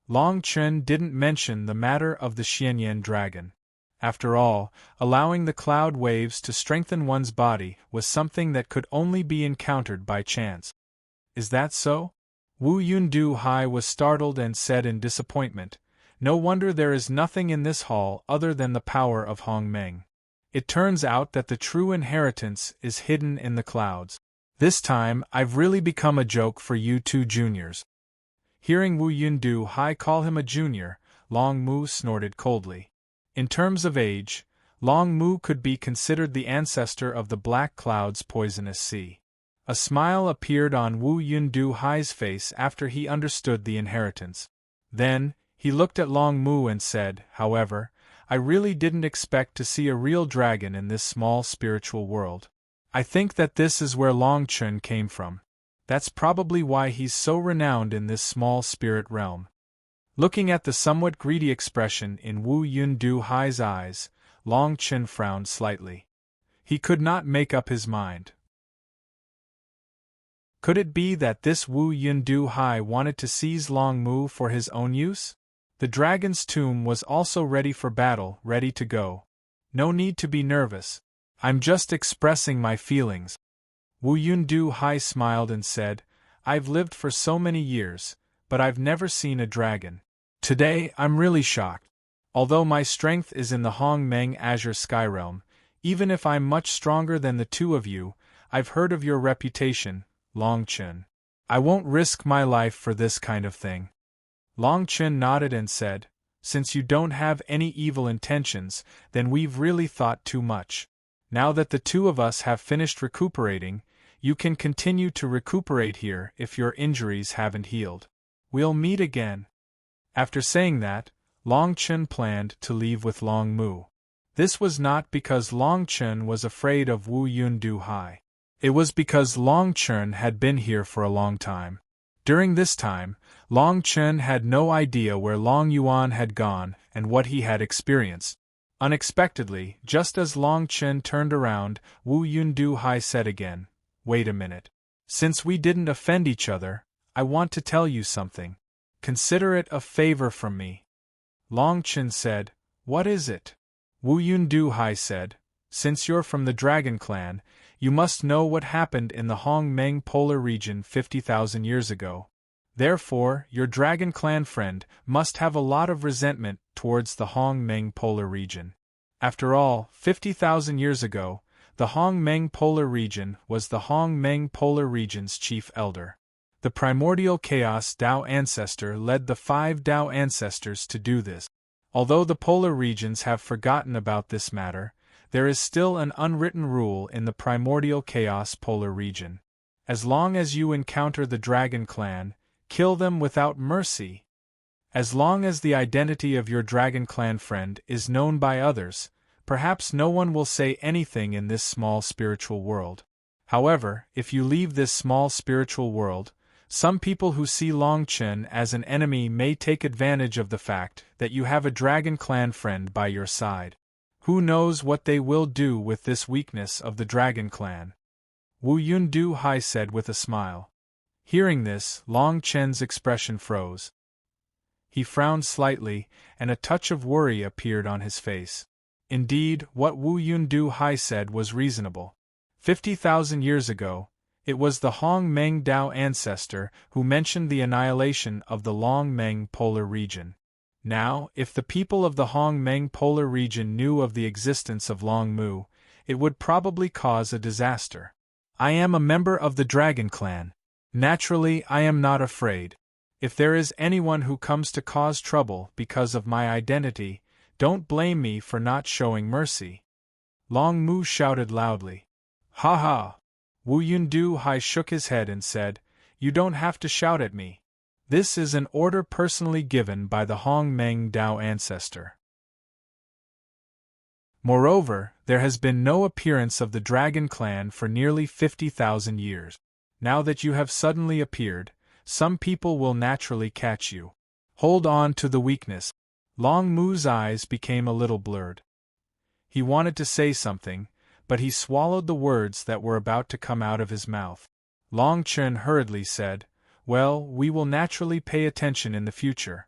Long Chen didn't mention the matter of the Xianyan dragon. After all, allowing the cloud waves to strengthen one's body was something that could only be encountered by chance. Is that so? Wu Yun-Du-Hai was startled and said in disappointment, No wonder there is nothing in this hall other than the power of Hong Meng. It turns out that the true inheritance is hidden in the clouds. This time, I've really become a joke for you two juniors. Hearing Wu Yun-Du-Hai call him a junior, Long Mu snorted coldly. In terms of age, Long Mu could be considered the ancestor of the Black Cloud's poisonous sea. A smile appeared on Wu Yun-Du-Hai's face after he understood the inheritance. Then, he looked at Long Mu and said, However, I really didn't expect to see a real dragon in this small spiritual world. I think that this is where Long Chen came from. That's probably why he's so renowned in this small spirit realm. Looking at the somewhat greedy expression in Wu Yun-Du-Hai's eyes, Long Chen frowned slightly. He could not make up his mind. Could it be that this Wu Yun-Du-Hai wanted to seize Long Mu for his own use? The dragon's tomb was also ready for battle, ready to go. No need to be nervous. I'm just expressing my feelings. Wu Yun-Du-Hai smiled and said, I've lived for so many years, but I've never seen a dragon. Today, I'm really shocked. Although my strength is in the Hong Meng Azure Sky Realm, even if I'm much stronger than the two of you, I've heard of your reputation, Long Chen. I won't risk my life for this kind of thing. Long Chen nodded and said, Since you don't have any evil intentions, then we've really thought too much. Now that the two of us have finished recuperating, you can continue to recuperate here if your injuries haven't healed. We'll meet again. After saying that, Long Chen planned to leave with Long Mu. This was not because Long Chen was afraid of Wu Yun-Du-Hai. It was because Long Chen had been here for a long time. During this time, Long Chen had no idea where Long Yuan had gone and what he had experienced. Unexpectedly, just as Long Chen turned around, Wu Yun-Du-Hai said again, Wait a minute. Since we didn't offend each other, I want to tell you something. Consider it a favor from me. Long Chen said, What is it? Wu Yun-Du-Hai said, Since you're from the Dragon Clan, you must know what happened in the Hong Meng polar region 50,000 years ago. Therefore, your Dragon Clan friend must have a lot of resentment towards the Hong Meng polar region. After all, 50,000 years ago, the Hong Meng polar region was the Hong Meng polar region's chief elder. The primordial chaos Dao ancestor led the 5 Dao ancestors to do this. Although the polar regions have forgotten about this matter, there is still an unwritten rule in the primordial chaos polar region. As long as you encounter the Dragon Clan, kill them without mercy. As long as the identity of your Dragon Clan friend is known by others, perhaps no one will say anything in this small spiritual world. However, if you leave this small spiritual world, some people who see Long Chen as an enemy may take advantage of the fact that you have a Dragon Clan friend by your side. Who knows what they will do with this weakness of the Dragon Clan? Wu Yundu Hai said with a smile. Hearing this, Long Chen's expression froze. He frowned slightly, and a touch of worry appeared on his face. Indeed, what Wu Yundu Hai said was reasonable. 50,000 years ago, it was the Hong Meng Dao ancestor who mentioned the annihilation of the Long Meng polar region. Now, if the people of the Hong Meng polar region knew of the existence of Long Mu, it would probably cause a disaster. I am a member of the Dragon Clan. Naturally, I am not afraid. If there is anyone who comes to cause trouble because of my identity, don't blame me for not showing mercy. Long Mu shouted loudly. Ha ha! Wu Yundu Hai shook his head and said, You don't have to shout at me. This is an order personally given by the Hong Meng Dao ancestor. Moreover, there has been no appearance of the Dragon Clan for nearly 50,000 years. Now that you have suddenly appeared, some people will naturally catch you. Hold on to the weakness. Long Mu's eyes became a little blurred. He wanted to say something, but he swallowed the words that were about to come out of his mouth. Long Chen hurriedly said, Well, we will naturally pay attention in the future.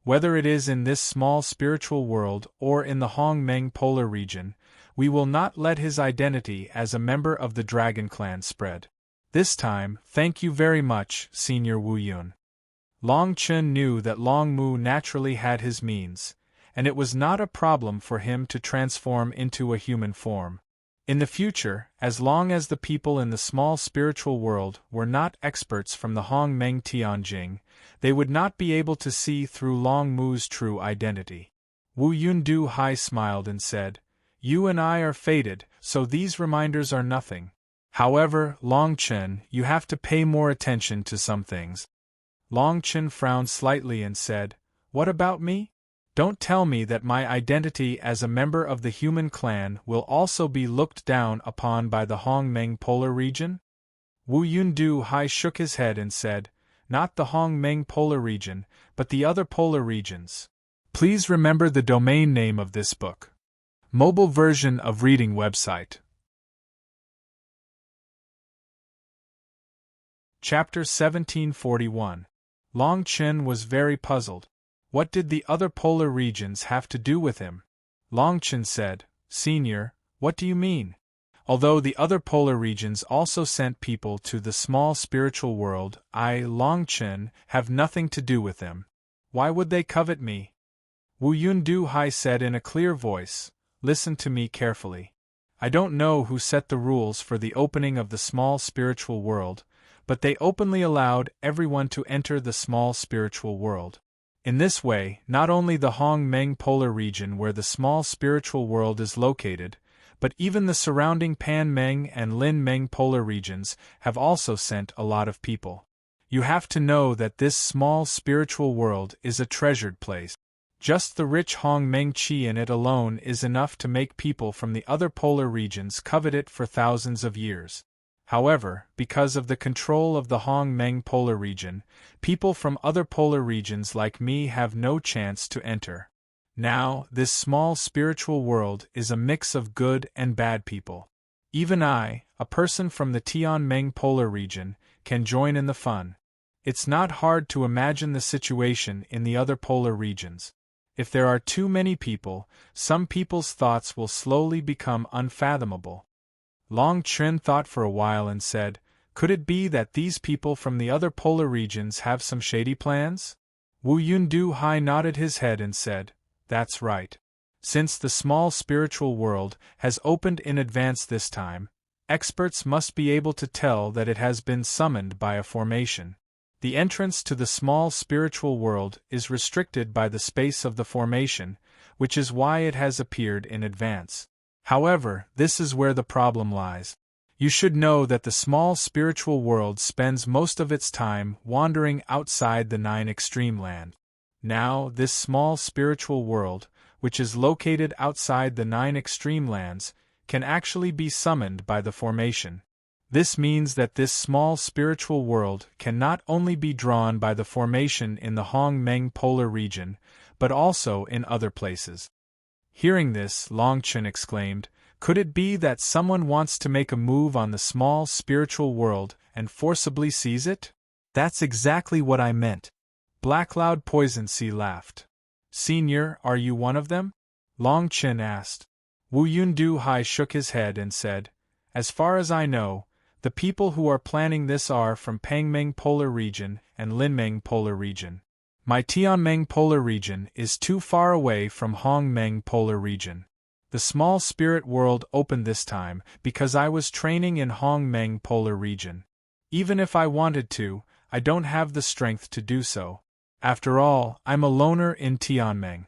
Whether it is in this small spiritual world or in the Hong Meng polar region, we will not let his identity as a member of the Dragon Clan spread. This time, thank you very much, Senior Wu Yun. Long Chen knew that Long Mu naturally had his means, and it was not a problem for him to transform into a human form. In the future, as long as the people in the small spiritual world were not experts from the Hong Meng Tianjing, they would not be able to see through Long Mu's true identity. Wu Yundu Hai smiled and said, You and I are fated, so these reminders are nothing. However, Long Chen, you have to pay more attention to some things. Long Chen frowned slightly and said, What about me? Don't tell me that my identity as a member of the human clan will also be looked down upon by the Hong Meng polar region? Wu Yundu Hai shook his head and said, Not the Hong Meng polar region, but the other polar regions. Please remember the domain name of this book. Mobile version of reading website. Chapter 1741. Long Chen was very puzzled. What did the other polar regions have to do with him? Long Chen said, Senior, what do you mean? Although the other polar regions also sent people to the small spiritual world, I, Long Chen, have nothing to do with them. Why would they covet me? Wu Yundu Hai said in a clear voice, Listen to me carefully. I don't know who set the rules for the opening of the small spiritual world, but they openly allowed everyone to enter the small spiritual world. In this way, not only the Hong Meng polar region where the small spiritual world is located, but even the surrounding Pan Meng and Lin Meng polar regions have also sent a lot of people. You have to know that this small spiritual world is a treasured place. Just the rich Hong Meng qi in it alone is enough to make people from the other polar regions covet it for thousands of years. However, because of the control of the Hong Meng polar region, people from other polar regions like me have no chance to enter. Now, this small spiritual world is a mix of good and bad people. Even I, a person from the Tianmeng polar region, can join in the fun. It's not hard to imagine the situation in the other polar regions. If there are too many people, some people's thoughts will slowly become unfathomable. Long Chen thought for a while and said, Could it be that these people from the other polar regions have some shady plans? Wu Yundu Hai nodded his head and said, That's right. Since the small spiritual world has opened in advance this time, experts must be able to tell that it has been summoned by a formation. The entrance to the small spiritual world is restricted by the space of the formation, which is why it has appeared in advance. However, this is where the problem lies. You should know that the small spiritual world spends most of its time wandering outside the Nine Extreme Land. Now, this small spiritual world, which is located outside the Nine Extreme Lands, can actually be summoned by the formation. This means that this small spiritual world can not only be drawn by the formation in the Hong Meng polar region, but also in other places. Hearing this, Long Chen exclaimed, Could it be that someone wants to make a move on the small spiritual world and forcibly seize it? That's exactly what I meant. Black Cloud Poison Sea laughed. Senior, are you one of them? Long Chin asked. Wu Yundu Hai shook his head and said, as far as I know, the people who are planning this are from Pangmeng Polar Region and Linmeng Polar Region. My Tianmeng Polar Region is too far away from Hongmeng Polar Region. The small spirit world opened this time because I was training in Hongmeng Polar Region. Even if I wanted to, I don't have the strength to do so. After all, I'm a loner in Tianmeng.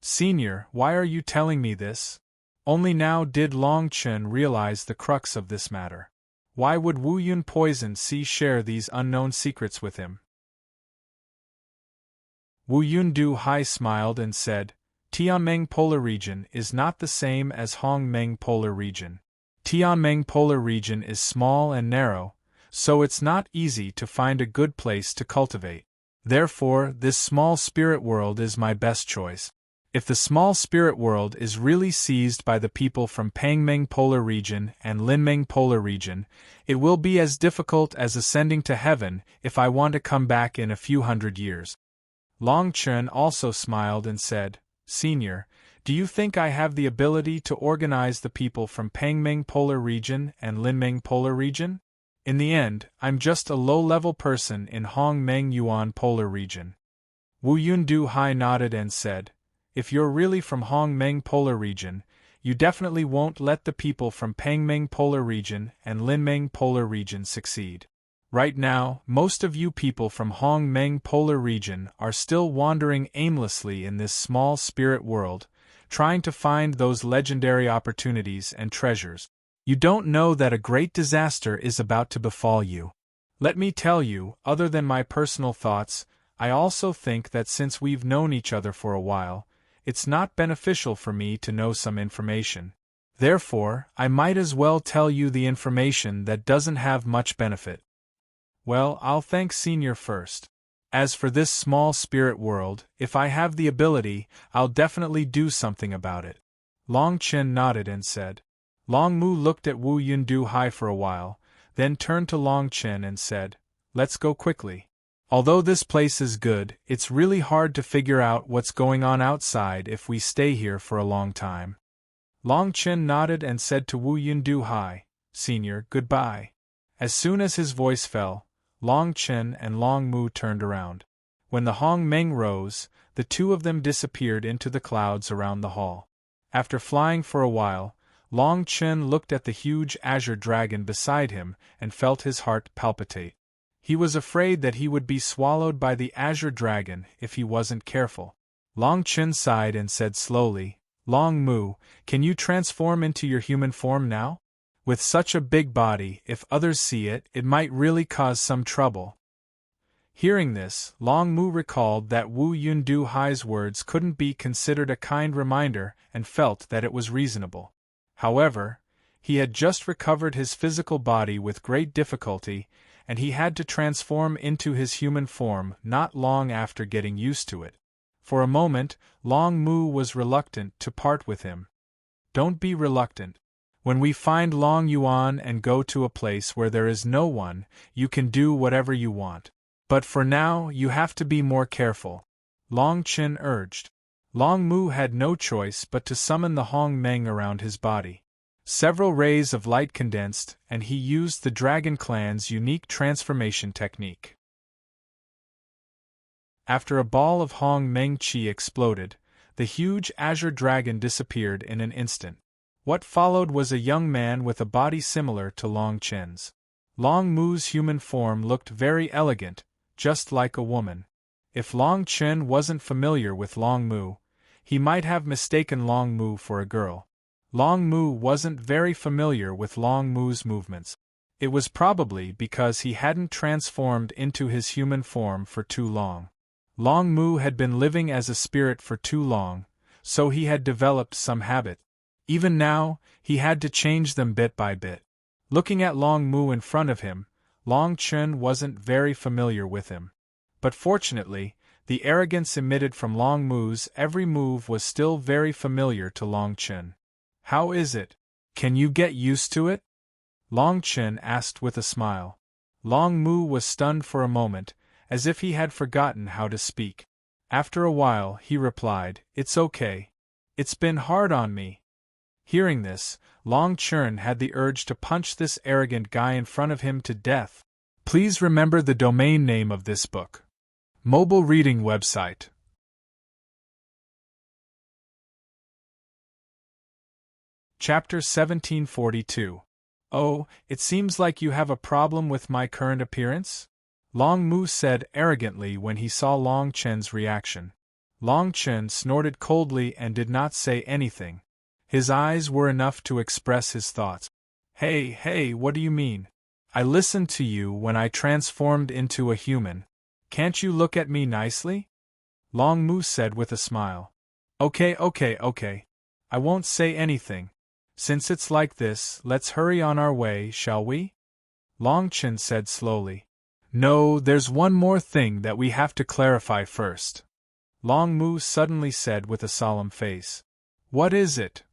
Senior, why are you telling me this? Only now did Long Chen realize the crux of this matter. Why would Wu Yun Poison Sea share these unknown secrets with him? Wu Yundu Hai smiled and said, Tianmeng Polar Region is not the same as Hongmeng Polar Region. Tianmeng Polar Region is small and narrow, so it's not easy to find a good place to cultivate. Therefore, this small spirit world is my best choice. If the small spirit world is really seized by the people from Pangmeng Polar Region and Linmeng Polar Region, it will be as difficult as ascending to heaven if I want to come back in a few hundred years. Long Chen also smiled and said, Senior, do you think I have the ability to organize the people from Pangmeng Polar Region and Linmeng Polar Region? In the end, I'm just a low-level person in Hongmeng Yuan Polar Region. Wu Yundu Hai nodded and said, if you're really from Hongmeng Polar Region, you definitely won't let the people from Pangmeng Polar Region and Linmeng Polar Region succeed. Right now, most of you people from Hongmeng Polar Region are still wandering aimlessly in this small spirit world, trying to find those legendary opportunities and treasures. You don't know that a great disaster is about to befall you. Let me tell you, other than my personal thoughts, I also think that since we've known each other for a while, it's not beneficial for me to know some information. Therefore, I might as well tell you the information that doesn't have much benefit. Well, I'll thank Senior first. As for this small spirit world, if I have the ability, I'll definitely do something about it. Long Chen nodded and said. Long Mu looked at Wu Yundu Hai for a while, then turned to Long Chen and said, let's go quickly. Although this place is good, it's really hard to figure out what's going on outside if we stay here for a long time. Long Chen nodded and said to Wu Yundu Hai, Senior, goodbye. As soon as his voice fell, Long Chen and Long Mu turned around. When the Hongmeng rose, the two of them disappeared into the clouds around the hall. After flying for a while, Long Chen looked at the huge azure dragon beside him and felt his heart palpitate. He was afraid that he would be swallowed by the azure dragon if he wasn't careful. Long Chen sighed and said slowly, Long Mu, can you transform into your human form now? With such a big body, if others see it, it might really cause some trouble. Hearing this, Long Mu recalled that Wu Yundu Hai's words couldn't be considered a kind reminder and felt that it was reasonable. However, he had just recovered his physical body with great difficulty, and he had to transform into his human form not long after getting used to it. For a moment, Long Mu was reluctant to part with him. Don't be reluctant. When we find Long Yuan and go to a place where there is no one, you can do whatever you want. But for now, you have to be more careful. Long Chen urged. Long Mu had no choice but to summon the Hongmeng around his body. Several rays of light condensed, and he used the Dragon Clan's unique transformation technique. After a ball of Hongmeng Qi exploded, the huge azure dragon disappeared in an instant. What followed was a young man with a body similar to Long Chen's. Long Mu's human form looked very elegant, just like a woman. If Long Chen wasn't familiar with Long Mu, he might have mistaken Long Mu for a girl. Long Mu wasn't very familiar with Long Mu's movements. It was probably because he hadn't transformed into his human form for too long. Long Mu had been living as a spirit for too long, so he had developed some habit. Even now, he had to change them bit by bit. Looking at Long Mu in front of him, Long Chen wasn't very familiar with him. But fortunately, the arrogance emitted from Long Mu's every move was still very familiar to Long Chen. How is it? Can you get used to it? Long Chen asked with a smile. Long Mu was stunned for a moment, as if he had forgotten how to speak. After a while, he replied, "It's okay. It's been hard on me." Hearing this, Long Chen had the urge to punch this arrogant guy in front of him to death. Please remember the domain name of this book. Mobile reading website. Chapter 1742. Oh, it seems like you have a problem with my current appearance? Long Mu said arrogantly when he saw Long Chen's reaction. Long Chen snorted coldly and did not say anything. His eyes were enough to express his thoughts. Hey, what do you mean? I listened to you when I transformed into a human. Can't you look at me nicely? Long Mu said with a smile. Okay. I won't say anything. Since it's like this, let's hurry on our way, shall we? Long Chen said slowly. No, there's one more thing that we have to clarify first. Long Mu suddenly said with a solemn face. What is it?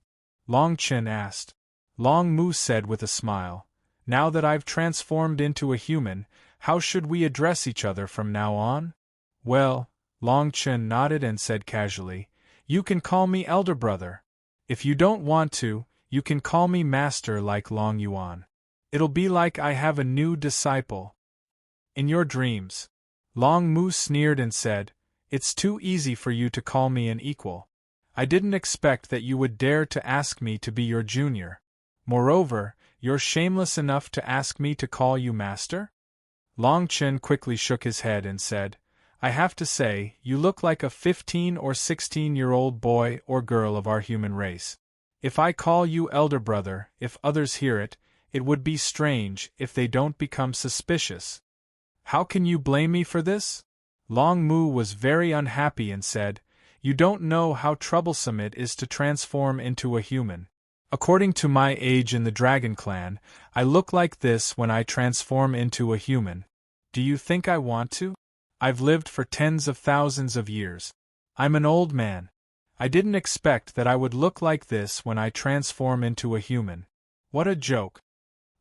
Long Chen asked. Long Mu said with a smile. Now that I've transformed into a human, how should we address each other from now on? Well, Long Chen nodded and said casually, you can call me elder brother. If you don't want to, you can call me master like Long Yuan. It'll be like I have a new disciple. In your dreams. Long Mu sneered and said, it's too easy for you to call me an equal. I didn't expect that you would dare to ask me to be your junior. Moreover, you're shameless enough to ask me to call you master? Long Chen quickly shook his head and said, I have to say, you look like a 15 or 16-year-old boy or girl of our human race. If I call you elder brother, if others hear it, it would be strange if they don't become suspicious. How can you blame me for this? Long Mu was very unhappy and said, you don't know how troublesome it is to transform into a human. According to my age in the Dragon Clan, I look like this when I transform into a human. Do you think I want to? I've lived for tens of thousands of years. I'm an old man. I didn't expect that I would look like this when I transform into a human. What a joke.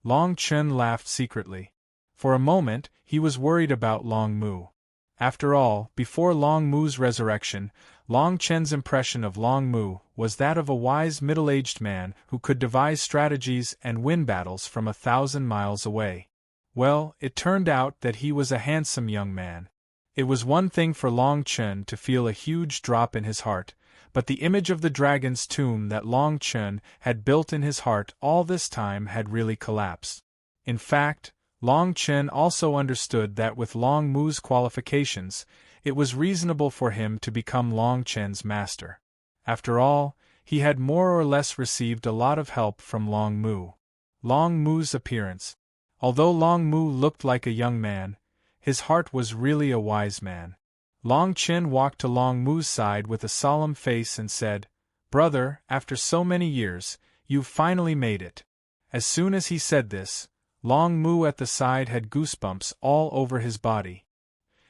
Long Chen laughed secretly. For a moment, he was worried about Long Mu. After all, before Long Mu's resurrection, Long Chen's impression of Long Mu was that of a wise middle-aged man who could devise strategies and win battles from 1,000 miles away. Well, it turned out that he was a handsome young man. It was one thing for Long Chen to feel a huge drop in his heart, but the image of the dragon's tomb that Long Chen had built in his heart all this time had really collapsed. In fact, Long Chen also understood that with Long Mu's qualifications, it was reasonable for him to become Long Chen's master. After all, he had more or less received a lot of help from Long Mu. Long Mu's appearance. Although Long Mu looked like a young man, his heart was really a wise man. Long Chen walked to Long Mu's side with a solemn face and said, Brother, after so many years, you've finally made it. As soon as he said this, Long Mu at the side had goosebumps all over his body.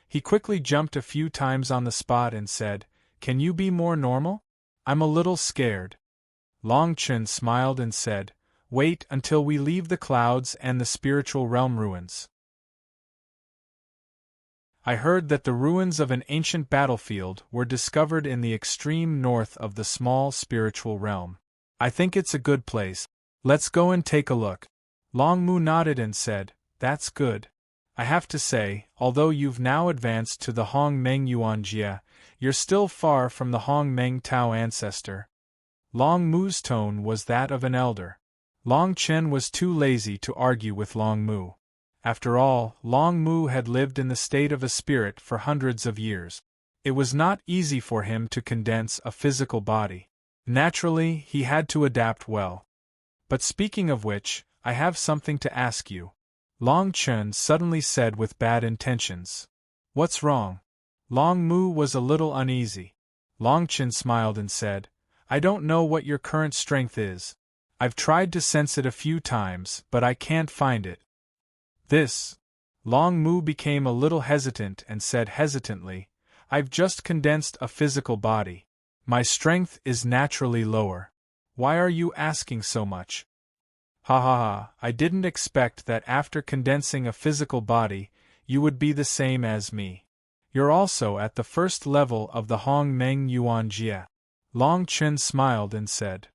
He quickly jumped a few times on the spot and said, Can you be more normal? I'm a little scared. Long Chen smiled and said, Wait until we leave the clouds and the spiritual realm ruins. I heard that the ruins of an ancient battlefield were discovered in the extreme north of the small spiritual realm. I think it's a good place. Let's go and take a look. Long Mu nodded and said, That's good. I have to say, although you've now advanced to the Hong Meng Yuan Jia, you're still far from the Hong Meng Tao ancestor. Long Mu's tone was that of an elder. Long Chen was too lazy to argue with Long Mu. After all, Long Mu had lived in the state of a spirit for hundreds of years. It was not easy for him to condense a physical body. Naturally, he had to adapt well. But speaking of which, I have something to ask you. Long Chen suddenly said with bad intentions. What's wrong? Long Mu was a little uneasy. Long Chen smiled and said, I don't know what your current strength is. I've tried to sense it a few times, but I can't find it. This. Long Mu became a little hesitant and said hesitantly, I've just condensed a physical body. My strength is naturally lower. Why are you asking so much? Ha ha ha, I didn't expect that after condensing a physical body, you would be the same as me. You're also at the first level of the Hong Meng Yuan Jie. Long Chen smiled and said,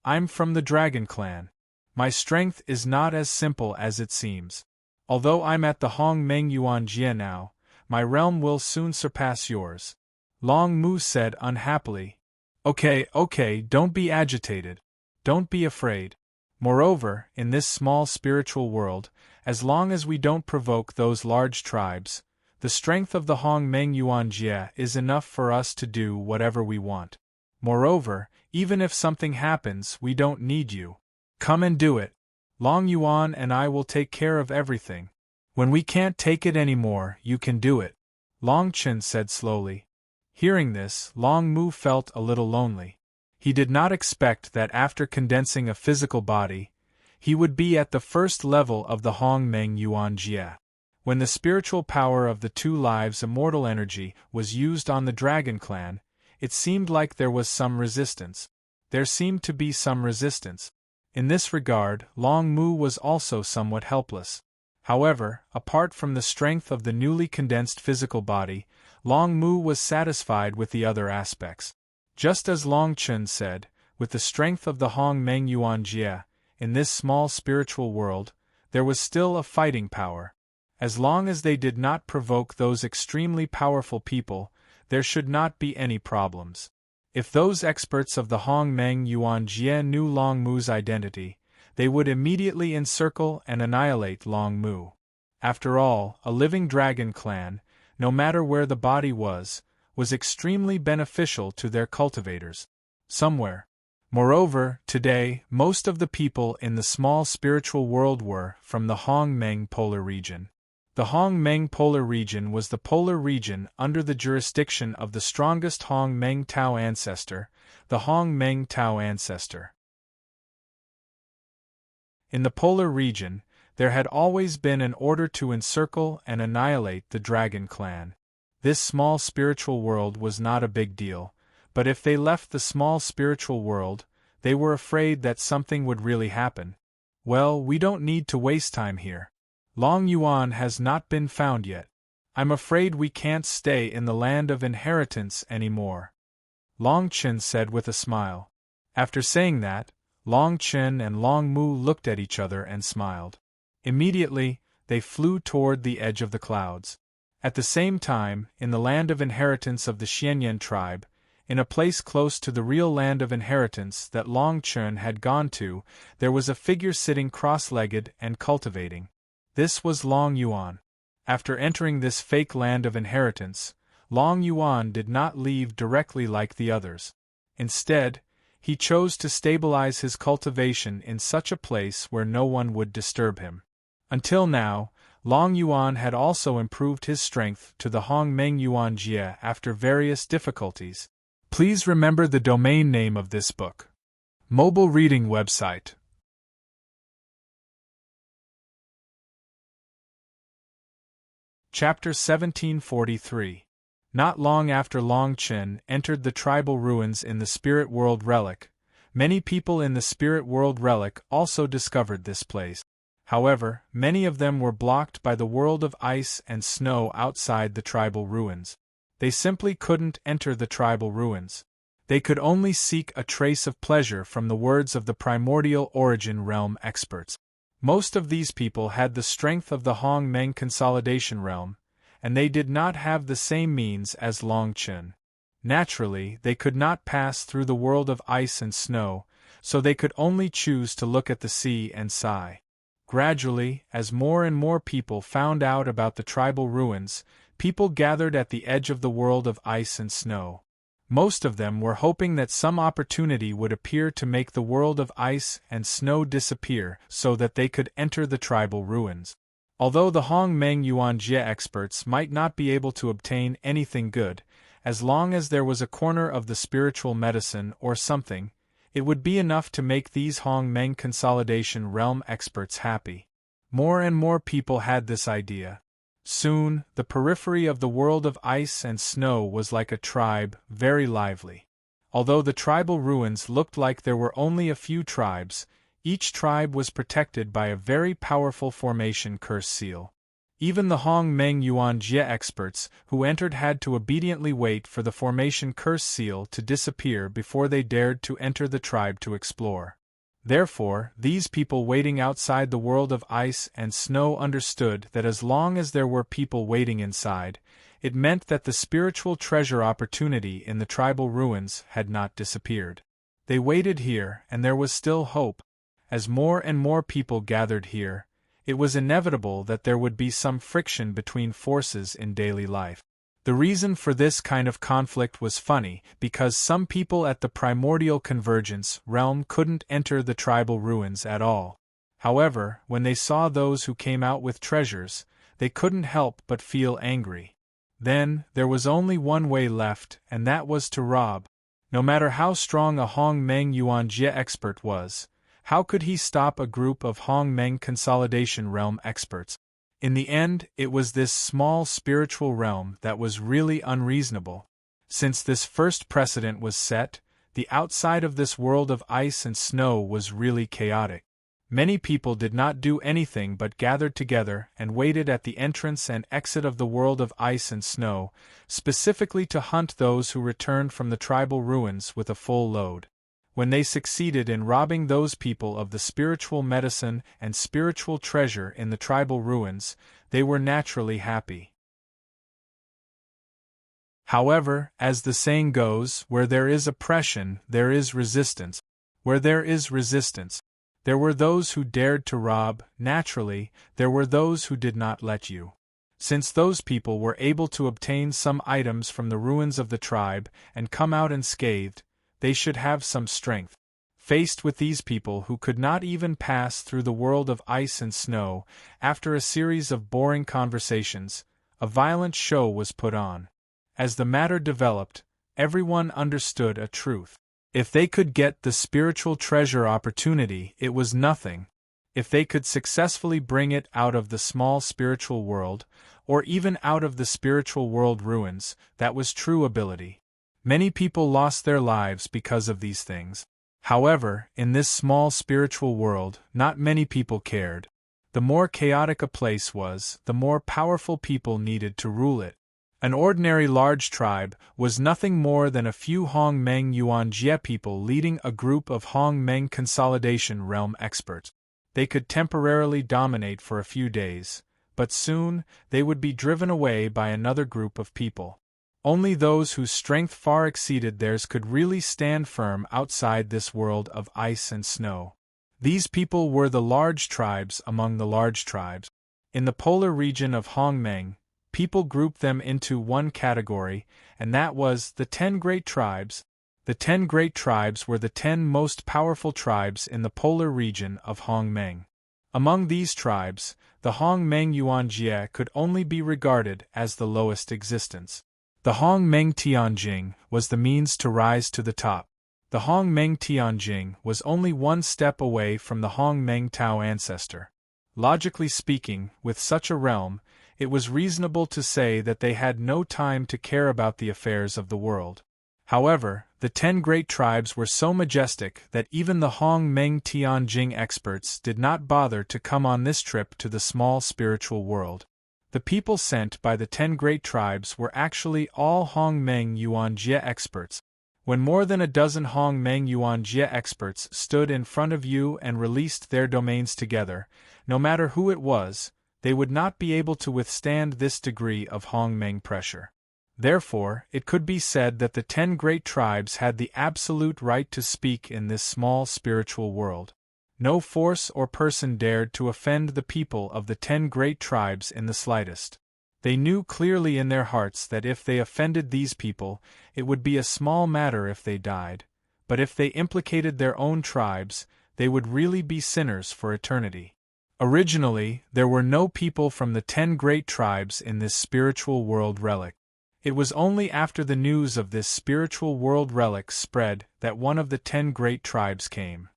I'm from the Dragon Clan. My strength is not as simple as it seems. Although I'm at the Hong Meng Yuan Jie now, my realm will soon surpass yours. Long Mu said unhappily. Okay, don't be agitated. Don't be afraid. Moreover, in this small spiritual world, as long as we don't provoke those large tribes, the strength of the Hong Meng Yuan Jie is enough for us to do whatever we want. Moreover, even if something happens, we don't need you. Come and do it. Long Yuan and I will take care of everything. When we can't take it anymore, you can do it. Long Chen said slowly. Hearing this, Long Mu felt a little lonely. He did not expect that after condensing a physical body, he would be at the first level of the Hong Meng Yuan Jie. When the spiritual power of the two lives immortal energy was used on the Dragon Clan, it seemed like there was some resistance. There seemed to be some resistance. In this regard, Long Mu was also somewhat helpless. However, apart from the strength of the newly condensed physical body, Long Mu was satisfied with the other aspects. Just as Long Chen said, with the strength of the Hong Meng Yuan Jie, in this small spiritual world, there was still a fighting power. As long as they did not provoke those extremely powerful people, there should not be any problems. If those experts of the Hong Meng Yuan Jie knew Long Mu's identity, they would immediately encircle and annihilate Long Mu. After all, a living dragon clan, no matter where the body was extremely beneficial to their cultivators. Somewhere. Moreover, today, most of the people in the small spiritual world were from the Hong Meng polar region. The Hong Meng polar region was the polar region under the jurisdiction of the strongest Hong Meng Tao ancestor, the Hong Meng Tao ancestor. In the polar region, there had always been an order to encircle and annihilate the Dragon Clan. This small spiritual world was not a big deal, but if they left the small spiritual world, they were afraid that something would really happen. Well, we don't need to waste time here. Long Yuan has not been found yet. I'm afraid we can't stay in the land of inheritance anymore. Long Chen said with a smile. After saying that, Long Chen and Long Mu looked at each other and smiled. Immediately, they flew toward the edge of the clouds. At the same time, in the land of inheritance of the Xianyan tribe, in a place close to the real land of inheritance that Long Chen had gone to, there was a figure sitting cross-legged and cultivating. This was Long Yuan. After entering this fake land of inheritance, Long Yuan did not leave directly like the others. Instead, he chose to stabilize his cultivation in such a place where no one would disturb him. Until now, Long Yuan had also improved his strength to the Hong Meng Yuan Jie after various difficulties. Please remember the domain name of this book. Mobile reading website. Chapter 1743. Not long after Long Chen entered the tribal ruins in the Spirit World Relic, many people in the Spirit World Relic also discovered this place. However, many of them were blocked by the world of ice and snow outside the tribal ruins. They simply couldn't enter the tribal ruins. They could only seek a trace of pleasure from the words of the primordial origin realm experts. Most of these people had the strength of the Hong Meng consolidation realm, and they did not have the same means as Long Chen. Naturally, they could not pass through the world of ice and snow, so they could only choose to look at the sea and sigh. Gradually, as more and more people found out about the tribal ruins, people gathered at the edge of the world of ice and snow. Most of them were hoping that some opportunity would appear to make the world of ice and snow disappear so that they could enter the tribal ruins. Although the Hong Meng Yuan Jie experts might not be able to obtain anything good, as long as there was a corner of the spiritual medicine or something, it would be enough to make these Hong Meng consolidation realm experts happy. More and more people had this idea. Soon, the periphery of the world of ice and snow was like a tribe, very lively. Although the tribal ruins looked like there were only a few tribes, Each tribe was protected by a very powerful formation curse seal. Even the Hong Meng Yuan Jie experts who entered had to obediently wait for the formation curse seal to disappear before they dared to enter the tribe to explore. Therefore, these people waiting outside the world of ice and snow understood that as long as there were people waiting inside, it meant that the spiritual treasure opportunity in the tribal ruins had not disappeared. They waited here, and there was still hope. As more and more people gathered here, it was inevitable that there would be some friction between forces in daily life. The reason for this kind of conflict was funny, because some people at the primordial convergence realm couldn't enter the tribal ruins at all. However, when they saw those who came out with treasures, they couldn't help but feel angry. Then, there was only one way left, and that was to rob. No matter how strong a Hong Meng Yuan Jie expert was, how could he stop a group of Hong Meng Consolidation Realm experts? In the end, it was this small spiritual realm that was really unreasonable. Since this first precedent was set, the outside of this world of ice and snow was really chaotic. Many people did not do anything but gathered together and waited at the entrance and exit of the world of ice and snow, specifically to hunt those who returned from the tribal ruins with a full load. When they succeeded in robbing those people of the spiritual medicine and spiritual treasure in the tribal ruins, they were naturally happy. However, as the saying goes, where there is oppression, there is resistance. Where there is resistance, there were those who dared to rob. Naturally, there were those who did not let you. Since those people were able to obtain some items from the ruins of the tribe and come out unscathed, they should have some strength. Faced with these people who could not even pass through the world of ice and snow, after a series of boring conversations, a violent show was put on. As the matter developed, everyone understood a truth. If they could get the spiritual treasure opportunity, it was nothing. If they could successfully bring it out of the small spiritual world, or even out of the spiritual world ruins, that was true ability. Many people lost their lives because of these things. However, in this small spiritual world, not many people cared. The more chaotic a place was, the more powerful people needed to rule it. An ordinary large tribe was nothing more than a few Hong Meng Yuan Jie people leading a group of Hong Meng Consolidation Realm experts. They could temporarily dominate for a few days, but soon they would be driven away by another group of people. Only those whose strength far exceeded theirs could really stand firm outside this world of ice and snow. These people were the large tribes among the large tribes. In the polar region of Hong Meng, people grouped them into one category, and that was the 10 Great Tribes. The 10 Great Tribes were the 10 most powerful tribes in the polar region of Hong Meng. Among these tribes, the Hong Meng Yuan Jie could only be regarded as the lowest existence. The Hong Meng Tianjing was the means to rise to the top. The Hong Meng Tianjing was only one step away from the Hong Meng Tao ancestor. Logically speaking, with such a realm, it was reasonable to say that they had no time to care about the affairs of the world. However, the 10 Great Tribes were so majestic that even the Hong Meng Tianjing experts did not bother to come on this trip to the small spiritual world. The people sent by the 10 Great Tribes were actually all Hong Meng Yuan Jie experts. When more than a dozen Hong Meng Yuan Jie experts stood in front of you and released their domains together, no matter who it was, they would not be able to withstand this degree of Hong Meng pressure. Therefore, it could be said that the 10 Great Tribes had the absolute right to speak in this small spiritual world. No force or person dared to offend the people of the 10 Great Tribes in the slightest. They knew clearly in their hearts that if they offended these people, it would be a small matter if they died, but if they implicated their own tribes, they would really be sinners for eternity. Originally, there were no people from the 10 Great Tribes in this spiritual world relic. It was only after the news of this spiritual world relic spread that one of the 10 Great Tribes came.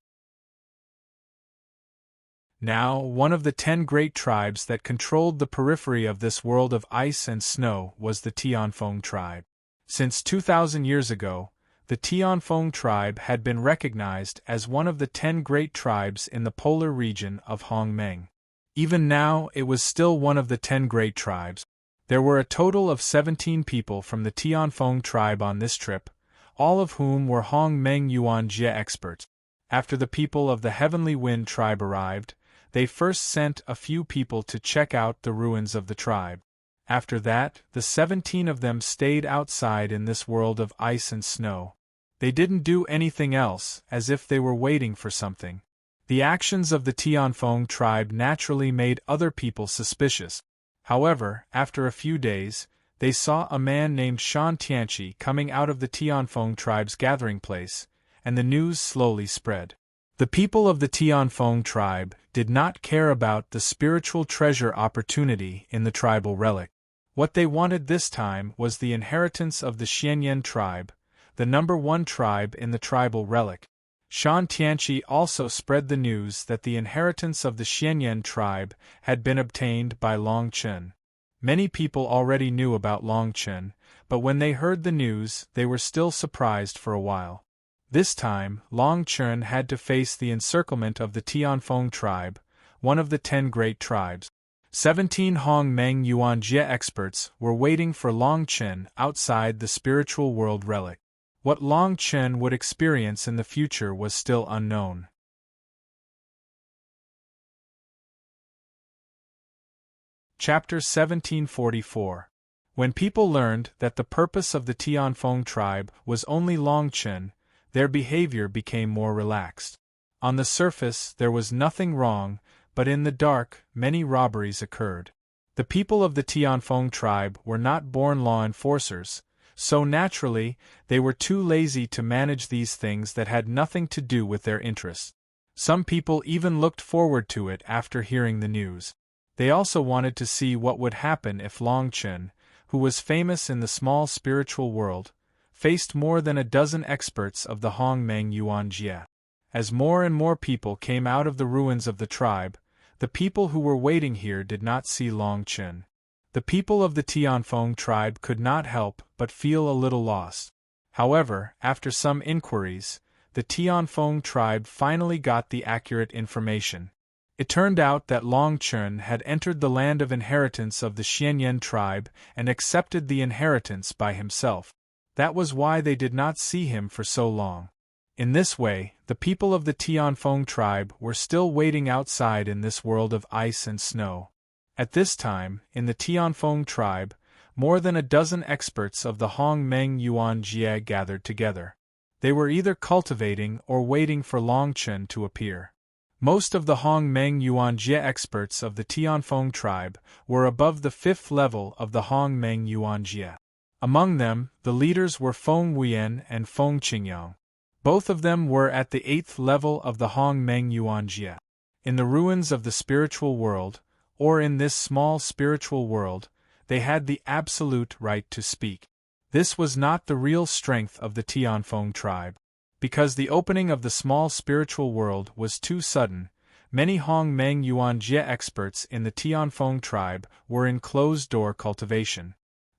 Now, one of the 10 Great Tribes that controlled the periphery of this world of ice and snow was the Tianfeng tribe. Since 2,000 years ago, the Tianfeng tribe had been recognized as one of the 10 great tribes in the polar region of Hongmeng. Even now, it was still one of the 10 great tribes. There were a total of 17 people from the Tianfeng tribe on this trip, all of whom were Hongmeng Yuanjie experts. After the people of the Heavenly Wind tribe arrived, they first sent a few people to check out the ruins of the tribe. After that, the 17 of them stayed outside in this world of ice and snow. They didn't do anything else, as if they were waiting for something. The actions of the Tianfeng tribe naturally made other people suspicious. However, after a few days, they saw a man named Shan Tianqi coming out of the Tianfeng tribe's gathering place, and the news slowly spread. The people of the Tianfeng tribe did not care about the spiritual treasure opportunity in the tribal relic. What they wanted this time was the inheritance of the Xianyan tribe, the number 1 tribe in the tribal relic. Shan Tianqi also spread the news that the inheritance of the Xianyan tribe had been obtained by Long Chen. Many people already knew about Long Chen, but when they heard the news, they were still surprised for a while. This time, Long Chen had to face the encirclement of the Tianfeng tribe, one of the 10 great tribes. 17 Hongmeng Yuanjie experts were waiting for Long Chen outside the spiritual world relic. What Long Chen would experience in the future was still unknown. Chapter 1744. When people learned that the purpose of the Tianfeng tribe was only Long Chen, their behavior became more relaxed. On the surface, there was nothing wrong, but in the dark, many robberies occurred. The people of the Tianfeng tribe were not born law enforcers, so naturally, they were too lazy to manage these things that had nothing to do with their interests. Some people even looked forward to it after hearing the news. They also wanted to see what would happen if Long Chen, who was famous in the small spiritual world, faced more than a dozen experts of the Hongmeng Yuanjie. As more and more people came out of the ruins of the tribe, the people who were waiting here did not see Long Chen. The people of the Tianfeng tribe could not help but feel a little lost. However, after some inquiries, the Tianfeng tribe finally got the accurate information. It turned out that Long Chen had entered the land of inheritance of the Xianyan tribe and accepted the inheritance by himself. That was why they did not see him for so long. In this way, the people of the Tianfeng tribe were still waiting outside in this world of ice and snow. At this time, in the Tianfeng tribe, more than a dozen experts of the Hongmeng Yuanjie gathered together. They were either cultivating or waiting for Long Chen to appear. Most of the Hongmeng Yuanjie experts of the Tianfeng tribe were above the 5th level of the Hongmeng Yuanjie. Among them, the leaders were Feng Wuyan and Feng Qingyang. Both of them were at the 8th level of the Hongmeng Yuanjie. In the ruins of the spiritual world, or in this small spiritual world, they had the absolute right to speak. This was not the real strength of the Tianfeng tribe. Because the opening of the small spiritual world was too sudden, many Hongmeng Yuanjie experts in the Tianfeng tribe were in closed-door cultivation.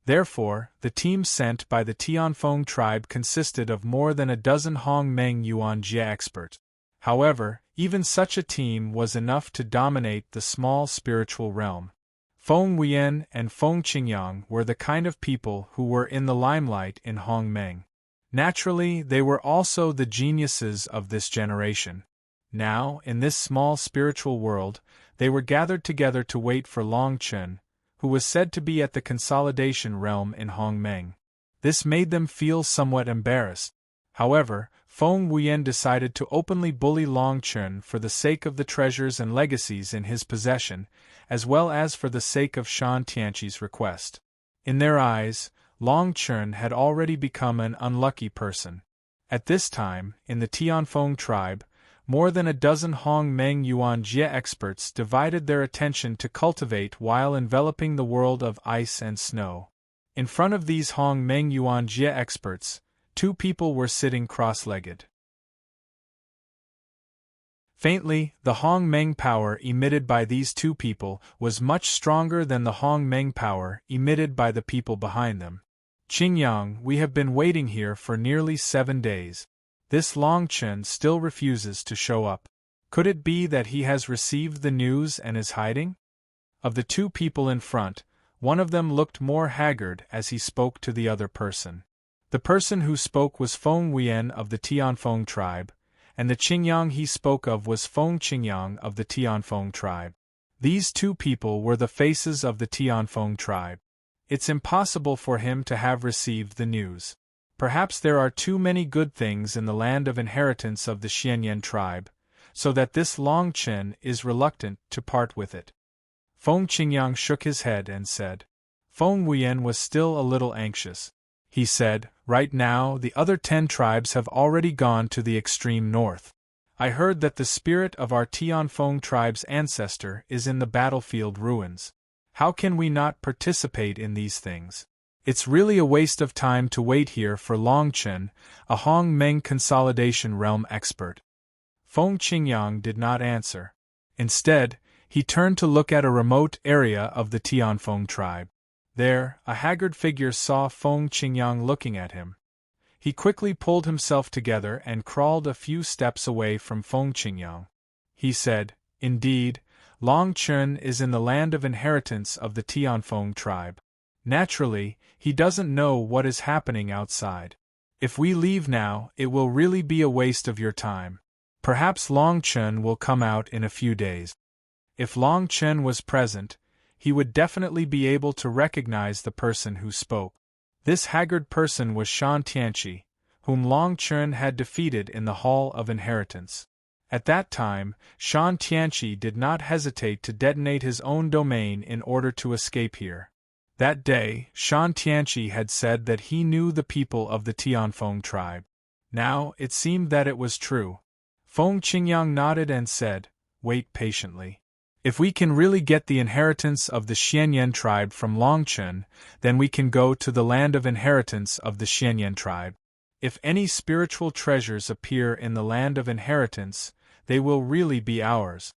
Therefore, the team sent by the Tianfeng tribe consisted of more than a dozen Hongmeng Yuanjie experts. However, even such a team was enough to dominate the small spiritual realm. Feng Wuyan and Feng Qingyang were the kind of people who were in the limelight in Hongmeng. Naturally, they were also the geniuses of this generation. Now, in this small spiritual world, they were gathered together to wait for Long Chen, who was said to be at the consolidation realm in Hongmeng. This made them feel somewhat embarrassed. However, Feng Wuyan decided to openly bully Long Chen for the sake of the treasures and legacies in his possession, as well as for the sake of Shan Tianqi's request. In their eyes, Long Chen had already become an unlucky person. At this time, in the Tianfeng tribe, more than a dozen Hongmeng Yuanjie experts divided their attention to cultivate while enveloping the world of ice and snow. In front of these Hongmeng Yuanjie experts, 2 people were sitting cross-legged. Faintly, the Hongmeng power emitted by these 2 people was much stronger than the Hongmeng power emitted by the people behind them. "Qingyang, we have been waiting here for nearly 7 days. This Long Chen still refuses to show up. Could it be that he has received the news and is hiding?" Of the two people in front, one of them looked more haggard as he spoke to the other person. The person who spoke was Feng Huiyan of the Tianfeng tribe, and the Qingyang he spoke of was Feng Qingyang of the Tianfeng tribe. These two people were the faces of the Tianfeng tribe. It's impossible for him to have received the news. Perhaps there are too many good things in the land of inheritance of the Xianyan tribe, so that this Long Chen is reluctant to part with it. Feng Qingyang shook his head and said. Feng Huiyan was still a little anxious. He said, "Right now, the other 10 tribes have already gone to the extreme north. I heard that the spirit of our Tianfeng tribe's ancestor is in the battlefield ruins. How can we not participate in these things? It's really a waste of time to wait here for Long Chen, a Hong Meng consolidation realm expert." Feng Qingyang did not answer. Instead, he turned to look at a remote area of the Tianfeng tribe. There, a haggard figure saw Feng Qingyang looking at him. He quickly pulled himself together and crawled a few steps away from Feng Qingyang. He said, "Indeed, Long Chen is in the land of inheritance of the Tianfeng tribe. Naturally, he doesn't know what is happening outside. If we leave now, it will really be a waste of your time. Perhaps Long Chen will come out in a few days." If Long Chen was present, he would definitely be able to recognize the person who spoke. This haggard person was Shan Tianqi, whom Long Chen had defeated in the Hall of Inheritance. At that time, Shan Tianqi did not hesitate to detonate his own domain in order to escape here. That day, Shan Tianqi had said that he knew the people of the Tianfeng tribe. Now, it seemed that it was true. Feng Qingyang nodded and said, "Wait patiently. If we can really get the inheritance of the Xianyan tribe from Long Chen, then we can go to the land of inheritance of the Xianyan tribe. If any spiritual treasures appear in the land of inheritance, they will really be ours."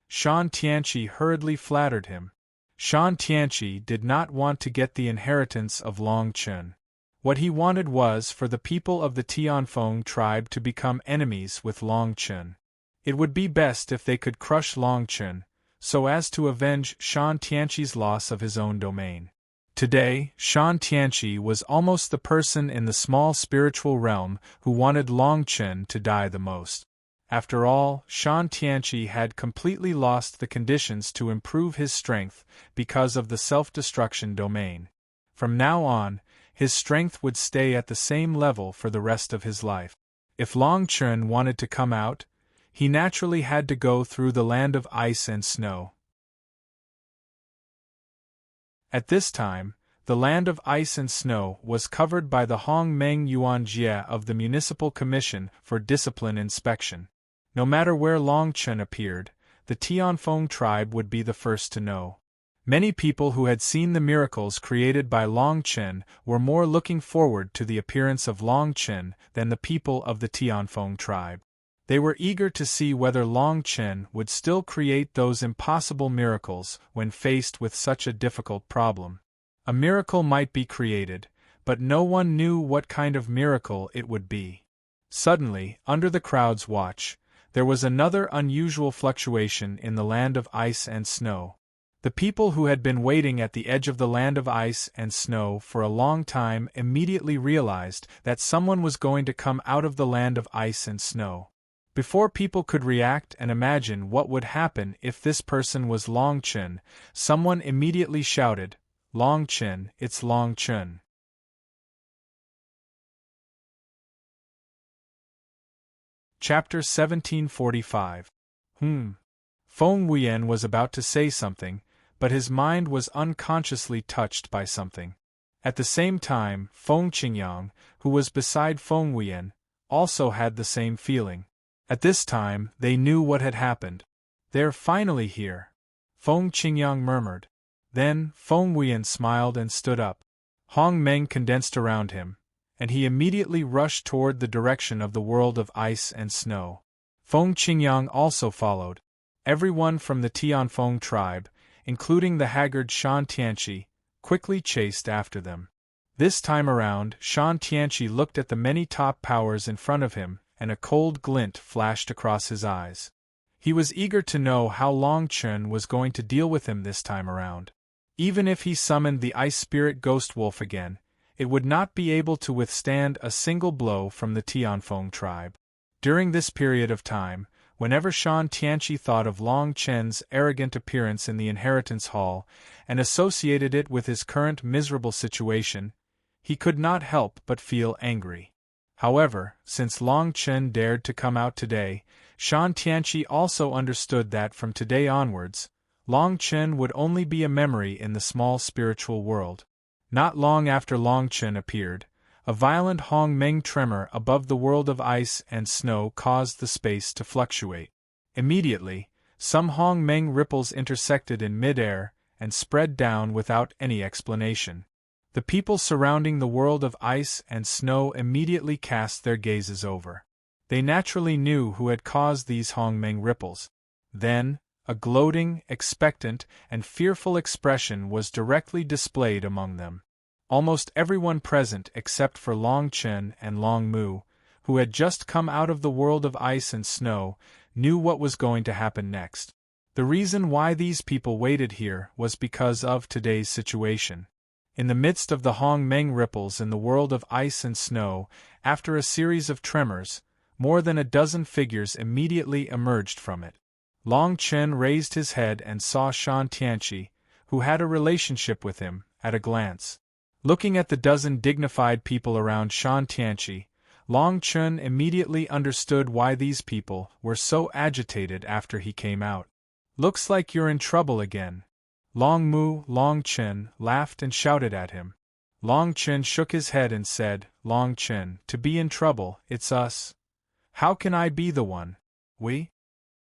Shan Tianqi hurriedly flattered him. Shan Tianqi did not want to get the inheritance of Long Chen. What he wanted was for the people of the Tianfeng tribe to become enemies with Long Chen. It would be best if they could crush Long Chen, so as to avenge Shan Tianqi's loss of his own domain. Today, Shan Tianqi was almost the person in the small spiritual realm who wanted Long Chen to die the most. After all, Shan Tianqi had completely lost the conditions to improve his strength because of the self-destruction domain. From now on, his strength would stay at the same level for the rest of his life. If Long Chen wanted to come out, he naturally had to go through the land of ice and snow. At this time, the land of ice and snow was covered by the Hong Meng Yuan Jie of the Municipal Commission for Discipline Inspection. No matter where Long Chen appeared, the Tianfeng tribe would be the first to know. Many people who had seen the miracles created by Long Chen were more looking forward to the appearance of Long Chen than the people of the Tianfeng tribe. They were eager to see whether Long Chen would still create those impossible miracles when faced with such a difficult problem. A miracle might be created, but no one knew what kind of miracle it would be. Suddenly, under the crowd's watch, there was another unusual fluctuation in the land of ice and snow. The people who had been waiting at the edge of the land of ice and snow for a long time immediately realized that someone was going to come out of the land of ice and snow. Before people could react and imagine what would happen if this person was Long Chen, someone immediately shouted, "Long Chen, it's Long Chen." Chapter 1745. Feng Huiyan was about to say something, but his mind was unconsciously touched by something. At the same time, Feng Qingyang, who was beside Feng Huiyan, also had the same feeling. At this time, they knew what had happened. "They're finally here," Feng Qingyang murmured. Then, Feng Huiyan smiled and stood up. Hong Meng condensed around him, and he immediately rushed toward the direction of the world of ice and snow. Feng Qingyang also followed. Everyone from the Tianfeng tribe, including the haggard Shan Tianqi, quickly chased after them. This time around, Shan Tianqi looked at the many top powers in front of him, and a cold glint flashed across his eyes. He was eager to know how Long Chen was going to deal with him this time around. Even if he summoned the Ice Spirit Ghost Wolf again, it would not be able to withstand a single blow from the Tianfeng tribe. During this period of time, whenever Shan Tianqi thought of Long Chen's arrogant appearance in the inheritance hall and associated it with his current miserable situation, he could not help but feel angry. However, since Long Chen dared to come out today, Shan Tianqi also understood that from today onwards, Long Chen would only be a memory in the small spiritual world. Not long after Long Chen appeared, a violent Hong Meng tremor above the world of ice and snow caused the space to fluctuate. Immediately, some Hong Meng ripples intersected in mid-air and spread down without any explanation. The people surrounding the world of ice and snow immediately cast their gazes over. They naturally knew who had caused these Hong Meng ripples. Then, a gloating, expectant, and fearful expression was directly displayed among them. Almost everyone present except for Long Chen and Long Mu, who had just come out of the world of ice and snow, knew what was going to happen next. The reason why these people waited here was because of today's situation. In the midst of the Hong Meng ripples in the world of ice and snow, after a series of tremors, more than a dozen figures immediately emerged from it. Long Chen raised his head and saw Shan Tianqi, who had a relationship with him, at a glance. Looking at the dozen dignified people around Shan Tianqi, Long Chen immediately understood why these people were so agitated after he came out. "Looks like you're in trouble again." Long Mu, Long Chen laughed and shouted at him. Long Chen shook his head and said, "Long Chen, to be in trouble, it's us. How can I be the one? We?"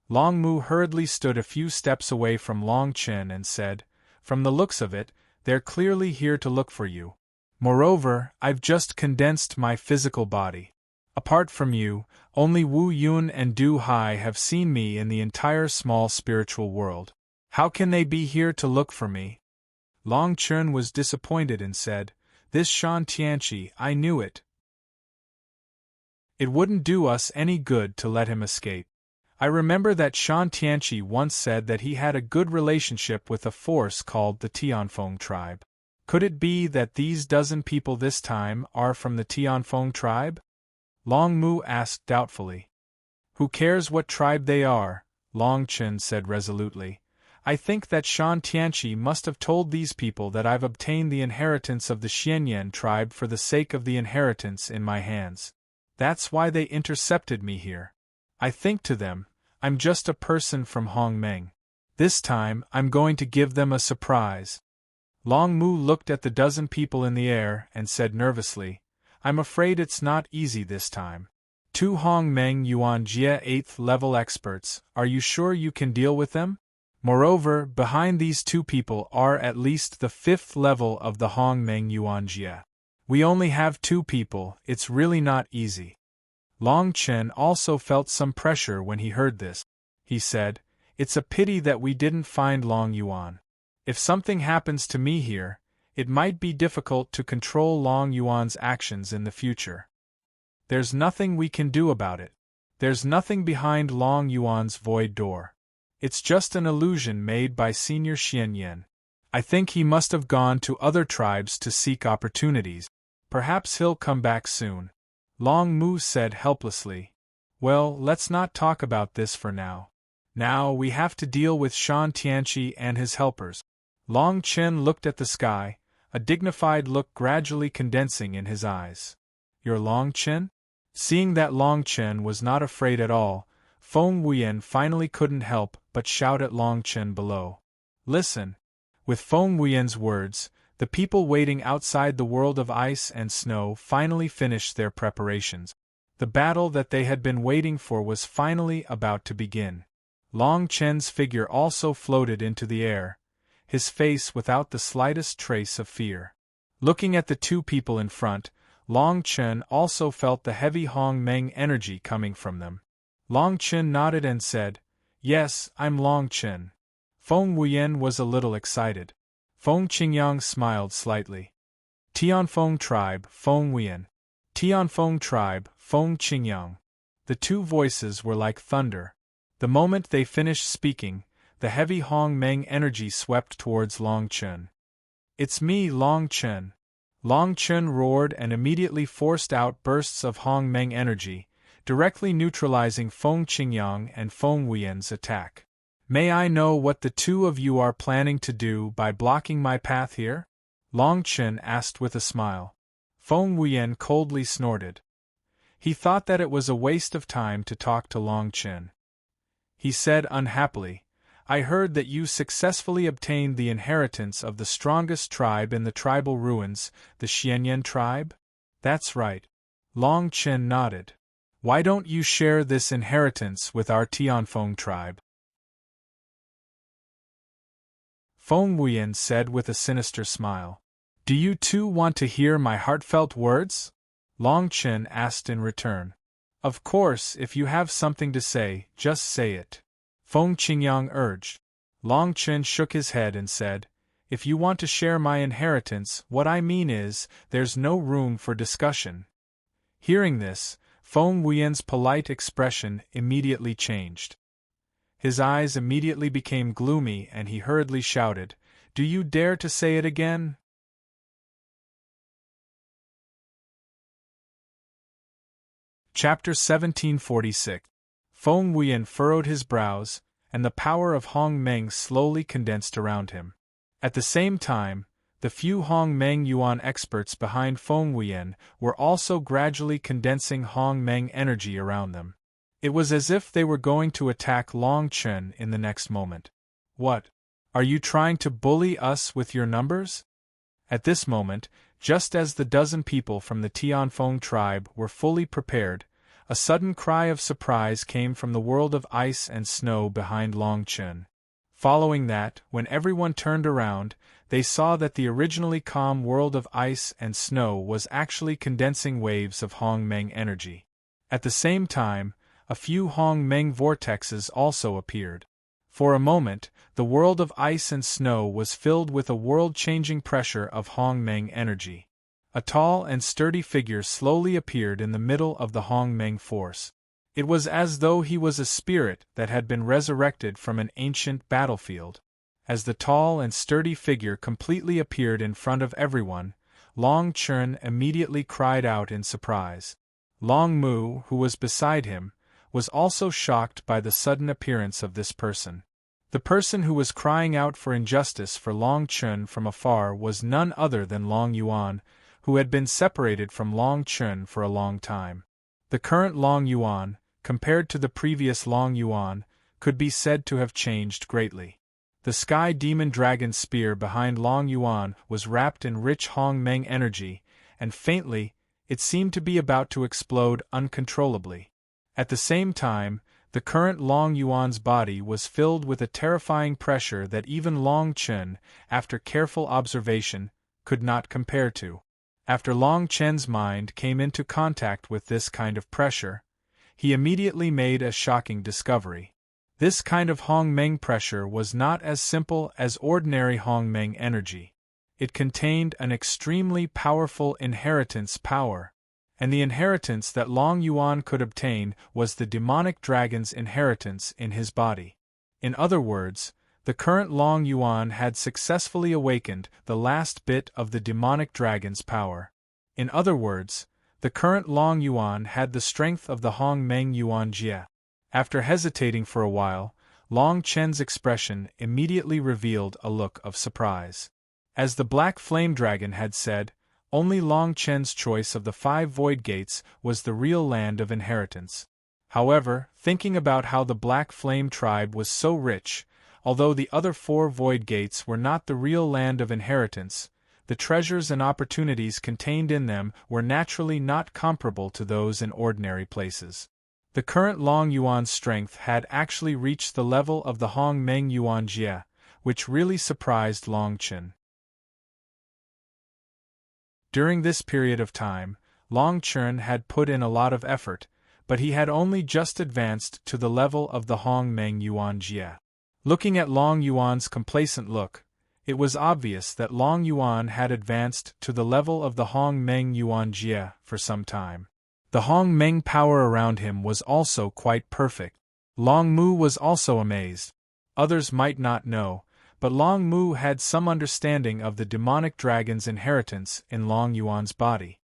Long Mu hurriedly stood a few steps away from Long Chen and said, "From the looks of it, they're clearly here to look for you. Moreover, I've just condensed my physical body. Apart from you, only Wu Yun and Du Hai have seen me in the entire small spiritual world. How can they be here to look for me?" Long Chen was disappointed and said, "This Shan Tianqi, I knew it. It wouldn't do us any good to let him escape. I remember that Shan Tianqi once said that he had a good relationship with a force called the Tianfeng tribe. Could it be that these dozen people this time are from the Tianfeng tribe?" Long Mu asked doubtfully. "Who cares what tribe they are?" Long Chen said resolutely. "I think that Shan Tianqi must have told these people that I've obtained the inheritance of the Xianyan tribe for the sake of the inheritance in my hands. That's why they intercepted me here. I think to them, I'm just a person from Hong Meng. This time, I'm going to give them a surprise." Long Mu looked at the dozen people in the air and said nervously, "I'm afraid it's not easy this time. 2 Hong Meng Yuan Jie 8th level experts, are you sure you can deal with them? Moreover, behind these 2 people are at least the 5th level of the Hong Meng Yuan Jie. We only have 2 people, it's really not easy." Long Chen also felt some pressure when he heard this. He said, "It's a pity that we didn't find Long Yuan. If something happens to me here, it might be difficult to control Long Yuan's actions in the future. There's nothing we can do about it. There's nothing behind Long Yuan's void door. It's just an illusion made by Senior Xianyan. I think he must have gone to other tribes to seek opportunities. Perhaps he'll come back soon." Long Mu said helplessly, "Well, let's not talk about this for now. Now we have to deal with Shan Tianqi and his helpers." Long Chen looked at the sky, a dignified look gradually condensing in his eyes. "You're Long Chen?" Seeing that Long Chen was not afraid at all, Feng Wuyan finally couldn't help but shout at Long Chen below. "Listen." With Feng Wuyan's words, the people waiting outside the world of ice and snow finally finished their preparations. The battle that they had been waiting for was finally about to begin. Long Chen's figure also floated into the air, his face without the slightest trace of fear. Looking at the 2 people in front, Long Chen also felt the heavy Hong Meng energy coming from them. Long Chen nodded and said, "Yes, I'm Long Chen." Feng Wuyan was a little excited. Feng Qingyang smiled slightly. Tianfeng Tribe, Feng Wian. Tianfeng Tribe, Feng Qingyang. The two voices were like thunder. The moment they finished speaking, the heavy Hong Meng energy swept towards Long Chen. "It's me, Long Chen!" Long Chen roared and immediately forced out bursts of Hong Meng energy, directly neutralizing Feng Qingyang and Feng Wian's attack. "May I know what the two of you are planning to do by blocking my path here?" Long Chen asked with a smile. Feng Wian coldly snorted. He thought that it was a waste of time to talk to Long Chen. He said unhappily, "I heard that you successfully obtained the inheritance of the strongest tribe in the tribal ruins, the Xianyan tribe?" "That's right." Long Chen nodded. "Why don't you share this inheritance with our Tianfeng tribe?" Feng Wian said with a sinister smile. "Do you two want to hear my heartfelt words?" Long Chen asked in return. "Of course, if you have something to say, just say it," Feng Qingyang urged. Long Chen shook his head and said, "If you want to share my inheritance, what I mean is, there's no room for discussion." Hearing this, Feng Wian's polite expression immediately changed. His eyes immediately became gloomy and he hurriedly shouted, "Do you dare to say it again?" Chapter 1746. Feng Wian furrowed his brows, and the power of Hong Meng slowly condensed around him. At the same time, the few Hong Meng Yuan experts behind Feng Wian were also gradually condensing Hong Meng energy around them. It was as if they were going to attack Long Chen in the next moment. "What? Are you trying to bully us with your numbers?" At this moment, just as the dozen people from the Tianfeng tribe were fully prepared, a sudden cry of surprise came from the world of ice and snow behind Long Chen. Following that, when everyone turned around, they saw that the originally calm world of ice and snow was actually condensing waves of Hong Meng energy. At the same time, a few Hong Meng vortexes also appeared. For a moment, the world of ice and snow was filled with a world-changing pressure of Hong Meng energy. A tall and sturdy figure slowly appeared in the middle of the Hong Meng force. It was as though he was a spirit that had been resurrected from an ancient battlefield. As the tall and sturdy figure completely appeared in front of everyone, Long Chen immediately cried out in surprise. Long Mu, who was beside him, was also shocked by the sudden appearance of this person. The person who was crying out for injustice for Long Chen from afar was none other than Long Yuan, who had been separated from Long Chen for a long time. The current Long Yuan, compared to the previous Long Yuan, could be said to have changed greatly. The Sky Demon Dragon spear behind Long Yuan was wrapped in rich Hong Meng energy, and faintly, it seemed to be about to explode uncontrollably. At the same time, the current Long Yuan's body was filled with a terrifying pressure that even Long Chen, after careful observation, could not compare to. After Long Chen's mind came into contact with this kind of pressure, he immediately made a shocking discovery. This kind of Hong Meng pressure was not as simple as ordinary Hong Meng energy. It contained an extremely powerful inheritance power. And the inheritance that Long Yuan could obtain was the demonic dragon's inheritance in his body. In other words, the current Long Yuan had successfully awakened the last bit of the demonic dragon's power. In other words, the current Long Yuan had the strength of the Hong Meng Yuan Jie. After hesitating for a while, Long Chen's expression immediately revealed a look of surprise. As the Black Flame Dragon had said, only Long Chen's choice of the 5 void gates was the real land of inheritance. However, thinking about how the Black Flame tribe was so rich, although the other 4 void gates were not the real land of inheritance, the treasures and opportunities contained in them were naturally not comparable to those in ordinary places. The current Long Yuan's strength had actually reached the level of the Hong Meng Yuan Jie, which really surprised Long Chen. During this period of time, Long Chen had put in a lot of effort, but he had only just advanced to the level of the Hong Meng Yuan Jie. Looking at Long Yuan's complacent look, It was obvious that Long Yuan had advanced to the level of the Hong Meng Yuan Jie for some time. The Hong Meng power around him was also quite perfect. Long Mu was also amazed. Others might not know, but Long Mu had some understanding of the demonic dragon's inheritance in Long Yuan's body.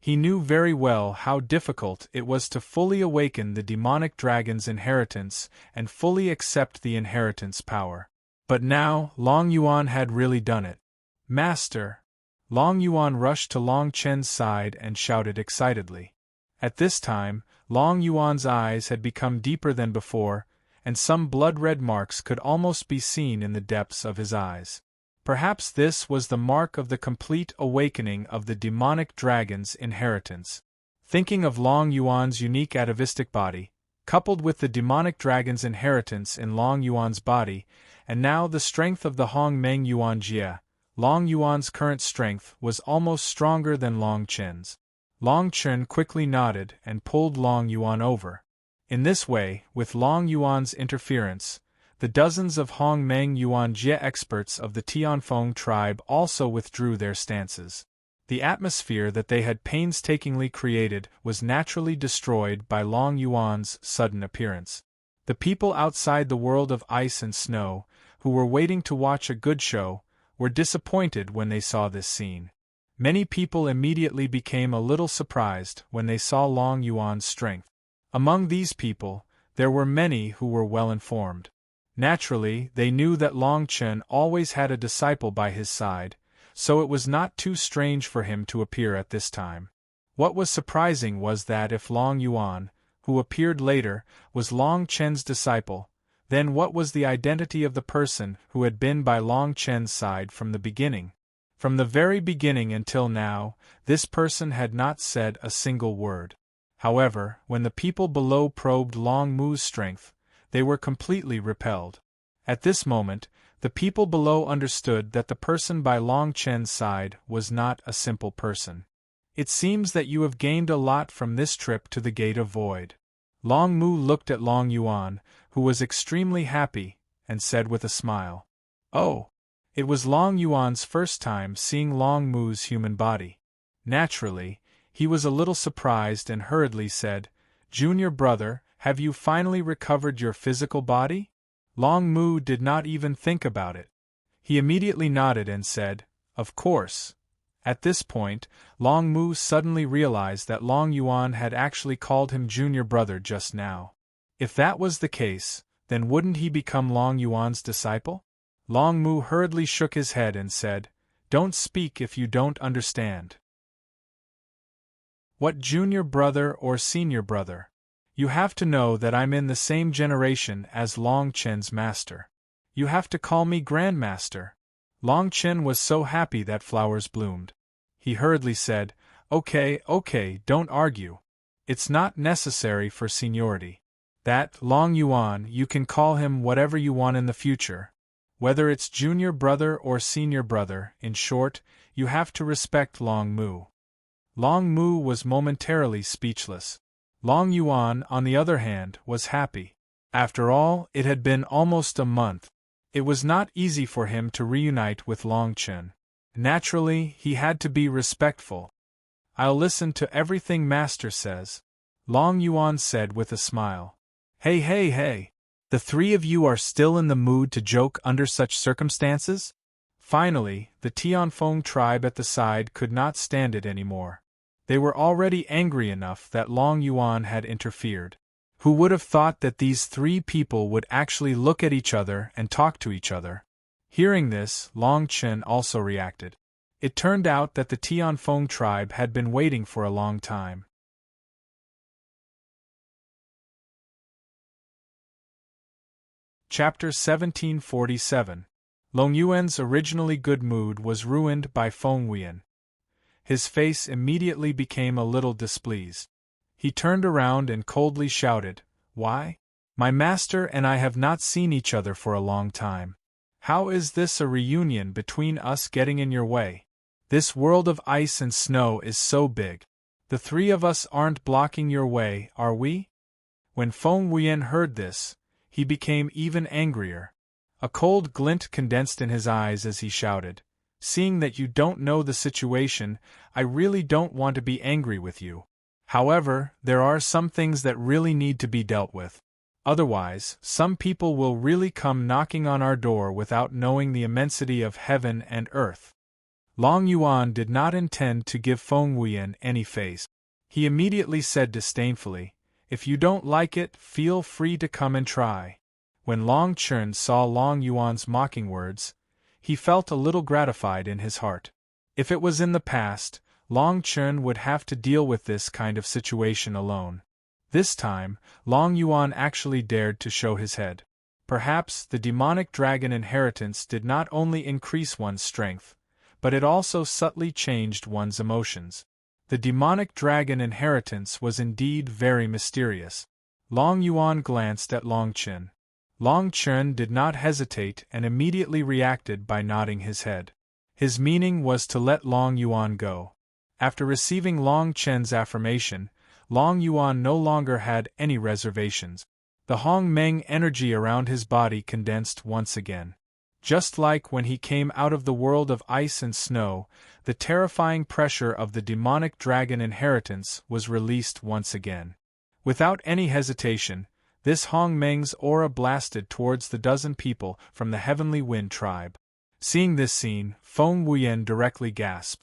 He knew very well how difficult it was to fully awaken the demonic dragon's inheritance and fully accept the inheritance power. But now, Long Yuan had really done it. "Master!" Long Yuan rushed to Long Chen's side and shouted excitedly. At this time, Long Yuan's eyes had become deeper than before, and some blood-red marks could almost be seen in the depths of his eyes. Perhaps this was the mark of the complete awakening of the demonic dragon's inheritance. Thinking of Long Yuan's unique atavistic body, coupled with the demonic dragon's inheritance in Long Yuan's body, and now the strength of the Hong Meng Yuan Jie, Long Yuan's current strength was almost stronger than Long Chen's. Long Chen quickly nodded and pulled Long Yuan over. In this way, with Long Yuan's interference, the dozens of Hong Meng Yuan Jie experts of the Tianfeng tribe also withdrew their stances. The atmosphere that they had painstakingly created was naturally destroyed by Long Yuan's sudden appearance. The people outside the world of ice and snow, who were waiting to watch a good show, were disappointed when they saw this scene. Many people immediately became a little surprised when they saw Long Yuan's strength. Among these people, there were many who were well informed. Naturally, they knew that Long Chen always had a disciple by his side, so it was not too strange for him to appear at this time. What was surprising was that if Long Yuan, who appeared later, was Long Chen's disciple, then what was the identity of the person who had been by Long Chen's side from the beginning? From the very beginning until now, this person had not said a single word. However, when the people below probed Long Mu's strength, they were completely repelled. At this moment, the people below understood that the person by Long Chen's side was not a simple person. "It seems that you have gained a lot from this trip to the Gate of Void." Long Mu looked at Long Yuan, who was extremely happy, and said with a smile, "Oh!" It was Long Yuan's first time seeing Long Mu's human body. Naturally, he was a little surprised and hurriedly said, "Junior brother, have you finally recovered your physical body?" Long Mu did not even think about it. He immediately nodded and said, "Of course." At this point, Long Mu suddenly realized that Long Yuan had actually called him junior brother just now. If that was the case, then wouldn't he become Long Yuan's disciple? Long Mu hurriedly shook his head and said, "Don't speak if you don't understand." "What junior brother or senior brother? You have to know that I'm in the same generation as Long Chen's master. You have to call me Grandmaster." Long Chen was so happy that flowers bloomed. He hurriedly said, Okay, don't argue. It's not necessary for seniority. That, Long Yuan, you can call him whatever you want in the future. Whether it's junior brother or senior brother, in short, you have to respect Long Mu." Long Mu was momentarily speechless. Long Yuan, on the other hand, was happy. After all, it had been almost a month. It was not easy for him to reunite with Long Chen. Naturally, he had to be respectful. "I'll listen to everything Master says," Long Yuan said with a smile. Hey. The three of you are still in the mood to joke under such circumstances? Finally, the Tianfeng tribe at the side could not stand it anymore. They were already angry enough that Long Yuan had interfered. Who would have thought that these three people would actually look at each other and talk to each other? Hearing this, Long Chen also reacted. It turned out that the Tianfeng tribe had been waiting for a long time. Chapter 1747. Long Yuan's originally good mood was ruined by Feng Huiyan. His face immediately became a little displeased. He turned around and coldly shouted, "Why? My master and I have not seen each other for a long time. How is this a reunion between us getting in your way? This world of ice and snow is so big. The three of us aren't blocking your way, are we?" When Feng Huiyan heard this, he became even angrier. A cold glint condensed in his eyes as he shouted, "Seeing that you don't know the situation, I really don't want to be angry with you. However, there are some things that really need to be dealt with. Otherwise, some people will really come knocking on our door without knowing the immensity of heaven and earth." Long Yuan did not intend to give Feng Wuyan any face. He immediately said disdainfully, "If you don't like it, feel free to come and try." When Long Chen saw Long Yuan's mocking words, he felt a little gratified in his heart. If it was in the past, Long Chen would have to deal with this kind of situation alone. This time, Long Yuan actually dared to show his head. Perhaps the demonic dragon inheritance did not only increase one's strength, but it also subtly changed one's emotions. The demonic dragon inheritance was indeed very mysterious. Long Yuan glanced at Long Chen. Long Chen did not hesitate and immediately reacted by nodding his head. His meaning was to let Long Yuan go. After receiving Long Chen's affirmation, Long Yuan no longer had any reservations. The Hong Meng energy around his body condensed once again. Just like when he came out of the world of ice and snow, the terrifying pressure of the demonic dragon inheritance was released once again. Without any hesitation, this Hong Meng's aura blasted towards the dozen people from the Heavenly Wind tribe. Seeing this scene, Feng Wuyan directly gasped.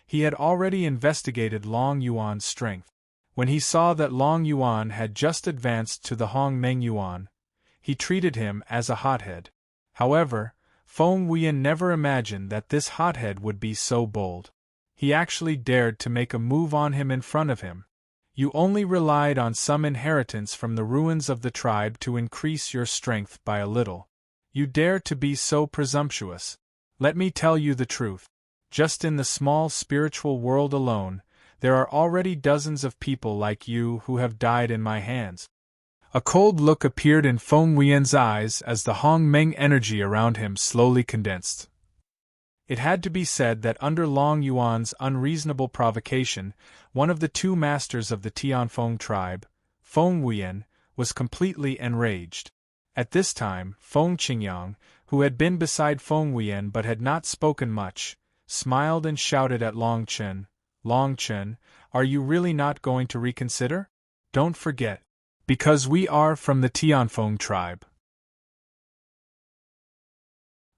He had already investigated Long Yuan's strength. When he saw that Long Yuan had just advanced to the Hong Meng Yuan, he treated him as a hothead. However, Feng Wuyan never imagined that this hothead would be so bold. He actually dared to make a move on him in front of him. You only relied on some inheritance from the ruins of the tribe to increase your strength by a little. You dare to be so presumptuous. Let me tell you the truth. Just in the small spiritual world alone, there are already dozens of people like you who have died in my hands. A cold look appeared in Feng Wuyan's eyes as the Hong Meng energy around him slowly condensed. It had to be said that under Long Yuan's unreasonable provocation, one of the two masters of the Tianfeng tribe, Feng Wuyan, was completely enraged. At this time, Feng Qingyang, who had been beside Feng Wuyan but had not spoken much, smiled and shouted at Long Chen, "Long Chen, are you really not going to reconsider? Don't forget. Because we are from the Tianfeng tribe."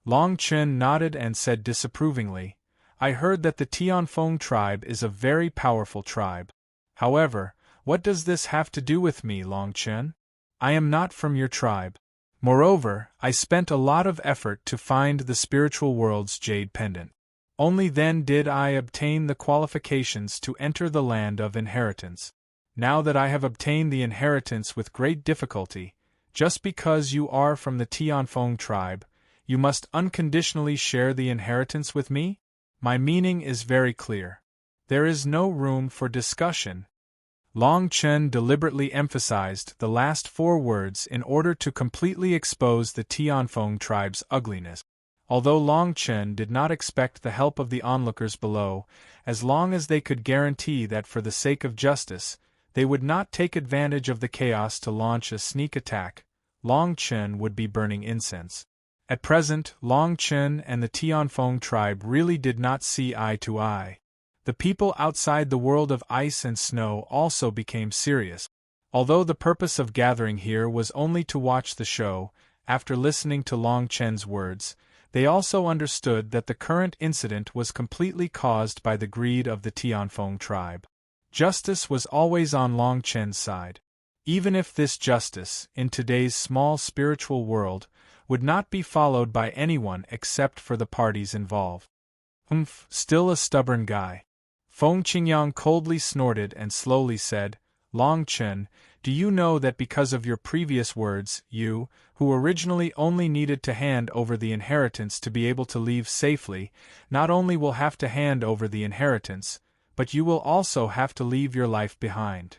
Long Chen nodded and said disapprovingly, "I heard that the Tianfeng tribe is a very powerful tribe. However, what does this have to do with me, Long Chen? I am not from your tribe. Moreover, I spent a lot of effort to find the spiritual world's jade pendant. Only then did I obtain the qualifications to enter the land of inheritance. Now that I have obtained the inheritance with great difficulty, just because you are from the Tianfeng tribe, you must unconditionally share the inheritance with me? My meaning is very clear. There is no room for discussion." Long Chen deliberately emphasized the last four words in order to completely expose the Tianfeng tribe's ugliness. Although Long Chen did not expect the help of the onlookers below, as long as they could guarantee that for the sake of justice, they would not take advantage of the chaos to launch a sneak attack, Long Chen would be burning incense. At present, Long Chen and the Tianfeng tribe really did not see eye to eye. The people outside the world of ice and snow also became serious. Although the purpose of gathering here was only to watch the show, after listening to Long Chen's words, they also understood that the current incident was completely caused by the greed of the Tianfeng tribe. Justice was always on Long Chen's side. Even if this justice, in today's small spiritual world, would not be followed by anyone except for the parties involved. Still a stubborn guy. Feng Qingyang coldly snorted and slowly said, "Long Chen, do you know that because of your previous words, you, who originally only needed to hand over the inheritance to be able to leave safely, not only will have to hand over the inheritance, but you will also have to leave your life behind."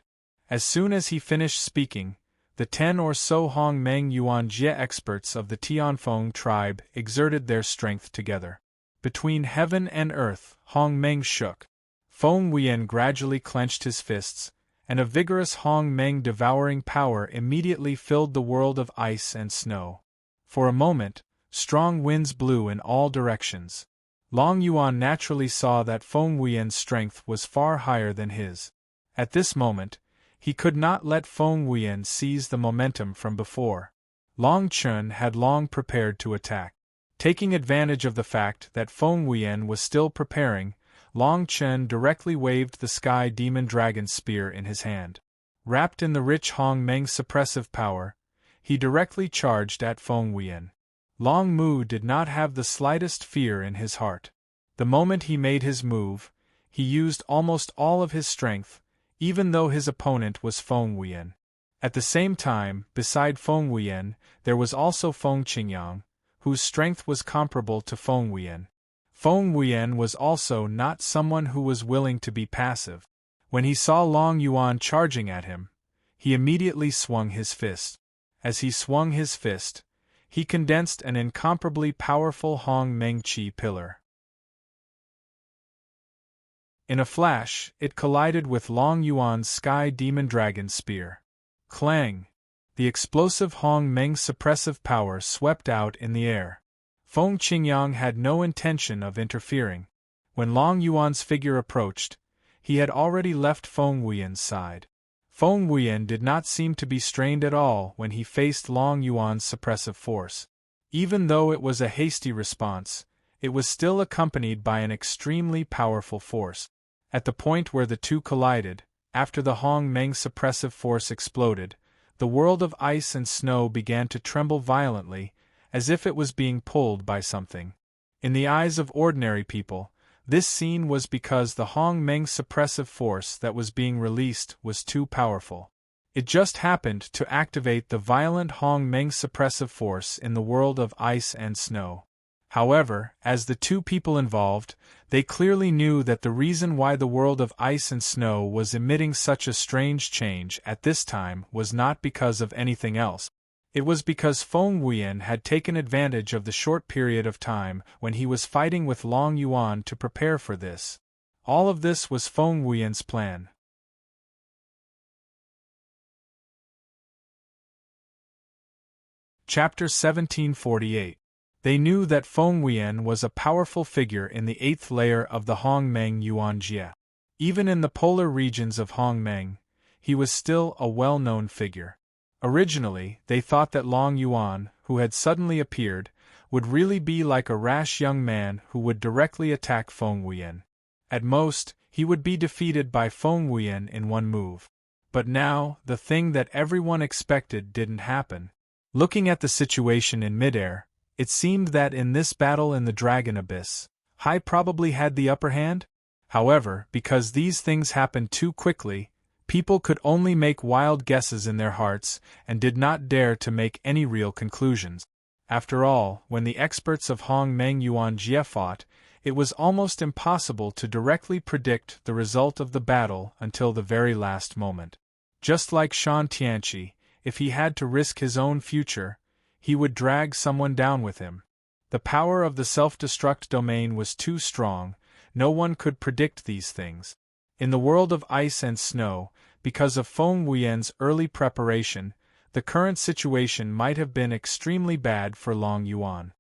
As soon as he finished speaking, the 10 or so Hong Meng Yuan Jie experts of the Tianfeng tribe exerted their strength together. Between heaven and earth, Hong Meng shook. Feng Wuyan gradually clenched his fists, and a vigorous Hong Meng devouring power immediately filled the world of ice and snow. For a moment, strong winds blew in all directions. Long Yuan naturally saw that Feng Wuyen's strength was far higher than his. At this moment, he could not let Feng Wuyen seize the momentum from before. Long Chun had long prepared to attack. Taking advantage of the fact that Feng Wuyen was still preparing, Long Chen directly waved the Sky Demon Dragon Spear in his hand. Wrapped in the rich Hong Meng suppressive power, he directly charged at Feng Wuyen. Long Mu did not have the slightest fear in his heart. The moment he made his move, he used almost all of his strength, even though his opponent was Feng Wuyen. At the same time, beside Feng Wuyen, there was also Feng Qingyang, whose strength was comparable to Feng Wuyen. Feng Wuyen was also not someone who was willing to be passive. When he saw Long Yuan charging at him, he immediately swung his fist. As he swung his fist, he condensed an incomparably powerful Hong Meng Qi pillar. In a flash, it collided with Long Yuan's Sky Demon Dragon Spear. Clang! The explosive Hong Meng suppressive power swept out in the air. Feng Qingyang had no intention of interfering. When Long Yuan's figure approached, he had already left Feng Wuyen's side. Feng Wuyen did not seem to be strained at all when he faced Long Yuan's suppressive force. Even though it was a hasty response, it was still accompanied by an extremely powerful force. At the point where the two collided, after the Hong Meng suppressive force exploded, the world of ice and snow began to tremble violently, as if it was being pulled by something. In the eyes of ordinary people, this scene was because the Hong Meng suppressive force that was being released was too powerful. It just happened to activate the violent Hong Meng suppressive force in the world of ice and snow. However, as the two people involved, they clearly knew that the reason why the world of ice and snow was emitting such a strange change at this time was not because of anything else. It was because Feng Wuyen had taken advantage of the short period of time when he was fighting with Long Yuan to prepare for this. All of this was Feng Wuyen's plan. Chapter 1748. They knew that Feng Wuyen was a powerful figure in the 8th layer of the Hong Meng Yuan Jie. Even in the polar regions of Hong Meng, he was still a well-known figure. Originally, they thought that Long Yuan, who had suddenly appeared, would really be like a rash young man who would directly attack Feng Wuyen. At most, he would be defeated by Feng Wuyen in one move. But now, the thing that everyone expected didn't happen. Looking at the situation in midair, it seemed that in this battle in the Dragon Abyss, Hai probably had the upper hand. However, because these things happened too quickly, people could only make wild guesses in their hearts and did not dare to make any real conclusions. After all, when the experts of Hong Meng Yuan Jie fought, it was almost impossible to directly predict the result of the battle until the very last moment. Just like Shan Tianqi, if he had to risk his own future, he would drag someone down with him. The power of the self-destruct domain was too strong, no one could predict these things. In the world of ice and snow, because of Feng Wuyen's early preparation, the current situation might have been extremely bad for Long Yuan.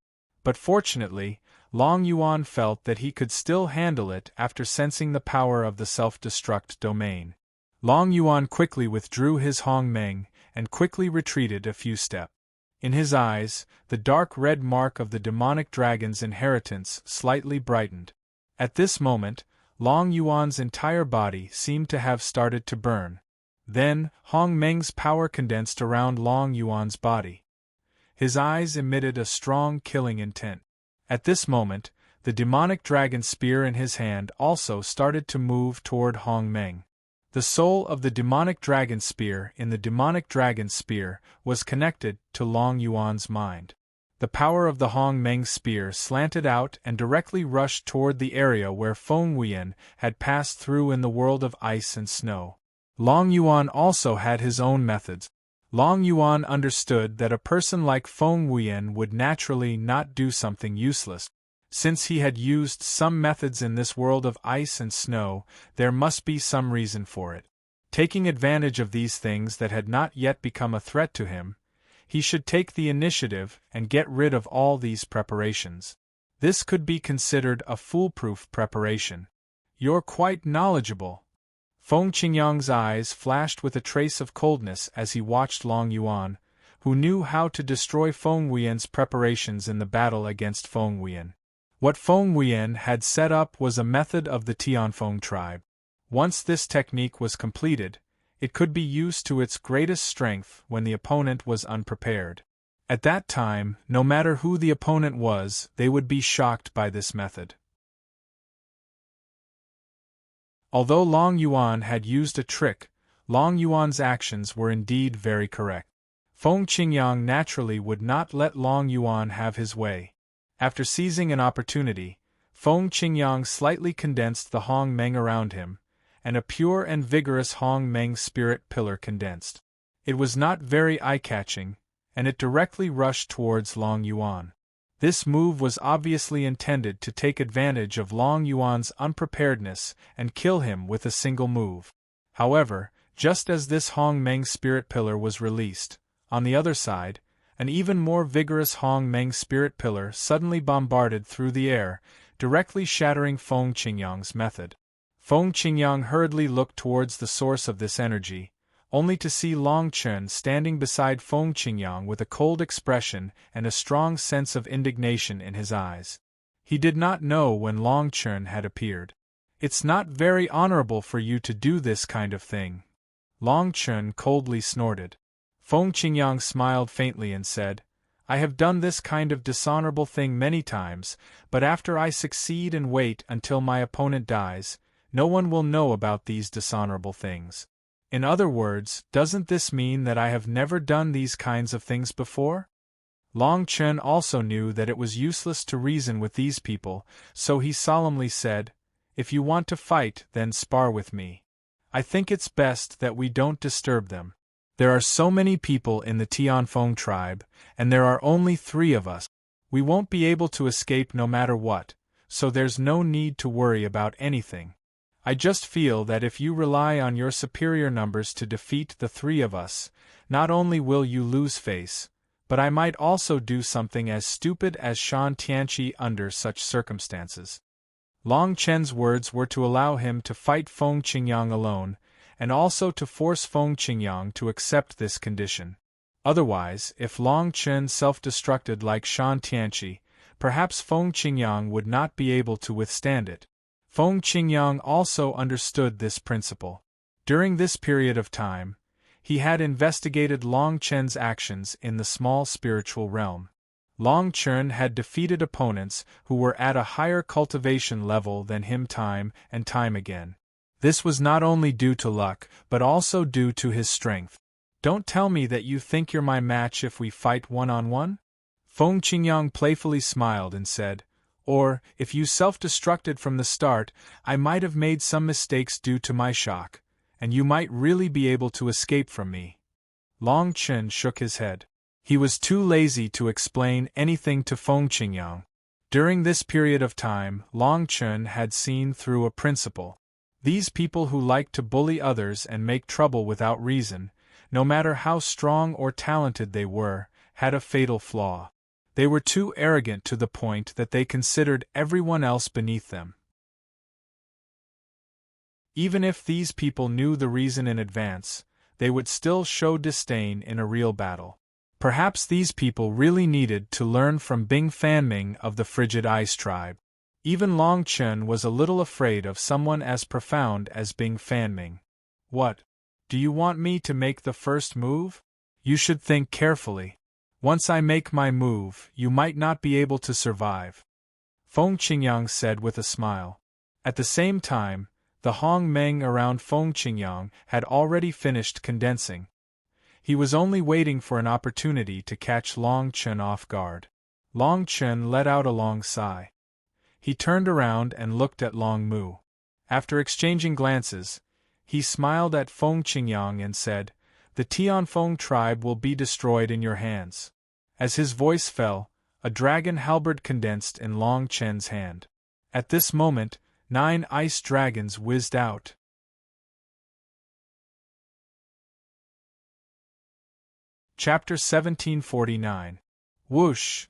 But fortunately, Long Yuan felt that he could still handle it after sensing the power of the self-destruct domain. Long Yuan quickly withdrew his Hong Meng and quickly retreated a few steps. In his eyes, the dark red mark of the demonic dragon's inheritance slightly brightened. At this moment, Long Yuan's entire body seemed to have started to burn. Then, Hong Meng's power condensed around Long Yuan's body. His eyes emitted a strong killing intent. At this moment, the demonic dragon spear in his hand also started to move toward Hong Meng. The soul of the demonic dragon spear in the demonic dragon spear was connected to Long Yuan's mind. The power of the Hong Meng spear slanted out and directly rushed toward the area where Feng Wuyen had passed through in the world of ice and snow. Long Yuan also had his own methods. Long Yuan understood that a person like Feng Wuyen would naturally not do something useless. Since he had used some methods in this world of ice and snow, there must be some reason for it. Taking advantage of these things that had not yet become a threat to him, He should take the initiative and get rid of all these preparations. This could be considered a foolproof preparation. You're quite knowledgeable. Feng Qingyang's eyes flashed with a trace of coldness as he watched Long Yuan, who knew how to destroy Feng Huiyan's preparations in the battle against Feng Huiyan. What Feng Huiyan had set up was a method of the Tianfeng tribe. Once this technique was completed, it could be used to its greatest strength when the opponent was unprepared. At that time, no matter who the opponent was, they would be shocked by this method. Although Long Yuan had used a trick, Long Yuan's actions were indeed very correct. Feng Qingyang naturally would not let Long Yuan have his way. After seizing an opportunity, Feng Qingyang slightly condensed the Hong Meng around him, and a pure and vigorous Hong Meng spirit pillar condensed. It was not very eye-catching, and it directly rushed towards Long Yuan. This move was obviously intended to take advantage of Long Yuan's unpreparedness and kill him with a single move. However, just as this Hong Meng spirit pillar was released, on the other side, an even more vigorous Hong Meng spirit pillar suddenly bombarded through the air, directly shattering Feng Qingyang's method. Feng Qingyang hurriedly looked towards the source of this energy, only to see Long Chen standing beside Feng Qingyang with a cold expression and a strong sense of indignation in his eyes. He did not know when Long Chen had appeared. "It's not very honorable for you to do this kind of thing," Long Chen coldly snorted. Feng Qingyang smiled faintly and said, "I have done this kind of dishonorable thing many times, but after I succeed and wait until my opponent dies, no one will know about these dishonorable things. In other words, doesn't this mean that I have never done these kinds of things before?" Long Chen also knew that it was useless to reason with these people, so he solemnly said, "If you want to fight, then spar with me. I think it's best that we don't disturb them. There are so many people in the Tianfeng tribe, and there are only 3 of us. We won't be able to escape no matter what, so there's no need to worry about anything. I just feel that if you rely on your superior numbers to defeat the 3 of us, not only will you lose face, but I might also do something as stupid as Shan Tianqi under such circumstances." Long Chen's words were to allow him to fight Feng Qingyang alone, and also to force Feng Qingyang to accept this condition. Otherwise, if Long Chen self-destructed like Shan Tianqi, perhaps Feng Qingyang would not be able to withstand it. Feng Qingyang also understood this principle. During this period of time, he had investigated Long Chen's actions in the small spiritual realm. Long Chen had defeated opponents who were at a higher cultivation level than him time and time again. This was not only due to luck, but also due to his strength. "Don't tell me that you think you're my match if we fight one-on-one?" Feng Qingyang playfully smiled and said, "Or, if you self-destructed from the start, I might have made some mistakes due to my shock, and you might really be able to escape from me." Long Chen shook his head. He was too lazy to explain anything to Feng Qingyang. During this period of time, Long Chen had seen through a principle. These people who liked to bully others and make trouble without reason, no matter how strong or talented they were, had a fatal flaw. They were too arrogant to the point that they considered everyone else beneath them. Even if these people knew the reason in advance, they would still show disdain in a real battle. Perhaps these people really needed to learn from Bing Fanming of the Frigid Ice tribe. Even Long Chen was a little afraid of someone as profound as Bing Fanming. "What? Do you want me to make the first move? You should think carefully. Once I make my move, you might not be able to survive," Feng Qingyang said with a smile. At the same time, the Hong Meng around Feng Qingyang had already finished condensing. He was only waiting for an opportunity to catch Long Chen off guard. Long Chen let out a long sigh. He turned around and looked at Long Mu. After exchanging glances, he smiled at Feng Qingyang and said, "The Tianfeng tribe will be destroyed in your hands." As his voice fell, a dragon halberd condensed in Long Chen's hand. At this moment, 9 ice dragons whizzed out. Chapter 1749. Whoosh!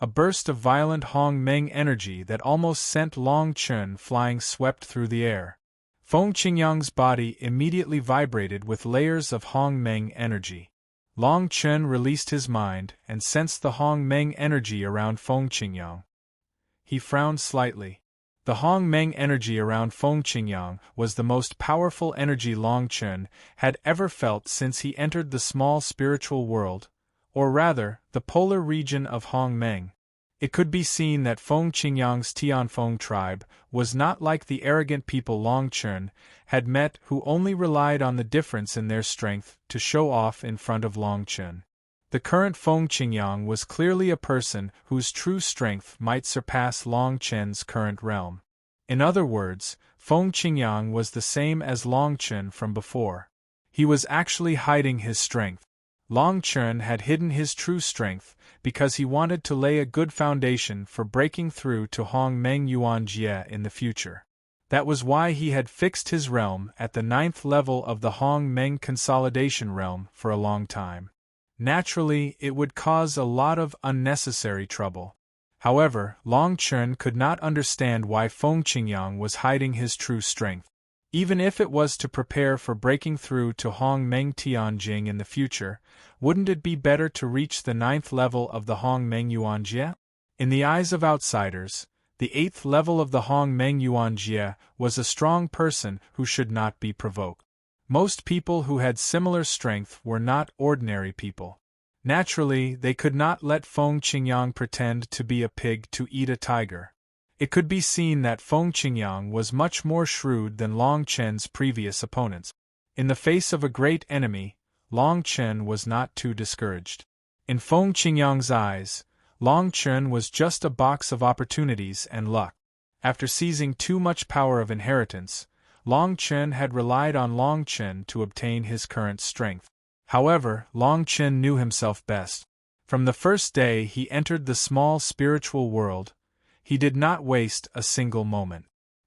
A burst of violent Hong Meng energy that almost sent Long Chun flying swept through the air. Feng Qingyang's body immediately vibrated with layers of Hong Meng energy. Long Chun released his mind and sensed the Hong Meng energy around Feng Qingyang. He frowned slightly. The Hong Meng energy around Feng Qingyang was the most powerful energy Long Chun had ever felt since he entered the small spiritual world, or rather, the polar region of Hong Meng. It could be seen that Feng Qingyang's Tianfeng tribe was not like the arrogant people Long Chun had met who only relied on the difference in their strength to show off in front of Long Chun. The current Feng Qingyang was clearly a person whose true strength might surpass Long Chun's current realm. In other words, Feng Qingyang was the same as Long Chun from before. He was actually hiding his strength. Long Chun had hidden his true strength because he wanted to lay a good foundation for breaking through to Hong Meng Yuan Jie in the future. That was why he had fixed his realm at the 9th level of the Hong Meng consolidation realm for a long time. Naturally, it would cause a lot of unnecessary trouble. However, Long Chun could not understand why Feng Qingyang was hiding his true strength. Even if it was to prepare for breaking through to Hong Meng Tianjing in the future, wouldn't it be better to reach the 9th level of the Hong Meng Yuan Jie? In the eyes of outsiders, the 8th level of the Hong Meng Yuan Jie was a strong person who should not be provoked. Most people who had similar strength were not ordinary people. Naturally, they could not let Feng Qingyang pretend to be a pig to eat a tiger. It could be seen that Feng Qingyang was much more shrewd than Long Chun's previous opponents. In the face of a great enemy, Long Chun was not too discouraged. In Feng Qingyang's eyes, Long Chun was just a box of opportunities and luck. After seizing too much power of inheritance, Long Chun had relied on Long Chun to obtain his current strength. However, Long Chun knew himself best. From the first day he entered the small spiritual world, he did not waste a single moment.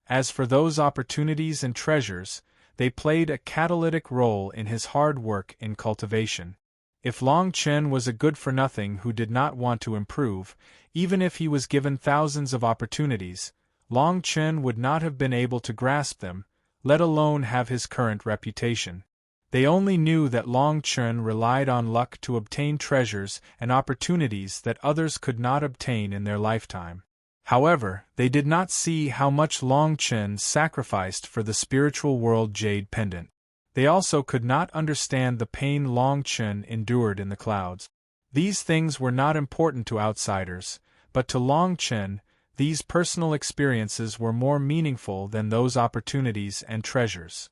As for those opportunities and treasures, they played a catalytic role in his hard work in cultivation. If Long Chun was a good-for-nothing who did not want to improve, even if he was given thousands of opportunities, Long Chun would not have been able to grasp them, let alone have his current reputation. They only knew that Long Chun relied on luck to obtain treasures and opportunities that others could not obtain in their lifetime. However, they did not see how much Long Chun sacrificed for the spiritual world jade pendant. They also could not understand the pain Long Chun endured in the clouds. These things were not important to outsiders, but to Long Chun, these personal experiences were more meaningful than those opportunities and treasures.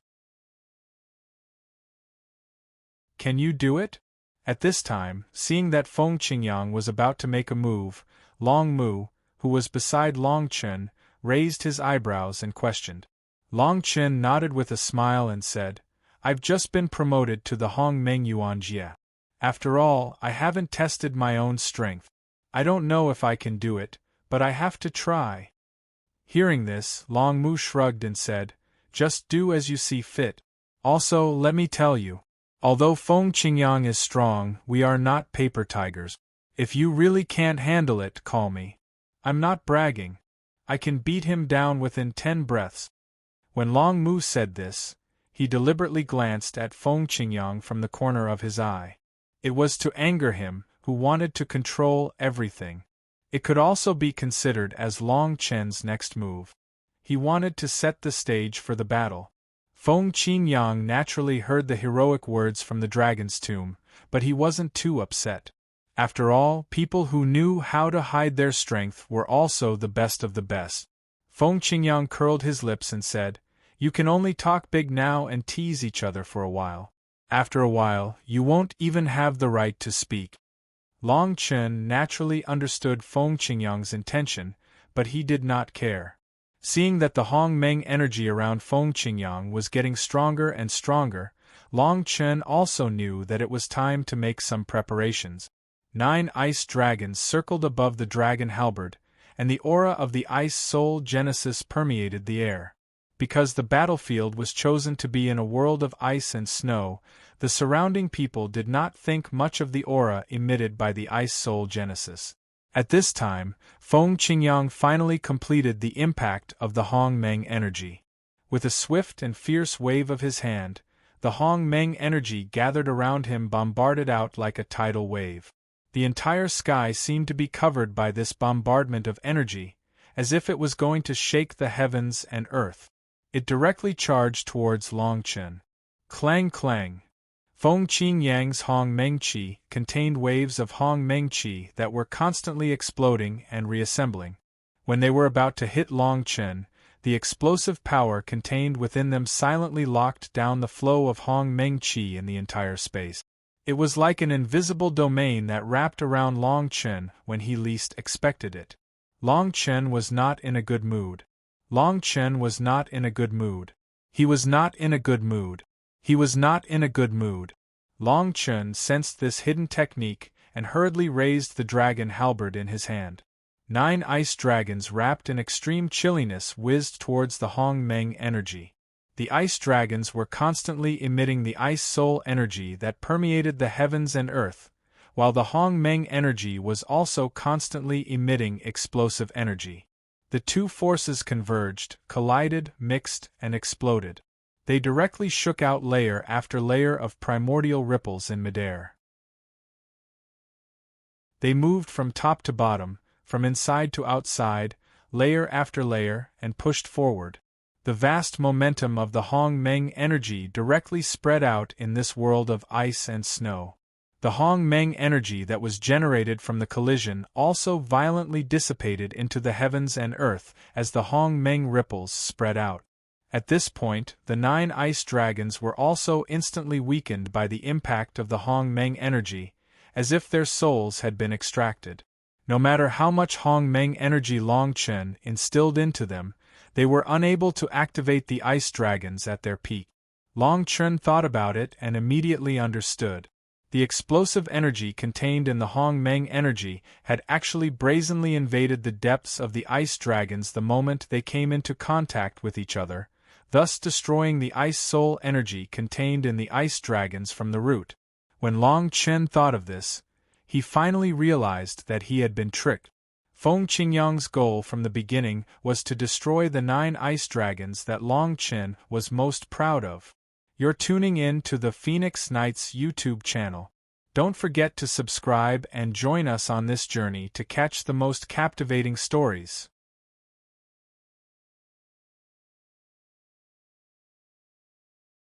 Can you do it? At this time, seeing that Feng Qingyang was about to make a move, Long Mu, who was beside Long Chun, raised his eyebrows and questioned. Long Chun nodded with a smile and said, "I've just been promoted to the Hong Meng Yuan Jie. After all, I haven't tested my own strength. I don't know if I can do it, but I have to try." Hearing this, Long Mu shrugged and said, "Just do as you see fit. Also, let me tell you, although Feng Qingyang is strong, we are not paper tigers. If you really can't handle it, call me. I'm not bragging. I can beat him down within 10 breaths." When Long Mu said this, he deliberately glanced at Feng Qingyang from the corner of his eye. It was to anger him, who wanted to control everything. It could also be considered as Long Chun's next move. He wanted to set the stage for the battle. Feng Qingyang naturally heard the heroic words from the dragon's tomb, but he wasn't too upset. After all, people who knew how to hide their strength were also the best of the best. Feng Qingyang curled his lips and said, "You can only talk big now and tease each other for a while. After a while, you won't even have the right to speak." Long Chun naturally understood Feng Qingyang's intention, but he did not care. Seeing that the Hong Meng energy around Feng Qingyang was getting stronger and stronger, Long Chun also knew that it was time to make some preparations. 9 ice dragons circled above the dragon halberd, and the aura of the ice soul Genesis permeated the air. Because the battlefield was chosen to be in a world of ice and snow, the surrounding people did not think much of the aura emitted by the Ice Soul Genesis. At this time, Feng Qingyang finally completed the impact of the Hong Meng energy. With a swift and fierce wave of his hand, the Hong Meng energy gathered around him bombarded out like a tidal wave. The entire sky seemed to be covered by this bombardment of energy, as if it was going to shake the heavens and earth. It directly charged towards Longchen. Clang clang. Feng Qingyang's Hong Meng Qi contained waves of Hong Meng Qi that were constantly exploding and reassembling. When they were about to hit Longchen, the explosive power contained within them silently locked down the flow of Hong Meng Qi in the entire space. It was like an invisible domain that wrapped around Longchen when he least expected it. Longchen was not in a good mood. Longchen was not in a good mood. He was not in a good mood. He was not in a good mood. Longchen sensed this hidden technique and hurriedly raised the dragon halberd in his hand. 9 ice dragons wrapped in extreme chilliness whizzed towards the Hong Meng energy. The ice dragons were constantly emitting the ice soul energy that permeated the heavens and earth, while the Hong Meng energy was also constantly emitting explosive energy. The two forces converged, collided, mixed, and exploded. They directly shook out layer after layer of primordial ripples in midair. They moved from top to bottom, from inside to outside, layer after layer, and pushed forward. The vast momentum of the Hong Meng energy directly spread out in this world of ice and snow. The Hong Meng energy that was generated from the collision also violently dissipated into the heavens and earth as the Hong Meng ripples spread out. At this point, the 9 ice dragons were also instantly weakened by the impact of the Hong Meng energy, as if their souls had been extracted. No matter how much Hong Meng energy Longchen instilled into them, they were unable to activate the ice dragons at their peak. Longchen thought about it and immediately understood. The explosive energy contained in the Hong Meng energy had actually brazenly invaded the depths of the ice dragons the moment they came into contact with each other, thus destroying the ice soul energy contained in the ice dragons from the root. When Longchen thought of this, he finally realized that he had been tricked. Feng Qingyang's goal from the beginning was to destroy the 9 ice dragons that Longchen was most proud of. You're tuning in to the Phoenix Knights YouTube channel. Don't forget to subscribe and join us on this journey to catch the most captivating stories.